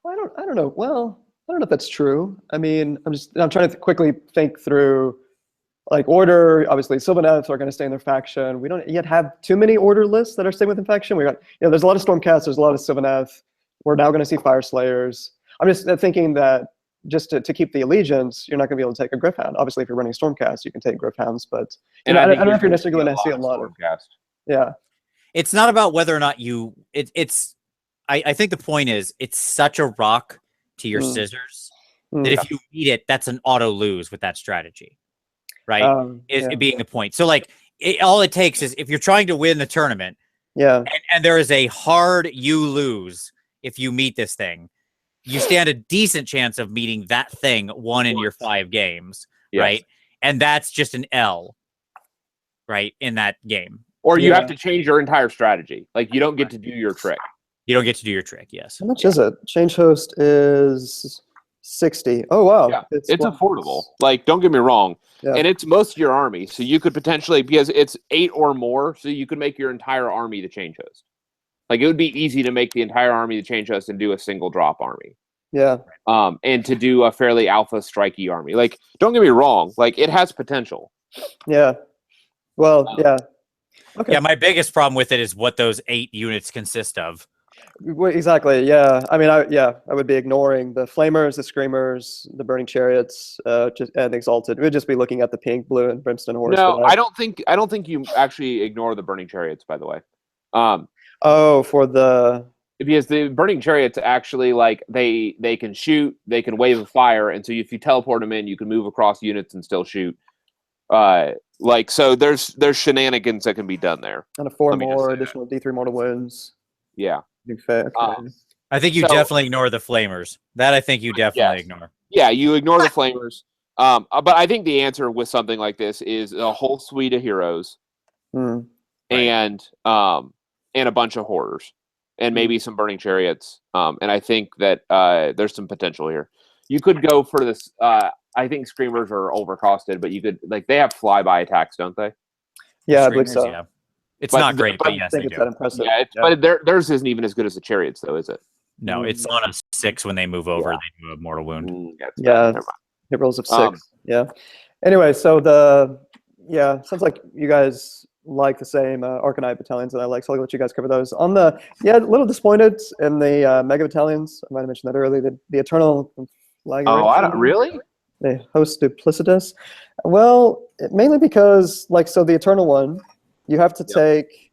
Well, I don't know. Well, I don't know if that's true. I mean, I'm trying to quickly think through order. Obviously, Sylvaneths are going to stay in their faction. We don't yet have too many order lists that are staying within faction. We got, there's a lot of Stormcast, there's a lot of Sylvaneth. We're now going to see Fire Slayers. I'm just thinking that just to keep the allegiance, you're not going to be able to take a Gryph-hound. Obviously, if you're running Stormcast, you can take Gryph-hounds, but I don't know if you're necessarily going to see a lot of Stormcast. Yeah. It's not about whether or not I think the point is it's such a rock to your scissors that if you beat it, that's an auto lose with that strategy. Right, it being the point. So all it takes is if you're trying to win the tournament, and there is a hard you lose if you meet this thing, you stand a decent chance of meeting that thing 1 in your 5 games, right? And that's just an L, right, in that game. Or you have to change your entire strategy. You don't get to do your trick. You don't get to do your trick. Yes. How much is it? Change host is 60. Oh wow, yeah, it's affordable. Don't get me wrong. And it's most of your army, so you could potentially, because it's 8 or more, so you could make your entire army the change host. It would be easy to make the entire army the change host and do a single drop army. Yeah. And to do a fairly alpha strikey army. Don't get me wrong, it has potential. Yeah. Well, yeah. Okay. Yeah, my biggest problem with it is what those 8 units consist of. Exactly. Yeah. I mean, I would be ignoring the flamers, the screamers, the burning chariots, and exalted. We'd just be looking at the pink, blue, and brimstone horse. No, I don't think you actually ignore the burning chariots. By the way. Because the burning chariots actually they can shoot, they can wave a fire, and so if you teleport them in, you can move across units and still shoot. So there's shenanigans that can be done there. And 4 more additional D3 mortal wounds. Yeah. Big fat. Okay. I think you definitely ignore the flamers. That I think you definitely ignore. Yeah, you ignore the flamers. But I think the answer with something like this is a whole suite of heroes, and a bunch of horrors, and maybe some burning chariots. And I think that there's some potential here. You could go for this. I think screamers are overcosted, but you could they have flyby attacks, don't they? Yeah, I believe so. Yeah. It's not great, but yes, I think it's that impressive. Yeah, but theirs isn't even as good as the chariots, though, is it? No, it's on a 6 when they move over. They do a mortal wound. Yeah, hit rolls of 6. Yeah. Anyway, so sounds like you guys like the same Arcanite battalions that I like, so I'll let you guys cover those. On the a little disappointed in the Mega Battalions. I might have mentioned that earlier. The Eternal Flag. Oh, I don't really. The host duplicitous. Well, mainly because the Eternal one, you have to take.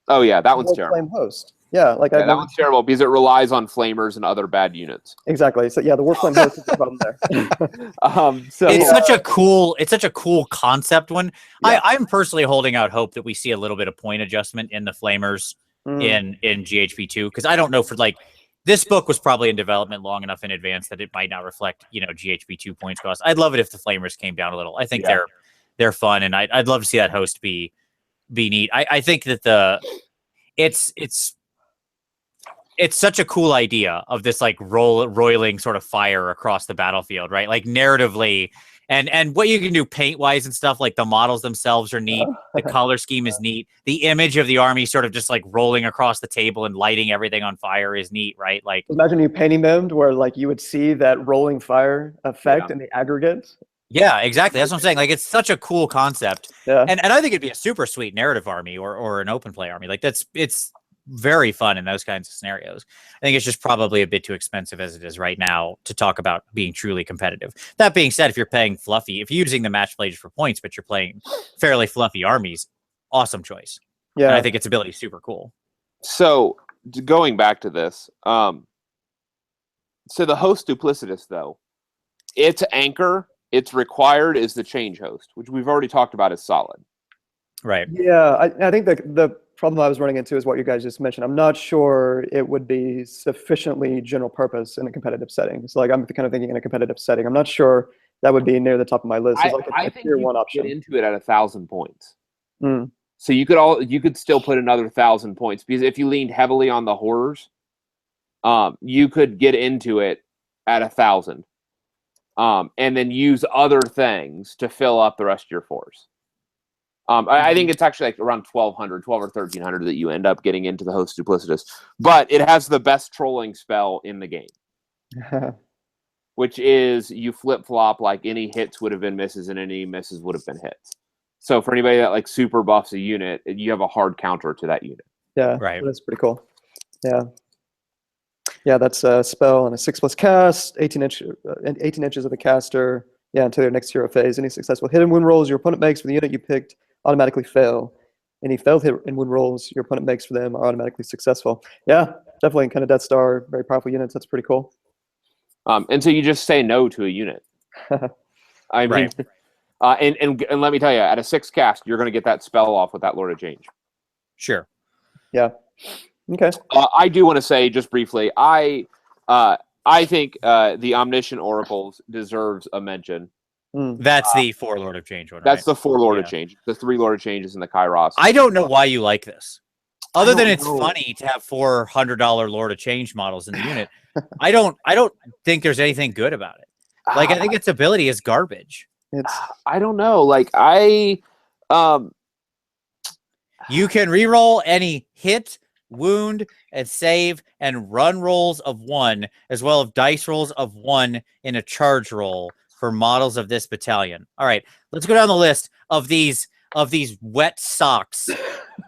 Oh yeah, that one's terrible. Flame host. Yeah, that one's terrible because it relies on flamers and other bad units. Exactly. So the Warflame host is the problem there. So it's such a cool concept one. Yeah. I'm personally holding out hope that we see a little bit of point adjustment in the flamers in GHB2, because I don't know this book was probably in development long enough in advance that it might not reflect GHB2 points cost. I'd love it if the flamers came down a little. I think they're fun, and I'd love to see that host be neat. I think that it's such a cool idea of this roiling sort of fire across the battlefield, right? Narratively, and what you can do paint wise and stuff. The models themselves are neat. The color scheme is neat. The image of the army sort of just rolling across the table and lighting everything on fire is neat, right? Imagine you painting them to where you would see that rolling fire effect in the aggregate. Yeah, exactly. That's what I'm saying. It's such a cool concept. Yeah. And I think it'd be a super sweet narrative army or an open play army. It's very fun in those kinds of scenarios. I think it's just probably a bit too expensive as it is right now to talk about being truly competitive. That being said, if you're paying fluffy, if you're using the match players for points, but you're playing fairly fluffy armies, awesome choice. Yeah. And I think its ability is super cool. So going back to this, so the host duplicitous, though, its anchor, it's required is the change host, which we've already talked about is solid. Right. Yeah, I think the problem I was running into is what you guys just mentioned. I'm not sure it would be sufficiently general purpose in a competitive setting. So I'm kind of thinking in a competitive setting. I'm not sure that would be near the top of my list. I think tier 1 option. Get into it at 1,000 points. So you could still put another 1,000 points, because if you leaned heavily on the horrors, you could get into it at 1,000, and then use other things to fill up the rest of your force. I think it's actually around 1,200, 12 or 1,300 that you end up getting into the host duplicitous. But it has the best trolling spell in the game, which is you flip-flop any hits would have been misses and any misses would have been hits. So for anybody that super buffs a unit, you have a hard counter to that unit. Yeah, right. That's pretty cool. Yeah, that's a spell and a 6+ cast, 18 inches of the caster. Yeah, until your next hero phase. Any successful hit and wound rolls your opponent makes for the unit you picked automatically fail. Any failed hit and wound rolls your opponent makes for them are automatically successful. Yeah, definitely kind of Death Star, very powerful units. That's pretty cool. And so you just say no to a unit. I mean, and let me tell you, at a 6 cast, you're going to get that spell off with that Lord of Change. Sure. Yeah. Okay. I do want to say just briefly, I think the Omniscient Oracles deserves a mention. That's the 4 Lord of Change one, right? That's the 4 Lord of Change. The 3 Lord of Changes in the Kairos. I don't know why you like this. Other than it's funny to have $400 Lord of Change models in the unit. I don't think there's anything good about it. I think its ability is garbage. I don't know. You can reroll any hit, wound, and save and run rolls of 1, as well as dice rolls of 1 in a charge roll for models of this battalion. All right, let's go down the list of these wet socks.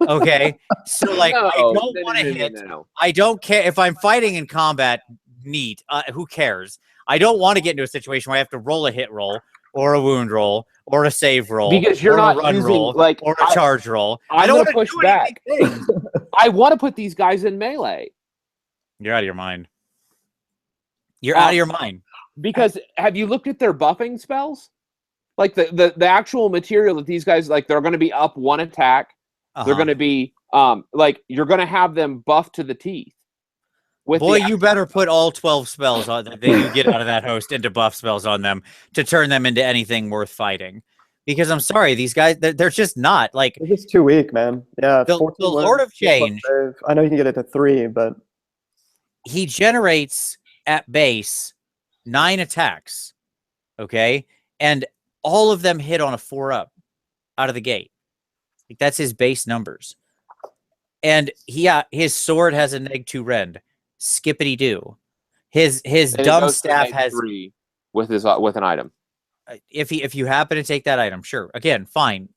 Okay, so I don't want to hit. No. I don't care if I'm fighting in combat. Neat. Who cares? I don't want to get into a situation where I have to roll a hit roll or a wound roll or a save roll, because you're not a run using roll or a charge roll. I don't want to push back. I want to put these guys in melee. You're out of your mind. You're out of your mind. Because have you looked at their buffing spells? The actual material that these guys they're going to be up 1 attack. They're going to be you're going to have them buffed to the teeth. Boy, you better put all 12 spells on that you get out of that host into buff spells on them to turn them into anything worth fighting. Because I'm sorry, these guys, they're just not. Like, They're just too weak, man. Yeah, the Lord of Change. I know you can get it to 3, but he generates at base 9 attacks. Okay? And all of them hit on a 4-up out of the gate. Like, that's his base numbers. And his sword has a -2 rend. Skippity doo. His dumb staff has 3 with an item. If you happen to take that item, sure. Again, fine.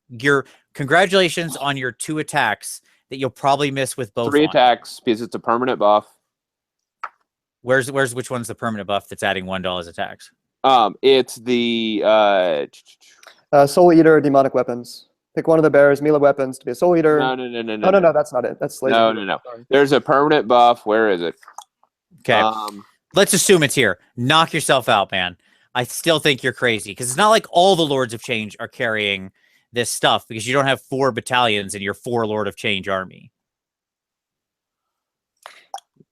Congratulations on your 2 attacks that you'll probably miss with both. 3 attacks because it's a permanent buff. Which one's the permanent buff that's adding $1 attacks? It's the Soul Eater demonic weapons. Pick one of the bearers' melee weapons to be a Soul Eater. No, that's not it. That's Slayer. No. There's a permanent buff. Where is it? Okay. Let's assume it's here. Knock yourself out, man. I still think you're crazy because it's not like all the Lords of Change are carrying this stuff because you don't have 4 battalions in your 4 Lord of Change army.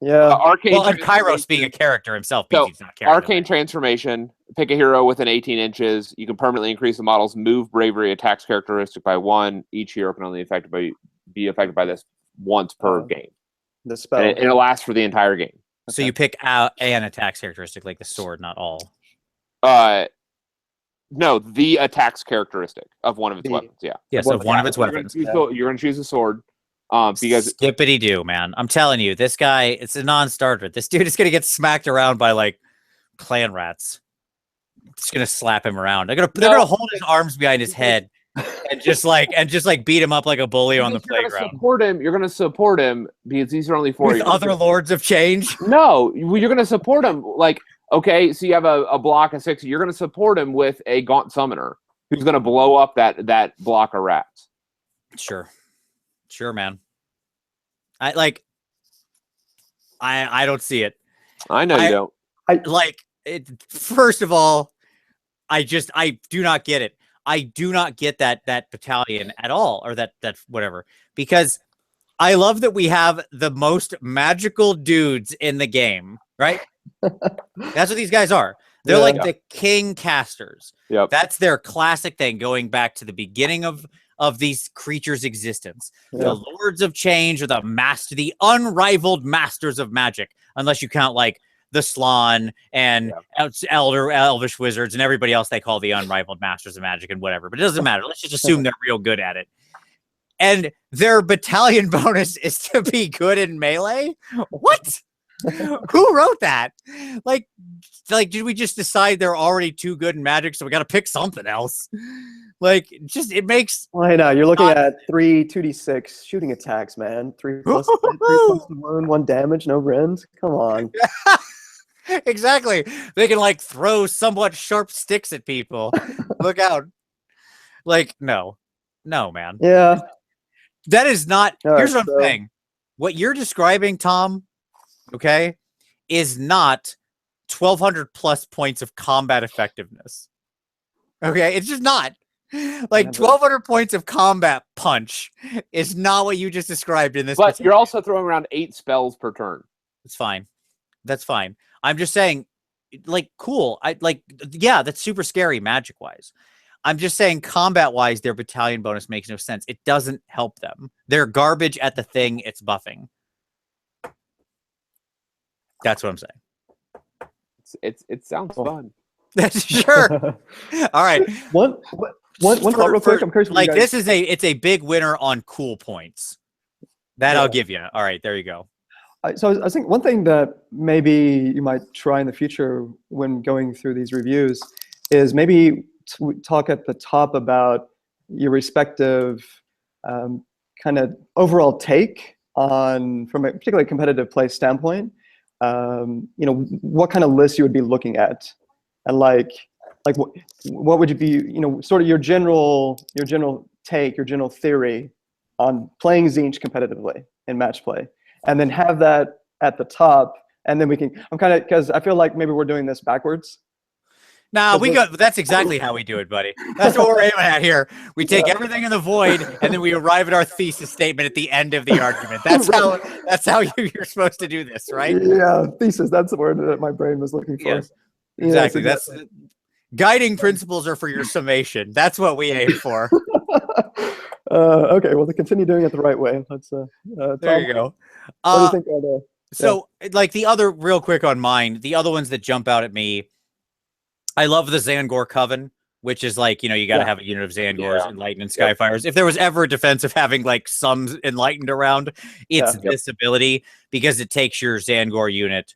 Yeah. And Kairos being a character himself means he's not carrying Arcane Transformation. Pick a hero within 18 inches. You can permanently increase the model's move, bravery, attacks characteristic by 1. Each hero can only be affected by this once per game. The spell. And it'll last for the entire game. So you pick out an attacks characteristic like the sword, not all. No, the attacks characteristic of one of its weapons. Yeah. Yes, of one of its weapons. You're going to choose a sword. Because skippity do, man. I'm telling you, this guy, it's a non-starter. This dude is gonna get smacked around by like clan rats. It's gonna slap him around. They're gonna hold his arms behind his head and just like beat him up like a bully on the playground. You're gonna support him because these are only 4 with other Lords of Change. No, you're gonna support him. Like, okay, so you have a block of 6. You're gonna support him with a Gaunt Summoner who's gonna blow up that block of rats. Sure, man. I don't see it. I know you don't. First of all, I do not get it. I do not get that battalion at all, or that whatever, because I love that we have the most magical dudes in the game, right? That's what these guys are. They're like the king casters. Yep. That's their classic thing, going back to the beginning of these creatures' existence. Yeah. The Lords of Change are the unrivaled masters of magic, unless you count like the Slann and Elvish Wizards and everybody else they call the unrivaled masters of magic and whatever. But it doesn't matter. Let's just assume they're real good at it. And their battalion bonus is to be good in melee? What? Who wrote that? Like, did we just decide they're already too good in magic, so we got to pick something else? Like, it makes. Well, I know you're looking at 3 2d6 shooting attacks, man. 3 plus the wound, 1 damage, no rends. Come on. Exactly. They can like throw somewhat sharp sticks at people. Look out. Like, no, man. Yeah. That is not. All here's right, what I'm saying. What you're describing, Tom, okay, is not 1,200 plus points of combat effectiveness. Okay, it's just not. Like 1,200 points of combat punch is not what you just described in this. But you're also throwing around 8 spells per turn. It's fine. That's fine. I'm just saying, like, cool. That's super scary magic wise. I'm just saying, combat wise, their battalion bonus makes no sense. It doesn't help them. They're garbage at the thing it's buffing. That's what I'm saying. It sounds fun. That's sure. All right. One thought real quick. I'm curious. Like, it's a big winner on cool points. That I'll give you. All right, there you go. So I think one thing that maybe you might try in the future when going through these reviews is maybe talk at the top about your respective kind of overall take on, from a particularly competitive play standpoint, what kind of list you would be looking at, and like what would you be, sort of your general take, your general theory on playing Tzeentch competitively in match play, and then have that at the top, and then we can. I'm kind of, because I feel like maybe we're doing this backwards. Nah, we go. That's exactly how we do it, buddy. That's what we're aiming at here. We take everything in the void, and then we arrive at our thesis statement at the end of the argument. That's how. That's how you're supposed to do this, right? Yeah, thesis. That's the word that my brain was looking for. Yes, exactly. That's guiding principles are for your summation. That's what we aim for. Okay, well, to continue doing it the right way, let's. There Tom, you go. what do you think are the? So, like the other, real quick on mine, the other ones that jump out at me. I love the Zangor Coven, which is like, you got to have a unit of Zangors, Enlightened, and Skyfires. If there was ever a defense of having like some Enlightened around, it's this ability, because it takes your Zangor unit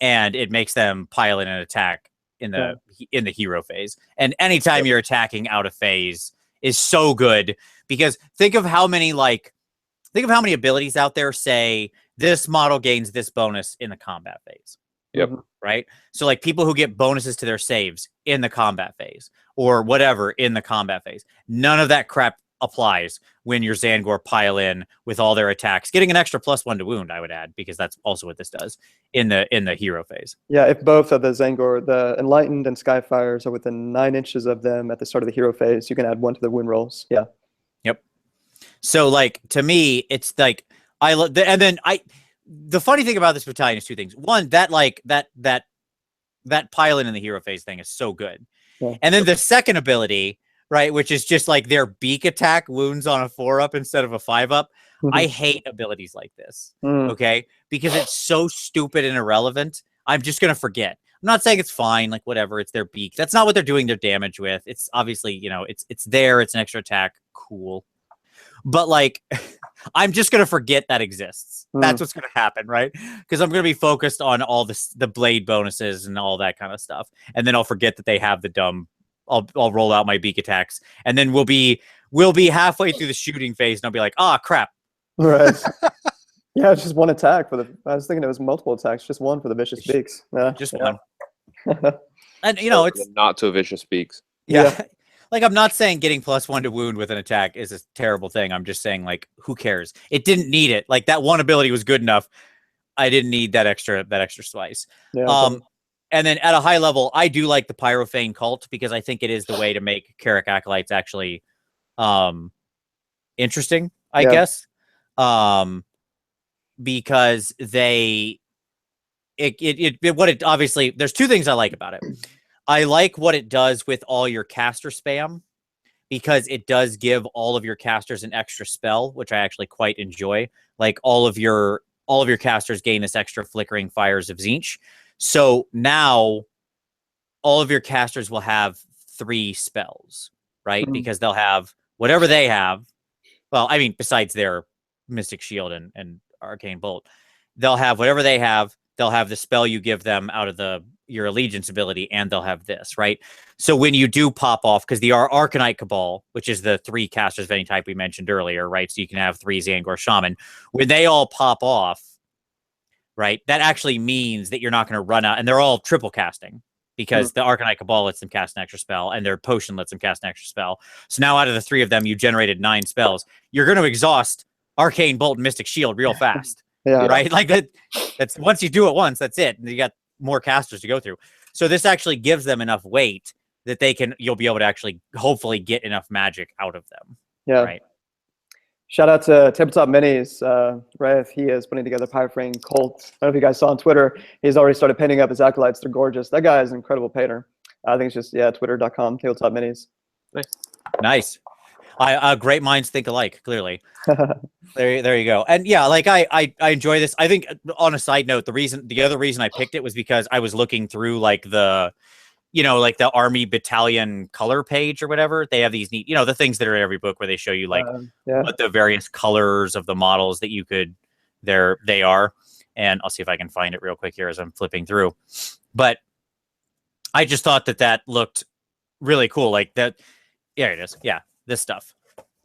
and it makes them pile in an attack in the hero phase. And anytime you're attacking out of phase is so good, because think of how many abilities out there say this model gains this bonus in the combat phase. Yep. Right. So like people who get bonuses to their saves in the combat phase or whatever in the combat phase, none of that crap applies when your Zangor pile in with all their attacks, getting an extra +1 to wound, I would add, because that's also what this does in the hero phase. Yeah, if both of the Zangor, the Enlightened and Skyfires, are within 9 inches of them at the start of the hero phase, you can add 1 to the wound rolls. Yeah. Yep. So like to me, it's like the funny thing about this battalion is 2 things. One, that pile in the hero phase thing is so good. Yeah. And then the second ability, right, which is just like their beak attack wounds on a 4-up instead of a 5-up. I hate abilities like this. Okay, because it's so stupid and irrelevant. I'm just gonna forget. I'm not saying it's fine, like whatever. It's their beak. That's not what they're doing their damage with. It's obviously, it's there. It's an extra attack. Cool. But like, I'm just gonna forget that exists. That's what's gonna happen, right? Because I'm gonna be focused on all the blade bonuses and all that kind of stuff, and then I'll forget that they have the dumb. I'll roll out my beak attacks, and then we'll be halfway through the shooting phase, and I'll be like, ah, crap. Right. Yeah, it's just 1 attack for the. I was thinking it was multiple attacks, just 1 for the vicious beaks. Yeah, just 1. And it's not so vicious beaks. Yeah. Like, I'm not saying getting +1 to wound with an attack is a terrible thing. I'm just saying, like, who cares? It didn't need it. Like, that 1 ability was good enough. I didn't need that extra slice. Yeah, and then at a high level, I do like the Pyrophane cult, because I think it is the way to make Carrick Acolytes actually interesting, I guess. Because obviously, there's 2 things I like about it. I like what it does with all your caster spam, because it does give all of your casters an extra spell, which I actually quite enjoy. Like all of your casters gain this extra flickering fires of Tzeentch. So now all of your casters will have 3 spells, right? Because they'll have whatever they have. Well, I mean, besides their Mystic Shield and Arcane Bolt, they'll have whatever they have. They'll have the spell you give them out of your Allegiance ability, and they'll have this, right? So when you do pop off, because the Arcanite Cabal, which is the 3 casters of any type we mentioned earlier, right? So you can have 3 Zangor Shaman. When they all pop off, right, that actually means that you're not going to run out, and they're all triple casting, because the Arcanite Cabal lets them cast an extra spell, and their potion lets them cast an extra spell. So now out of the 3 of them, you generated 9 spells. You're going to exhaust Arcane Bolt and Mystic Shield real fast. Yeah. Right? Like that's once you do it once, that's it. And you got more casters to go through. So this actually gives them enough weight that you'll be able to actually hopefully get enough magic out of them. Yeah. Right. Shout out to Tabletop Minis. Rath, he is putting together Pyrophane Cult. I don't know if you guys saw on Twitter. He's already started painting up his acolytes. They're gorgeous. That guy is an incredible painter. I think it's just, twitter.com, Tabletop Minis. Nice. Great minds think alike, clearly. There you go. And yeah, like I enjoy this. I think, on a side note, the other reason I picked it was because I was looking through like the army battalion color page or whatever. They have these neat, the things that are in every book where they show you like what the various colors of the models that you could they are. And I'll see if I can find it real quick here as I'm flipping through. But I just thought that looked really cool. Like that. Yeah, it is. Yeah. This stuff,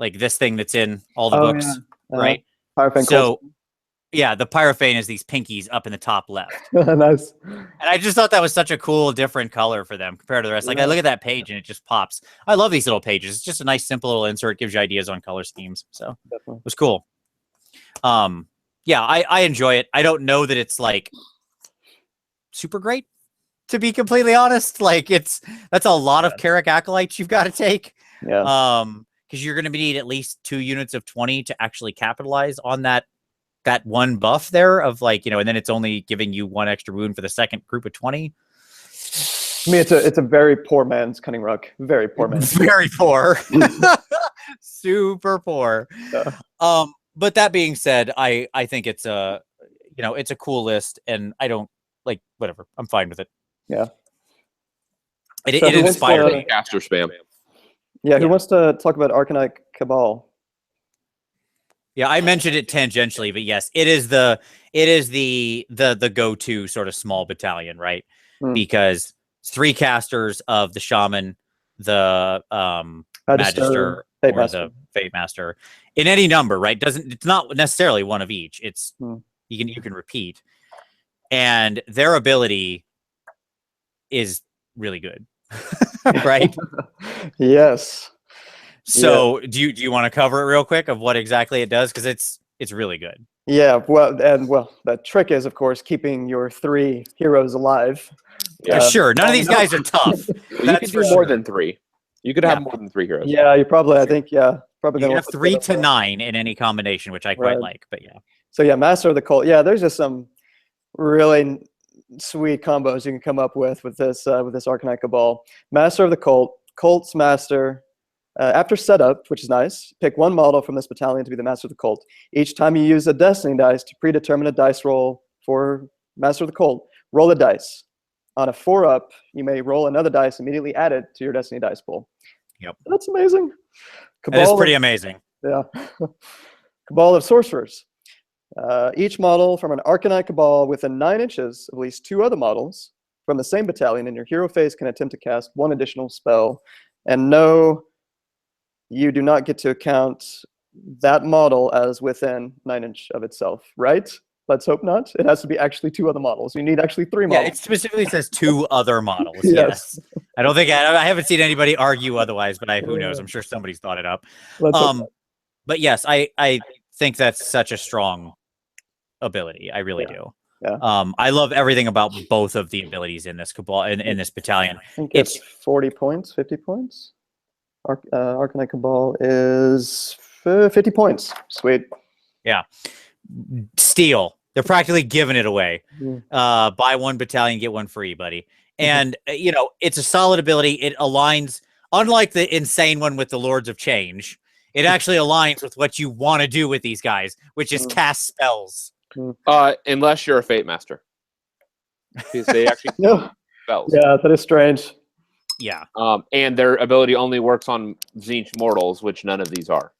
like this thing that's in all the books, right? Pyrophane. So, yeah, the Pyrophane is these pinkies up in the top left. Nice. And I just thought that was such a cool, different color for them compared to the rest. Like, I look at that page and it just pops. I love these little pages. It's just a nice, simple little insert. Gives you ideas on color schemes. So Definitely. It was cool. Yeah, I enjoy it. I don't know that it's like super great. to be completely honest. Like that's a lot of Carrick Acolytes you've got to take. Yeah. Because you're going to need at least 2 units of 20 to actually capitalize on that one buff there of like, and then it's only giving you 1 extra wound for the second group of 20. I mean, it's a very poor man's Cunning Rook. Very poor man. Very poor. Super poor. Yeah. But that being said, I think it's a cool list, and I don't like whatever. I'm fine with it. Yeah. It who wants inspired to- me. Caster spam. Yeah, who wants to talk about Arcanite Cabal? Yeah, I mentioned it tangentially, but yes, it is the go-to sort of small battalion, right? Hmm. Because 3 casters of the Shaman, the Magister, Fate or Master. the Fate Master in any number, right? It's not necessarily one of each. It's you can repeat, and their ability is really good, right? Yes. So do you want to cover it real quick of what exactly it does? Because it's really good. Yeah. Well, the trick is, of course, keeping your 3 heroes alive. Yeah, sure. None of these guys are tough. You could do more than 3. You could have more than 3 heroes. Yeah, you probably. I think. Yeah, probably You gonna can have 3 to 9 in any combination, which I quite like. But yeah. So yeah, Master of the Cult. Yeah, there's just some really sweet combos you can come up with this Arcanite Cabal. Master of the Cult, Cult's Master. After setup, which is nice, pick 1 model from this battalion to be the Master of the Cult. Each time you use a Destiny dice to predetermine a dice roll for Master of the Cult, roll a dice. On a 4-up, you may roll another dice immediately added to your Destiny dice pool. Yep. That's amazing. That is pretty amazing. Yeah. Cabal of Sorcerers. Each model from an Arcanite Cabal within 9 inches of at least 2 other models from the same battalion in your hero phase can attempt to cast 1 additional spell. And no, you do not get to count that model as within 9 inch of itself, right? Let's hope not. It has to be actually 2 other models. You need actually 3 models. Yeah, it specifically says 2 other models. Yes. I don't think I haven't seen anybody argue otherwise, but who knows? I'm sure somebody's thought it up. Let's hope not. But yes, I think that's such a strong ability. I really do. Yeah. I love everything about both of the abilities in this cabal in this battalion. I think it's 40 points, 50 points. Arcanite Cabal is 50 points. Sweet. Yeah. Steal. They're practically giving it away. Buy 1 battalion, get 1 free, buddy. And it's a solid ability. It aligns, unlike the insane one with the Lords of Change. It actually aligns with what you want to do with these guys, which is cast spells. Unless you're a Fate Master. Because they actually spells. Yeah, that is strange. Yeah. And their ability only works on Tzeentch mortals, which none of these are.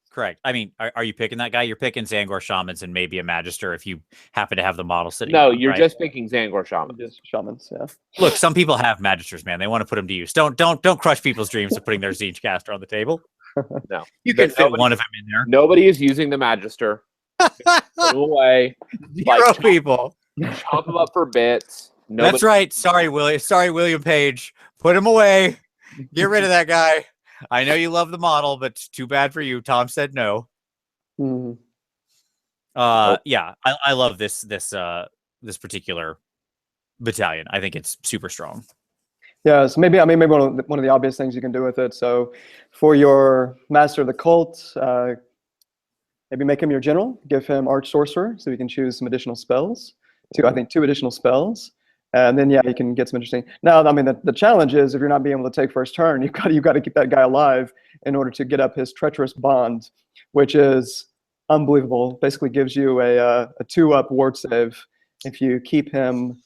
Correct. I mean, are you picking that guy? You're picking Zangor Shamans and maybe a Magister if you happen to have the model sitting. No, down, you're right? just picking Zangor Shamans. Just shamans, yeah. Look, some people have Magisters, man. They want to put them to use. Don't crush people's dreams of putting their Tzeentch caster on the table. No. You can fit one of them in there. Nobody is using the Magister. Put them away. Zero people. Chop them up for bits. That's right. Sorry, William Page. Put him away. Get rid of that guy. I know you love the model, but too bad for you. Tom said no. Mm. Yeah, I love this particular battalion. I think it's super strong. Yeah, so maybe one of the obvious things you can do with it. So for your Master of the Cult, maybe make him your general. Give him Arch Sorcerer, so you can choose some additional spells. I think 2 additional spells. And then, you can get some interesting. Now, I mean, the challenge is if you're not being able to take first turn, you've got to keep that guy alive in order to get up his Treacherous Bond, which is unbelievable. Basically gives you a 2-up ward save if you keep him.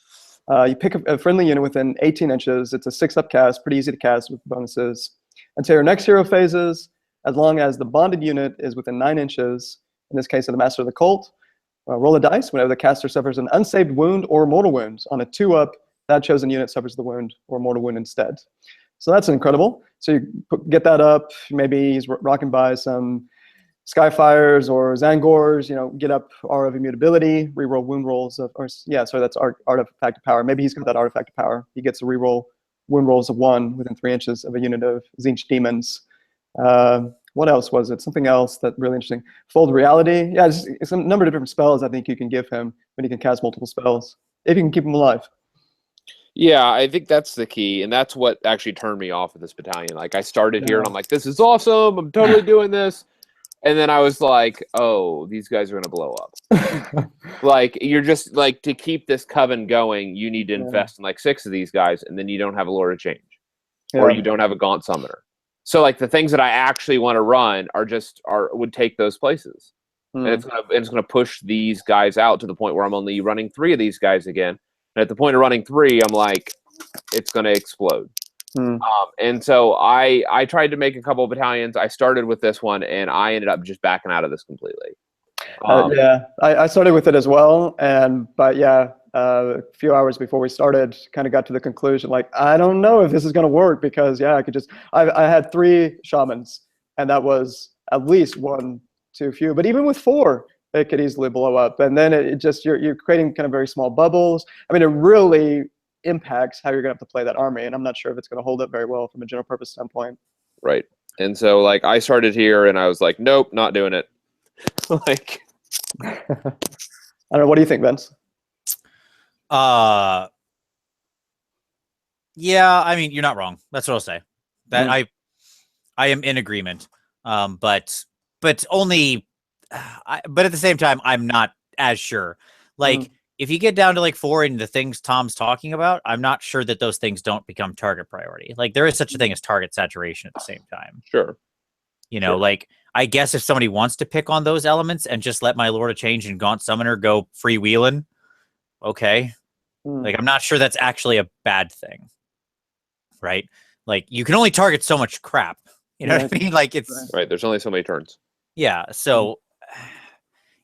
You pick a friendly unit within 18 inches. It's a 6-up cast, pretty easy to cast with bonuses. Until your next hero phases, as long as the bonded unit is within 9 inches, in this case of the Master of the Cult, roll a dice. Whenever the caster suffers an unsaved wound or mortal wound on a 2-up, that chosen unit suffers the wound or mortal wound instead. So that's incredible. So you get that up. Maybe he's rocking by some Skyfires or Zangors. Get up R of Immutability, reroll wound rolls that's Artifact of Power. Maybe he's got that Artifact of Power. He gets to reroll wound rolls of 1 within 3 inches of a unit of Tzeentch demons. What else was it? Something else that really interesting. Fold Reality. Yeah, it's a number of different spells I think you can give him when he can cast multiple spells, if you can keep him alive. Yeah, I think that's the key, and that's what actually turned me off of this battalion. Like, I started here, and Yeah. I'm like, this is awesome. I'm totally doing this. And then I was like, oh, these guys are going to blow up. Like, you're just, like, to keep this coven going, you need to invest in, like, 6 of these guys, and then you don't have a Lord of Change. Or you don't have a Gaunt Summoner. So, like, the things that I actually want to run would take those places. And it's gonna push these guys out to the point where I'm only running 3 of these guys again. And at the point of running 3, I'm like, it's gonna explode. And so I tried to make a couple of battalions. I started with this one, and I ended up just backing out of this completely. Yeah, I started with it as well, but yeah, a few hours before we started, kind of got to the conclusion, like, I don't know if this is going to work, because yeah, I had 3 shamans, and that was at least 1 too few. But even with 4, it could easily blow up, and then it just you're creating kind of very small bubbles. I mean, it really impacts how you're going to have to play that army, and I'm not sure if it's going to hold up very well from a general purpose standpoint. Right. And so, like, I started here, and I was like, nope, not doing it. Like, I don't know. What do you think, Vince? Yeah, I mean, you're not wrong. That's what I'll say. That I am in agreement. But only, but at the same time, I'm not as sure. Like, if you get down to like 4 and the things Tom's talking about, I'm not sure that those things don't become target priority. Like, there is such a thing as target saturation at the same time. Sure. You know, like, I guess if somebody wants to pick on those elements and just let my Lord of Change and Gaunt Summoner go freewheeling, okay. Like, I'm not sure that's actually a bad thing. Right? Like, you can only target so much crap. You know what I mean? Like, it's right. There's only so many turns. Yeah. So,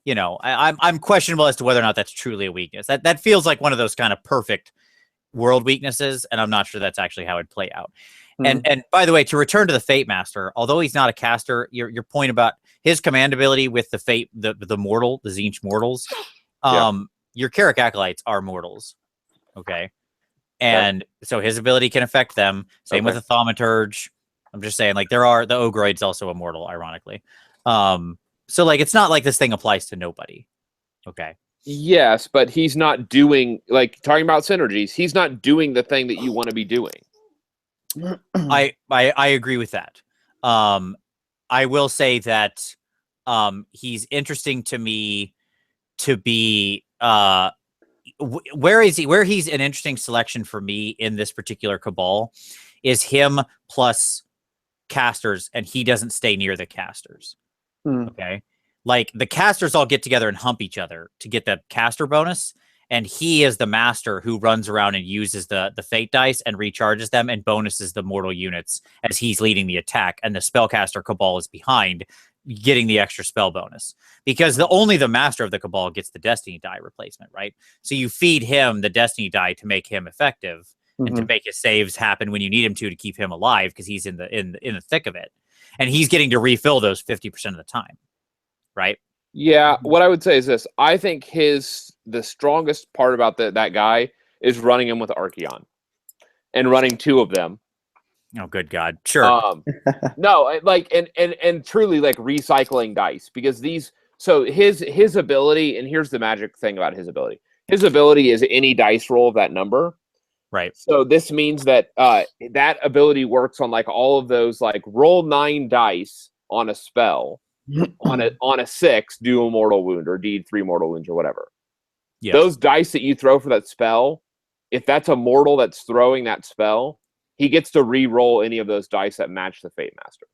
you know, I'm questionable as to whether or not that's truly a weakness. That feels like one of those kind of perfect world weaknesses, and I'm not sure that's actually how it'd play out. And by the way, to return to the Fate Master, although he's not a caster, your point about his command ability with the Fate, the Tzeentch mortals, your Carrick Acolytes are mortals. Okay. And so his ability can affect them. Same with the Thaumaturge. I'm just saying, like, the Ogroid's also immortal, ironically. So, like, it's not like this thing applies to nobody. Okay. Yes, but he's not doing, like, talking about synergies, he's not doing the thing that you want to be doing. I agree with that. I will say that he's interesting to me to be where he's an interesting selection for me in this particular cabal is him plus casters, and he doesn't stay near the casters. Okay. Like, the casters all get together and hump each other to get the caster bonus, and he is the master who runs around and uses the fate dice and recharges them and bonuses the mortal units as he's leading the attack, and the spellcaster cabal is behind getting the extra spell bonus, because only the master of the cabal gets the destiny die replacement, right? So you feed him the destiny die to make him effective and to make his saves happen when you need him to keep him alive, because he's in the thick of it, and he's getting to refill those 50% of the time, right? Yeah, what I would say is this: I think the strongest part about that guy is running him with Archeon and running 2 of them. Oh, good God. Sure. No, like, and truly, like, recycling dice, because his ability, and here's the magic thing about his ability. His ability is any dice roll of that number. Right. So this means that that ability works on, like, all of those, like, roll 9 dice on a spell. on a 6, do a mortal wound or deed 3 mortal wounds or whatever. Yes. Those dice that you throw for that spell, if that's a mortal that's throwing that spell, he gets to re-roll any of those dice that match the Fate Master.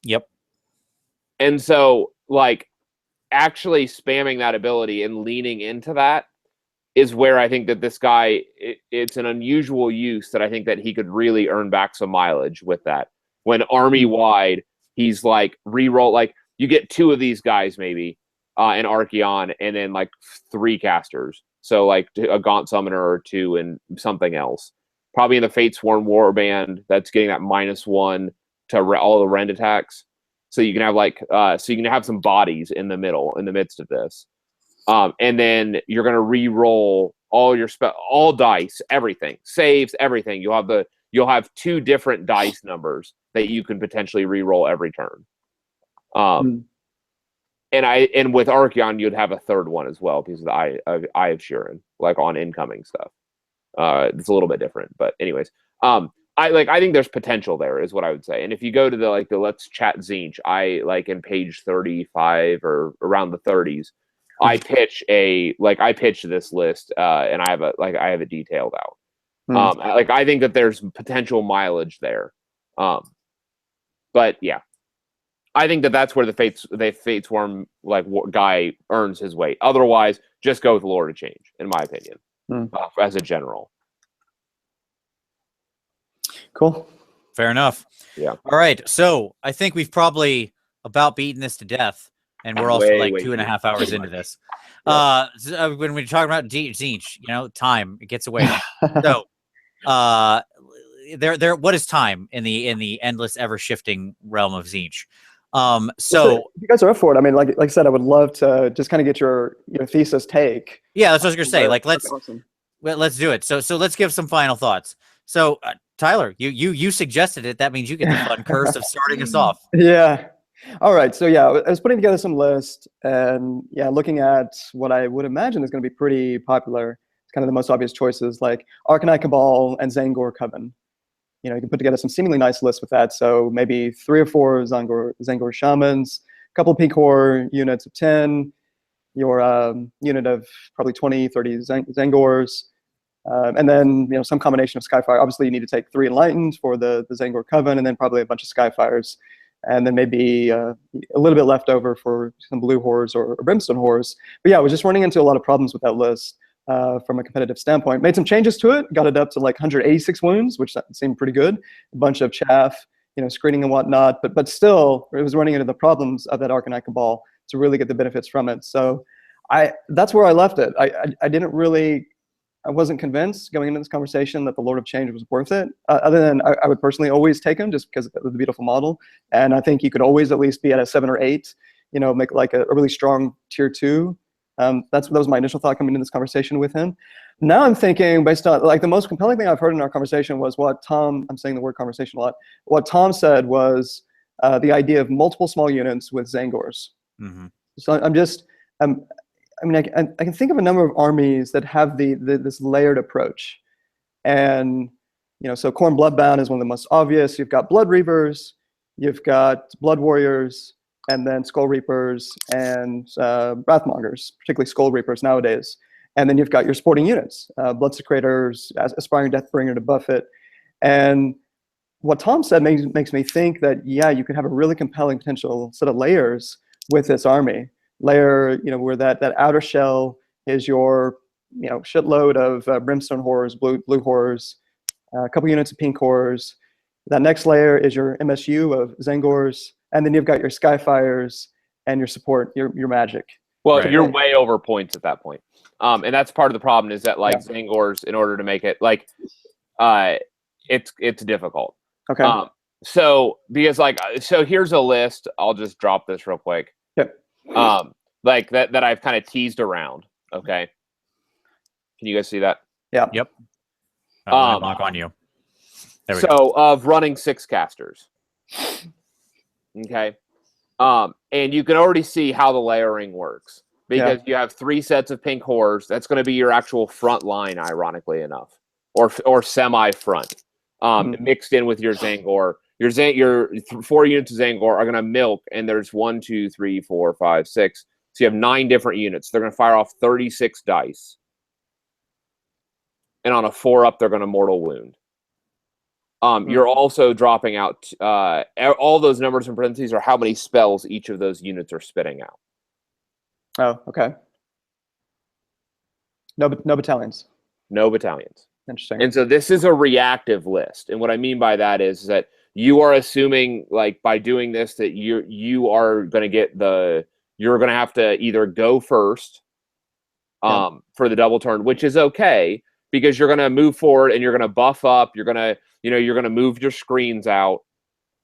Yep. And so, like, actually spamming that ability and leaning into that is where I think that this guy, it's an unusual use that I think that he could really earn back some mileage with that. When army-wide, he's like, re-roll, like, you get 2 of these guys maybe, an Archeon, and then, like, 3 casters. So, like, a Gaunt Summoner or 2 and something else. Probably in the Fate Sworn Warband, that's getting that -1 to all the rend attacks. So you can have, like, so you can have some bodies in the midst of this. And then you're going to re-roll all your all dice, everything, saves, everything. You'll have 2 different dice numbers that you can potentially re-roll every turn. And with Archeon, you'd have a 3rd one as well, because of the Eye of Sheeran, like, on incoming stuff. It's a little bit different, but anyways, I think there's potential there, is what I would say. And if you go to the Let's Chat Tzeentch, I like in page 35 or around the 30s, I pitch this list, and I have it detailed out. I think that there's potential mileage there, but yeah, I think that's where the Fates Worm guy earns his weight. Otherwise, just go with Lord of Change, in my opinion, as a general. Cool. Fair enough. Yeah. All right. So I think we've probably about beaten this to death, and we're also like 2.5 hours into this. When we're talking about Tzeentch, time, it gets away. So, what is time in the endless, ever shifting realm of Tzeentch? So if you guys are up for it, I mean, like I said, I would love to just kind of get your thesis take. Yeah, that's what I was gonna say. Like, awesome. let's do it. So let's give some final thoughts. So Tyler, you suggested it. That means you get the fun curse of starting us off. Yeah. All right. So yeah, I was putting together some list, and looking at what I would imagine is going to be pretty popular. It's kind of the most obvious choices, like Arcanite Cabal and Zangor Coven. You can put together some seemingly nice lists with that. So maybe 3 or 4 Zangor Shamans, a couple of Peacore units of 10, your unit of probably 20, 30 Zangors, and then some combination of Skyfire. Obviously, you need to take 3 Enlightened for the Zangor Coven, and then probably a bunch of Skyfires, and then maybe a little bit left over for some Blue Horrors or Brimstone Horrors. But yeah, I was just running into a lot of problems with that list. From a competitive standpoint, made some changes to it, got it up to like 186 wounds, which seemed pretty good. A bunch of chaff, screening and whatnot, but still, it was running into the problems of that Arcanite Cabal to really get the benefits from it. So that's where I left it. I wasn't convinced going into this conversation that the Lord of Change was worth it. Other than I would personally always take him just because of the beautiful model, and I think you could always at least be at a 7 or 8. Make like a really strong tier 2. That was my initial thought coming into this conversation with him. Now I'm thinking, based on the most compelling thing I've heard in our conversation was what Tom, I'm saying the word conversation a lot, what Tom said was the idea of multiple small units with Zangors. Mm-hmm. So I can think of a number of armies that have this layered approach. And, so Khorne Bloodbound is one of the most obvious. You've got Blood Reavers, you've got Blood Warriors, and then Skull Reapers and Wrathmongers, particularly Skull Reapers nowadays. And then you've got your supporting units, Blood Secrators, Aspiring Deathbringer to buff it. And what Tom said makes me think that, you could have a really compelling potential set of layers with this army. Layer, where that outer shell is your, shitload of Brimstone Horrors, Blue Horrors, a couple units of Pink Horrors. That next layer is your MSU of Zangors. And then you've got your Skyfires and your support, your magic. Well, right. You're way over points at that point. And that's part of the problem is that Zangors, in order to make it it's difficult. Okay. So here's a list. I'll just drop this real quick. Yep. That I've kind of teased around. Okay. Can you guys see that? Yeah. Yep. Lock on you. There we go. Of running 6 casters. Okay. And you can already see how the layering works because you have 3 sets of Pink Horrors. That's going to be your actual front line, ironically enough, or semi-front, mixed in with your Zangor. Your 4 units of Zangor are going to milk, and there's 1, 2, 3, 4, 5, 6. So you have 9 different units. They're going to fire off 36 dice, and on a 4-up, they're going to mortal wound. You're also dropping out all those numbers in parentheses are how many spells each of those units are spitting out. Oh, okay. No battalions. No battalions. Interesting. And so this is a reactive list. And what I mean by that is that you are assuming, by doing this, that you are going to get you're going to have to either go first for the double turn, which is okay because you're going to move forward and you're going to buff up. You're going to you're going to move your screens out,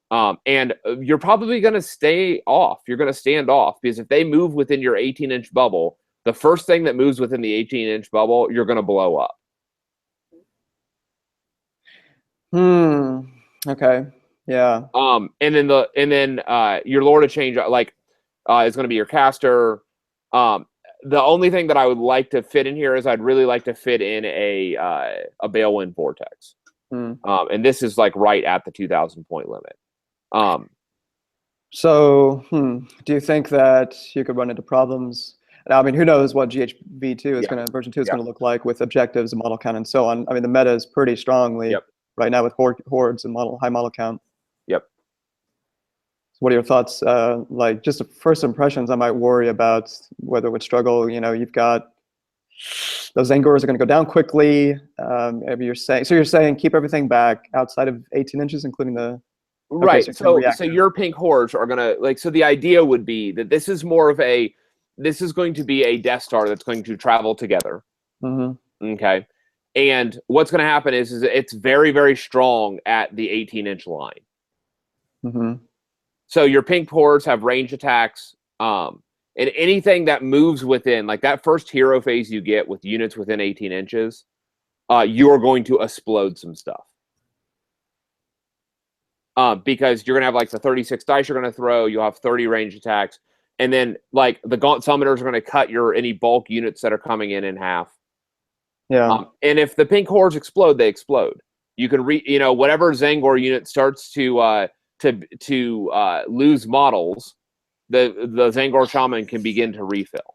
and you're probably going to stay off. You're going to stand off because if they move within your 18-inch bubble, the first thing that moves within the 18-inch bubble, you're going to blow up. Okay. Yeah. And then your Lord of Change is going to be your caster. the only thing that I would like to fit in here is I'd really like to fit in a Balewind Vortex. And this is like right at the 2,000 point limit. So, do you think that you could run into problems? Now, I mean, who knows what GHV2 is version 2 is going to look like with objectives and model count and so on. I mean, the meta is pretty strongly right now with hordes and high model count. Yep. So what are your thoughts? Like, just first impressions, I might worry about whether it would struggle. You know, you've got those Zangors are going to go down quickly. You're saying keep everything back outside of 18 inches, including the right. So your pink hordes are gonna So the idea would be that this is more of a. This is going to be a Death Star that's going to travel together. Okay. And what's going to happen is it's very, very strong at the 18-inch line. So your pink hordes have range attacks. And anything that moves within, like that first hero phase you get with units within 18 inches, you are going to explode some stuff. Because you're going to have like the 36 dice you're going to throw. You'll have 30 range attacks. And then, like, the Gaunt Summoners are going to cut any bulk units that are coming in half. Yeah. And if the pink hordes explode, they explode. You can whatever Zangor unit starts to lose models, the Zangor Shaman can begin to refill.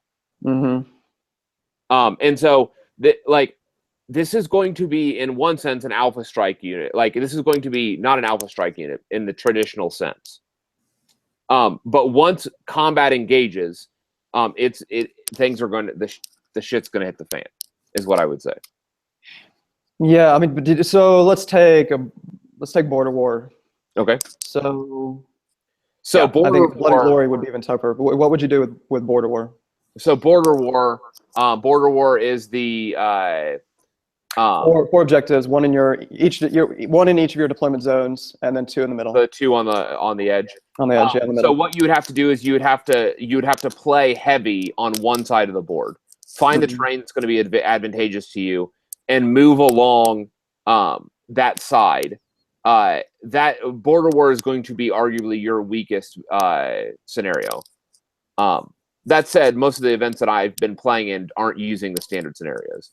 And so, this is going to be, in one sense, an Alpha Strike unit. Like, this is going to be not an Alpha Strike unit in the traditional sense. But once combat engages, things are going to the shit's going to hit the fan, is what I would say. Yeah, I mean, so let's take Border War. Okay. So Border I think War, Blood and Glory would be even tougher. What would you do with Border War? So Border War is the four objectives, one in each of your deployment zones, and then 2 in the middle. The 2 on the edge. On the edge, yeah, in the middle. So what you would have to do is you would have to play heavy on one side of the board. Find the terrain that's going to be advantageous to you, and move along that side. That Border War is going to be arguably your weakest scenario. That said, most of the events that I've been playing in aren't using the standard scenarios.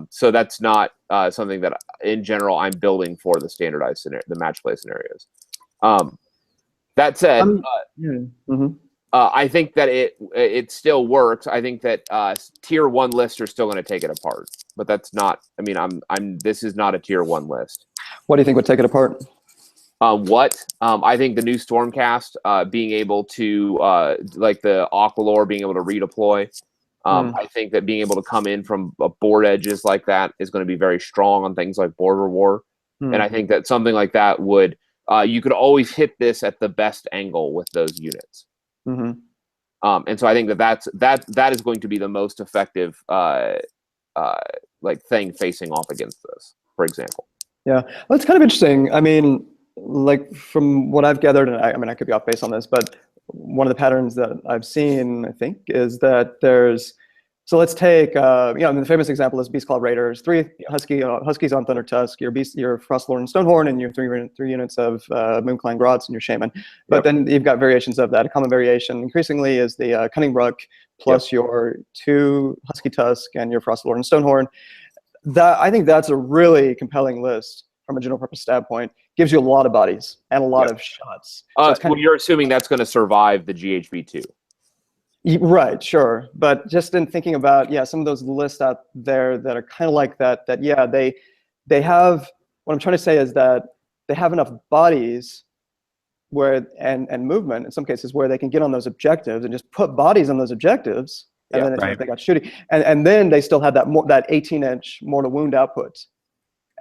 So that's not something that, in general, I'm building for the standardized the match play scenarios. That said, I think that it still works. I think that tier 1 lists are still going to take it apart, but that's not. I mean, this is not a tier 1 list. What do you think would take it apart? I think the new Stormcast being able to like the Aqualore being able to redeploy. I think that being able to come in from board edges like that is going to be very strong on things like Border War. And I think that something like that would, you could always hit this at the best angle with those units. And so I think that is going to be the most effective thing facing off against this, for example. Yeah, well, it's kind of interesting. I mean, like from what I've gathered, and I could be off base on this, but one of the patterns that I've seen, I think, is that there's, so let's take, the famous example is Beast Claw Raiders, 3 Huskies on Thunder Tusk, your Frostlord and Stonehorn, and your 3 units of Moonclan Grots and your Shaman. But then you've got variations of that. A common variation increasingly is the Cunning Bruck plus your 2 Husky Tusk and your Frostlord and Stonehorn. I think that's a really compelling list from a general purpose standpoint. Gives you a lot of bodies and a lot of shots. So you're assuming that's going to survive the GHV2. Right, sure. But just in thinking about, some of those lists out there that are kind of like that, they have, what I'm trying to say is that they have enough bodies and movement in some cases where they can get on those objectives and just put bodies on those objectives. And then they got shooting. And then they still have that 18-inch mortal wound output.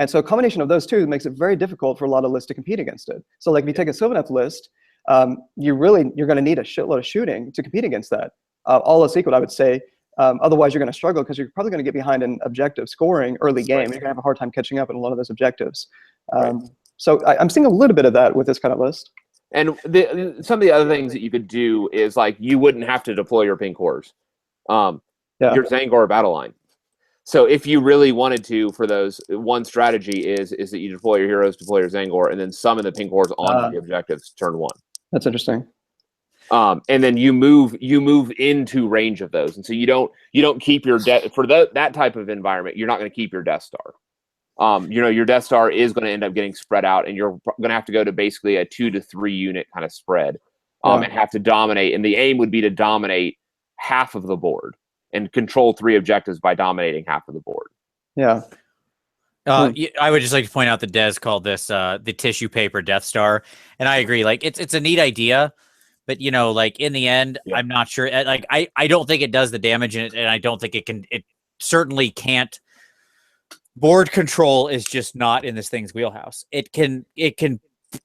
And so a combination of those two makes it very difficult for a lot of lists to compete against it. So like if you take a Sylvaneth list, you're going to need a shitload of shooting to compete against that. All else equal, I would say. Otherwise, you're going to struggle because you're probably going to get behind in objective scoring early game. You're going to have a hard time catching up in a lot of those objectives. So I'm seeing a little bit of that with this kind of list. And some of the other things that you could do is like you wouldn't have to deploy your pink horse. Your Zangor battle line. So if you really wanted to, for those, one strategy is that you deploy your heroes, deploy your Zangor, and then summon the pink horse onto the objectives turn 1. That's interesting. And then you move into range of those, and so you don't keep your for that type of environment. You're not going to keep your Death Star. Your Death Star is going to end up getting spread out, and you're going to have to go to basically a 2 to 3 unit kind of spread, and have to dominate. And the aim would be to dominate half of the board and control 3 objectives by dominating half of the board. Yeah. I would just like to point out that Des called this the tissue paper Death Star, and I agree. Like it's a neat idea, but like in the end, I'm not sure. Like I don't think it does the damage in it, and I don't think it can. It certainly can't. Board control is just not in this thing's wheelhouse. It can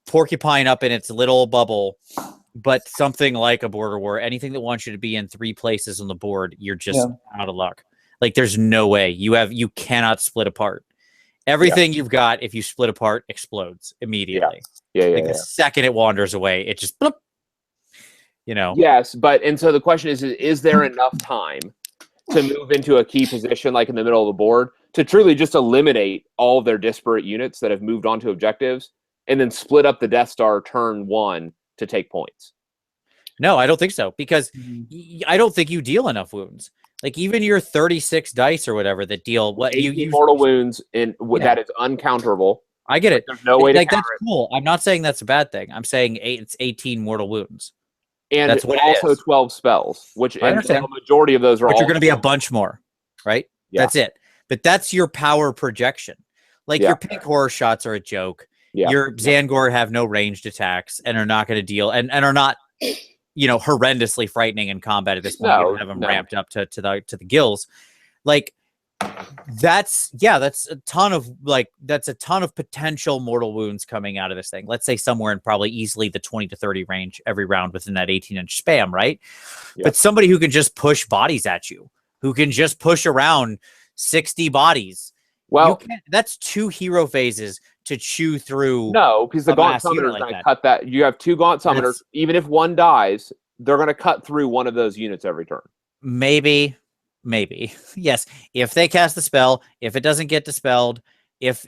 porcupine up in its little bubble, but something like a border war, anything that wants you to be in 3 places on the board, you're just out of luck. Like there's no way you cannot split apart. Everything you've got, if you split apart, explodes immediately. The second it wanders away, it just bloop, Yes, and so the question is there enough time to move into a key position like in the middle of the board to truly just eliminate all of their disparate units that have moved on to objectives and then split up the Death Star turn 1 to take points? No, I don't think so, because I don't think you deal enough wounds. Like even your 36 dice or whatever that deal what 18 mortal wounds that is uncounterable. I get it. There's no way to like counter that's cool. I'm not saying that's a bad thing. I'm saying it's 18 mortal wounds. And that's what also 12 spells, which I understand. The majority of those are you're going to be a bunch more, right? Yeah. That's it. But that's your power projection. Like your pink horror shots are a joke. Yeah. Your Zangor have no ranged attacks and are not going to deal and are not horrendously frightening in combat at this point. You don't have them ramped up to the gills. Like that's a ton of potential mortal wounds coming out of this thing. Let's say somewhere in probably easily the 20 to 30 range every round within that 18-inch spam, right? Yeah. But somebody who can just push bodies at you, who can just push around 60 bodies. Well, that's 2 hero phases to chew through. No, because the Gaunt Summoner is going to cut that. You have 2 Gaunt Summoners. Even if one dies, they're going to cut through one of those units every turn. Maybe. Yes. If they cast the spell, if it doesn't get dispelled, if.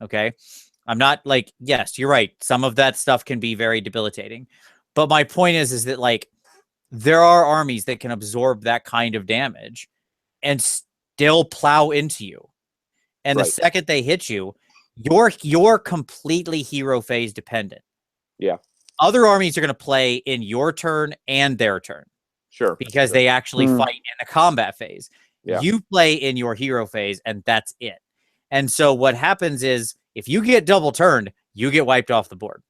Okay. I'm not like, yes, you're right. Some of that stuff can be very debilitating. But my point is that like there are armies that can absorb that kind of damage and still plow into you. And the second they hit you, you're completely hero phase dependent. Yeah. Other armies are going to play in your turn and their turn. Sure. Because they actually fight in the combat phase. Yeah. You play in your hero phase, and that's it. And so what happens is, if you get double turned, you get wiped off the board.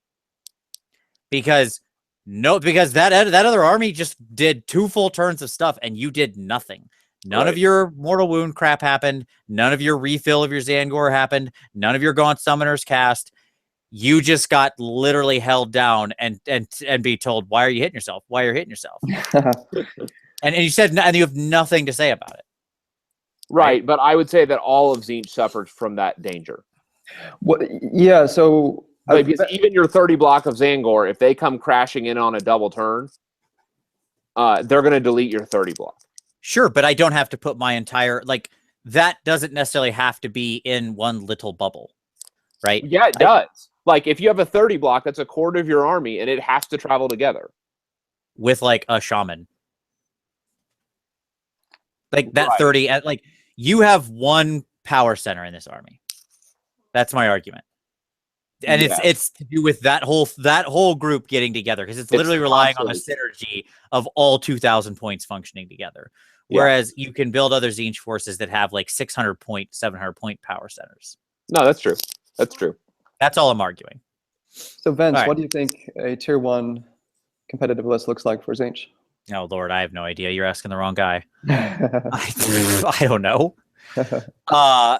Because that other army just did 2 full turns of stuff, and you did nothing. None of your mortal wound crap happened. None of your refill of your Zangor happened. None of your Gaunt Summoners cast. You just got literally held down and be told, why are you hitting yourself? Why are you hitting yourself? and you said, and you have nothing to say about it. Right. But I would say that all of Tzeentch suffers from that danger. Well, yeah. So because even your 30 block of Zangor, if they come crashing in on a double turn, they're going to delete your 30 block. Sure. But I don't have to put my entire, like that doesn't necessarily have to be in one little bubble. Right. Yeah, it does. Like, if you have a 30 block, that's a quarter of your army, and it has to travel together. With, like, a shaman. Like, that 30... Like, you have 1 power center in this army. That's my argument. And it's to do with that whole group getting together, because it's literally relying on the synergy of all 2,000 points functioning together. Whereas you can build other Tzeentch forces that have, like, 600-point, 700-point power centers. No, that's true. That's true. That's all I'm arguing. So, Vince, what do you think a tier 1 competitive list looks like for Tzeentch? Oh, Lord, I have no idea. You're asking the wrong guy. I don't know. I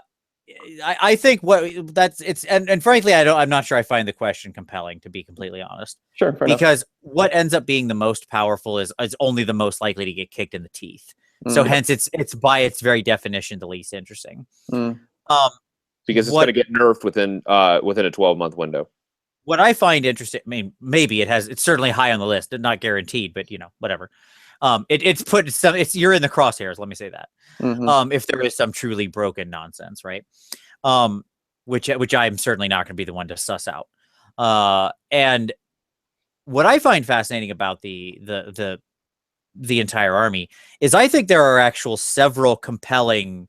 think and frankly, I'm not sure I find the question compelling, to be completely honest. Sure, fair enough. Because what ends up being the most powerful is only the most likely to get kicked in the teeth. So hence it's by its very definition the least interesting. Because it's going to get nerfed within a 12-month window. What I find interesting, I mean, maybe it's certainly high on the list, not guaranteed, but whatever. You're in the crosshairs. Let me say that. If there is some truly broken nonsense, right? Which I'm certainly not going to be the one to suss out. And what I find fascinating about the entire army is I think there are several compelling,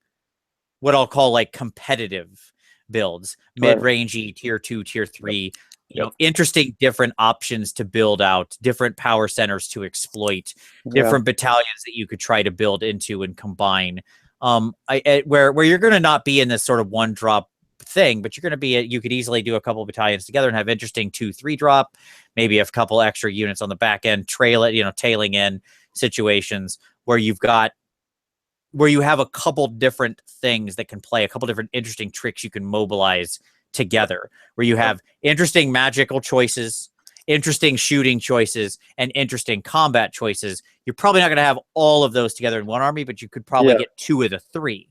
what I'll call like competitive builds, mid-rangey, tier 2, tier 3, you know, interesting different options to build out, different power centers to exploit, different battalions that you could try to build into and combine. Where you're going to not be in this sort of one drop thing, but you're going to be, you could easily do a couple of battalions together and have interesting 2-3 drop, maybe a couple extra units on the back end, tailing in situations where you have a couple different things that can play, a couple different interesting tricks you can mobilize together, where you have interesting magical choices, interesting shooting choices, and interesting combat choices. You're probably not going to have all of those together in one army, but you could probably get 2 of the 3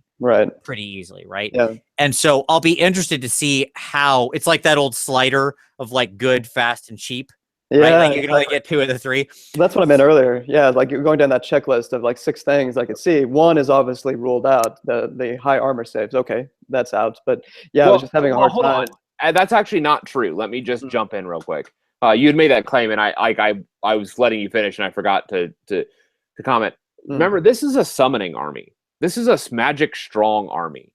pretty easily, right? And so I'll be interested to see how it's like that old slider of like good, fast, and cheap. Right? Like you can only get 2 of the 3. That's what I meant earlier. Yeah, like you're going down that checklist of like 6 things I could see. One is obviously ruled out, the high armor saves. Okay, that's out. But yeah, I was just having a hard time. Hold on. That's actually not true. Let me just jump in real quick. You had made that claim, and I was letting you finish, and I forgot to comment. Remember, this is a summoning army. This is a magic strong army.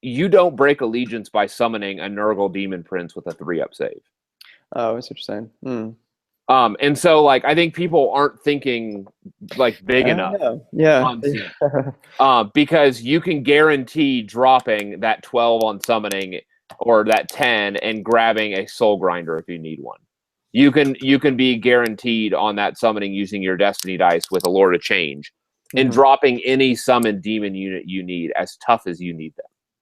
You don't break allegiance by summoning a Nurgle Demon Prince with a 3-up save. Oh, that's what you're saying. And so, like, I think people aren't thinking like big enough. Because you can guarantee dropping that 12 on summoning or that 10 and grabbing a Soul Grinder if you need one. You can be guaranteed on that summoning using your Destiny dice with a Lord of Change and dropping any summoned demon unit you need as tough as you need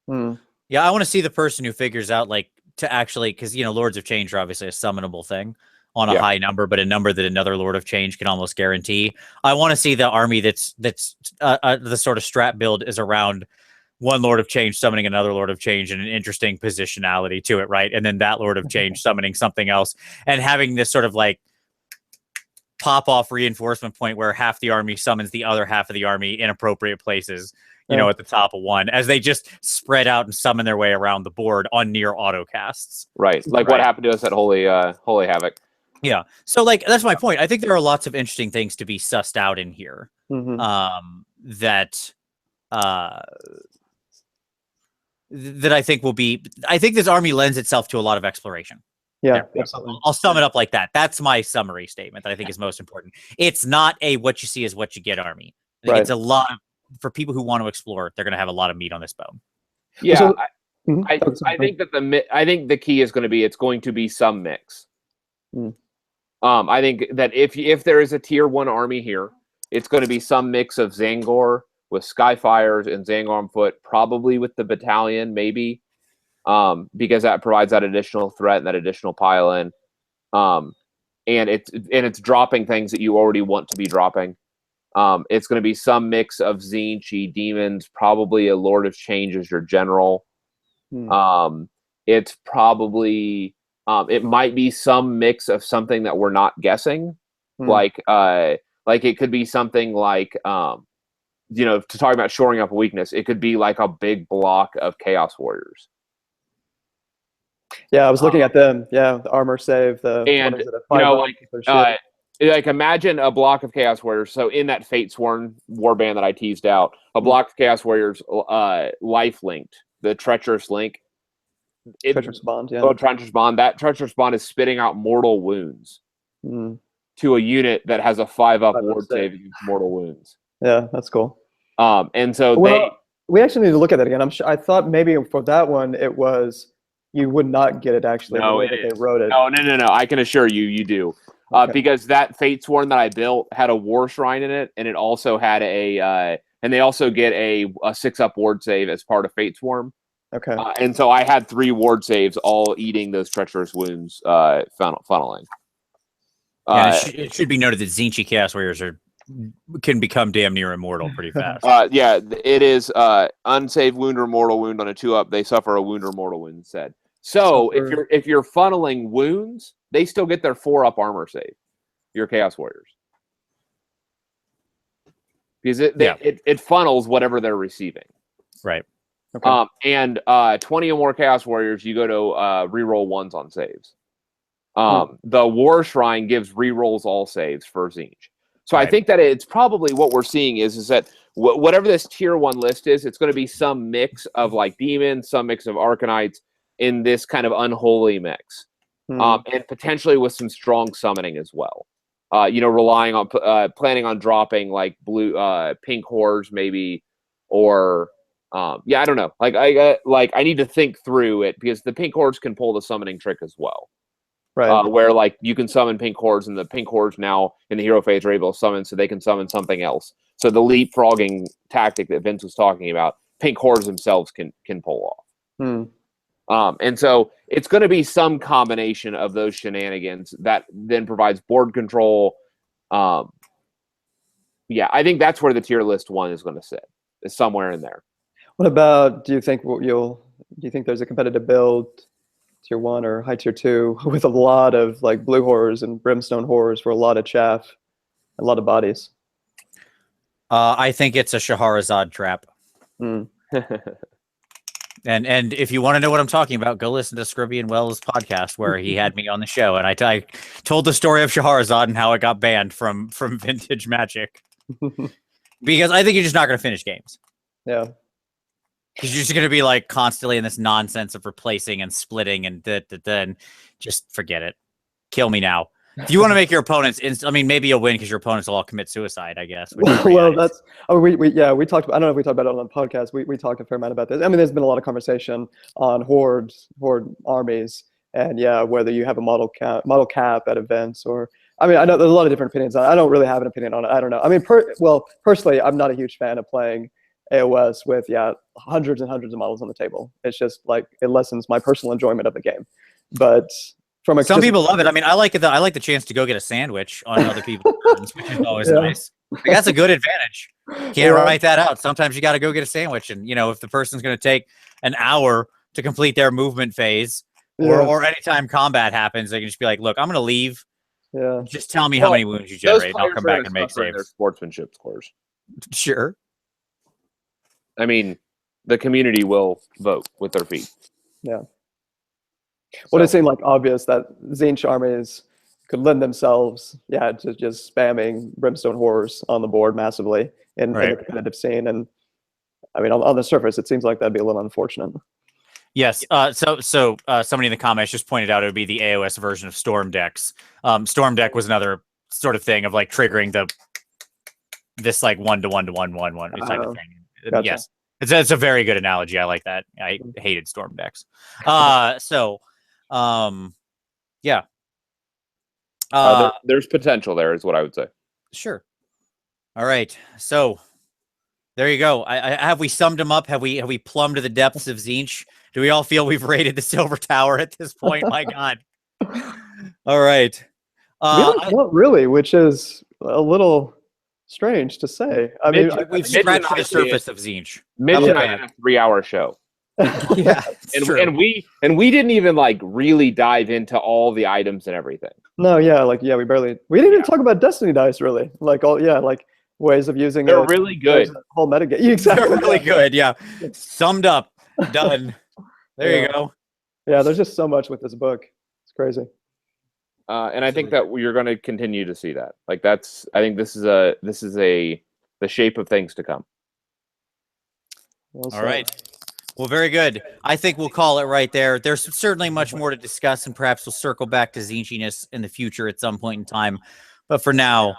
them. Yeah, I want to see the person who figures out like to actually, because you know, Lords of Change are obviously a summonable thing on a high number, but a number that another Lord of Change can almost guarantee. I want to see the army that's the sort of strat build is around one Lord of Change summoning another Lord of Change and an interesting positionality to it, right? And then that Lord of Change summoning something else and having this sort of like pop-off reinforcement point where half the army summons the other half of the army in appropriate places, you know, at the top of one, as they just spread out and summon their way around the board on near autocasts. Right. Like what happened to us at Holy Havoc. Yeah. So like, that's my point. I think there are lots of interesting things to be sussed out in here. That I think will be, I think this army lends itself to a lot of exploration. Yeah, I'll sum it up like that. That's my summary statement that I think is most important. It's not a what you see is what you get army. I think it's a lot of, for people who want to explore, they're going to have a lot of meat on this bone. Yeah, so, I think that I think the key is going to be it's going to be some mix. I think that if there is a tier 1 army here, it's going to be some mix of Zangor with Skyfires and Zangor on foot, probably with the battalion, maybe, because that provides that additional threat and that additional pile in, and it's dropping things that you already want to be dropping. It's going to be some mix of Tzeentch demons, probably a Lord of Change as your general. It's probably it might be some mix of something that we're not guessing, like it could be something like you know, to talk about shoring up a weakness, it could be like a big block of Chaos Warriors. Yeah, I was looking at them. Yeah, the armor save, the and you know, like imagine a block of Chaos Warriors. So in that Fate Sworn warband that I teased out, a block of Chaos Warriors, life linked, the treacherous link. Treacherous bond, yeah. Oh, treacherous bond. That treacherous bond is spitting out mortal wounds to a unit that has a 5-up ward save against mortal wounds. Yeah, that's cool. And so we actually need to look at that again. I'm sure. I thought maybe for that one it was you would not get it actually the way that they wrote it. No. I can assure you, you do. Because that Fate Sworn that I built had a War Shrine in it, and it also had and they also get a 6-up ward save as part of Fate Swarm. Okay. And so I had 3 ward saves, all eating those treacherous wounds, funneling. It should be noted that Tzeentch Chaos Warriors can become damn near immortal pretty fast. Yeah, it is unsaved wound or mortal wound on a 2-up. They suffer a wound or mortal wound instead. So if you're funneling wounds, they still get their 4-up armor save. Your Chaos Warriors, because it funnels whatever they're receiving. Right. Okay. And 20 or more Chaos Warriors, you go to reroll 1s on saves. The War Shrine gives rerolls all saves for Tzeentch. So Right. I think that it's probably what we're seeing is that whatever this tier 1 list is, it's going to be some mix of like demons, some mix of arcanites in this kind of unholy mix, and potentially with some strong summoning as well. Relying on planning on dropping like pink horrors maybe, or I don't know. I need to think through it because the pink hordes can pull the summoning trick as well. Right. Where like you can summon pink hordes, and the pink hordes now in the hero phase are able to summon, so they can summon something else. So the leapfrogging tactic that Vince was talking about, pink hordes themselves can pull off. And so it's going to be some combination of those shenanigans that then provides board control. I think that's where the tier list 1 is going to sit, is somewhere in there. What about? Do you think there's a competitive build, tier 1 or high tier 2, with a lot of like blue horrors and brimstone horrors for a lot of chaff, a lot of bodies? I think it's a Shahrazad trap. And if you want to know what I'm talking about, go listen to Scruby Wells' podcast where he had me on the show, and I told the story of Shahrazad and how it got banned from Vintage Magic because I think you're just not going to finish games. Yeah, because you're just going to be like constantly in this nonsense of replacing and splitting and then just forget it. Kill me now. If you want to make your opponents, maybe you'll win because your opponents will all commit suicide, I guess. Well, that's we talked. I don't know if we talked about it on the podcast. We talked a fair amount about this. I mean, there's been a lot of conversation on horde armies, and whether you have a model cap at events or. I mean, I know there's a lot of different opinions on it. I don't really have an opinion on it. I don't know. I mean, personally, I'm not a huge fan of playing AOS with hundreds and hundreds of models on the table. It's just like it lessens my personal enjoyment of the game. But some people love it. I mean, I like it. I like the chance to go get a sandwich on other people's turns, which is always nice. Like, that's a good advantage. Can't write that out. Sometimes you got to go get a sandwich, and if the person's going to take an hour to complete their movement phase, or anytime combat happens, they can just be like, "Look, I'm going to leave. Yeah, just tell me how many wounds you generate, and I'll come back and make saves." Their sportsmanship scores. Sure. I mean, the community will vote with their feet. Yeah. Well, it seemed like obvious that Tzeentch armies could lend themselves, to just spamming brimstone horrors on the board massively in the competitive scene. And I mean, on the surface, it seems like that'd be a little unfortunate. Yes. So somebody in the comments just pointed out it would be the AOS version of Storm decks. Storm deck was another sort of thing of like triggering this like 1-to-1-to-1-1-1 type of thing. Gotcha. Yes. It's a very good analogy. I like that. I hated Storm decks. There's potential there, is what I would say. Sure. All right. So there you go. Have we summed them up? Have we plumbed to the depths of Tzeentch? Do we all feel we've raided the Silver Tower at this point? My God. All right. Not really, which is a little strange to say. I mean, we've scratched the surface of Tzeentch. Mitch and I had a 3-hour show. Yeah, and we didn't even like really dive into all the items and everything. No, we didn't even talk about Destiny dice really. Like ways of using They're really good. Whole metagame. Exactly. They're really good. Yeah. Summed up. Done. There you go. Yeah, there's just so much with this book. It's crazy. And I think that you're going to continue to see that. Like I think this is the shape of things to come. Well, all right. Well, very good. I think we'll call it right there. There's certainly much more to discuss, and perhaps we'll circle back to Tzeentchiness in the future at some point in time. But for now,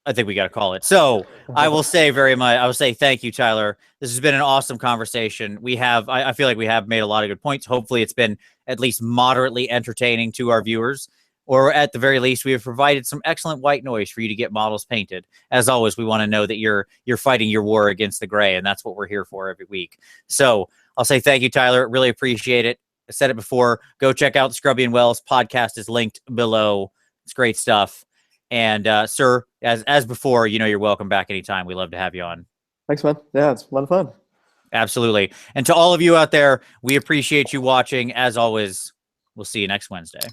I think we got to call it. So I will say thank you, Tyler. This has been an awesome conversation. I feel like we have made a lot of good points. Hopefully it's been at least moderately entertaining to our viewers, or at the very least, we have provided some excellent white noise for you to get models painted. As always, we want to know that you're fighting your war against the gray, and that's what we're here for every week. So I'll say thank you, Tyler. Really appreciate it. I said it before. Go check out Scruby and Wells podcast is linked below. It's great stuff. And sir, as before, you're welcome back anytime. We love to have you on. Thanks, man. Yeah, it's a lot of fun. Absolutely. And to all of you out there, we appreciate you watching. As always, we'll see you next Wednesday.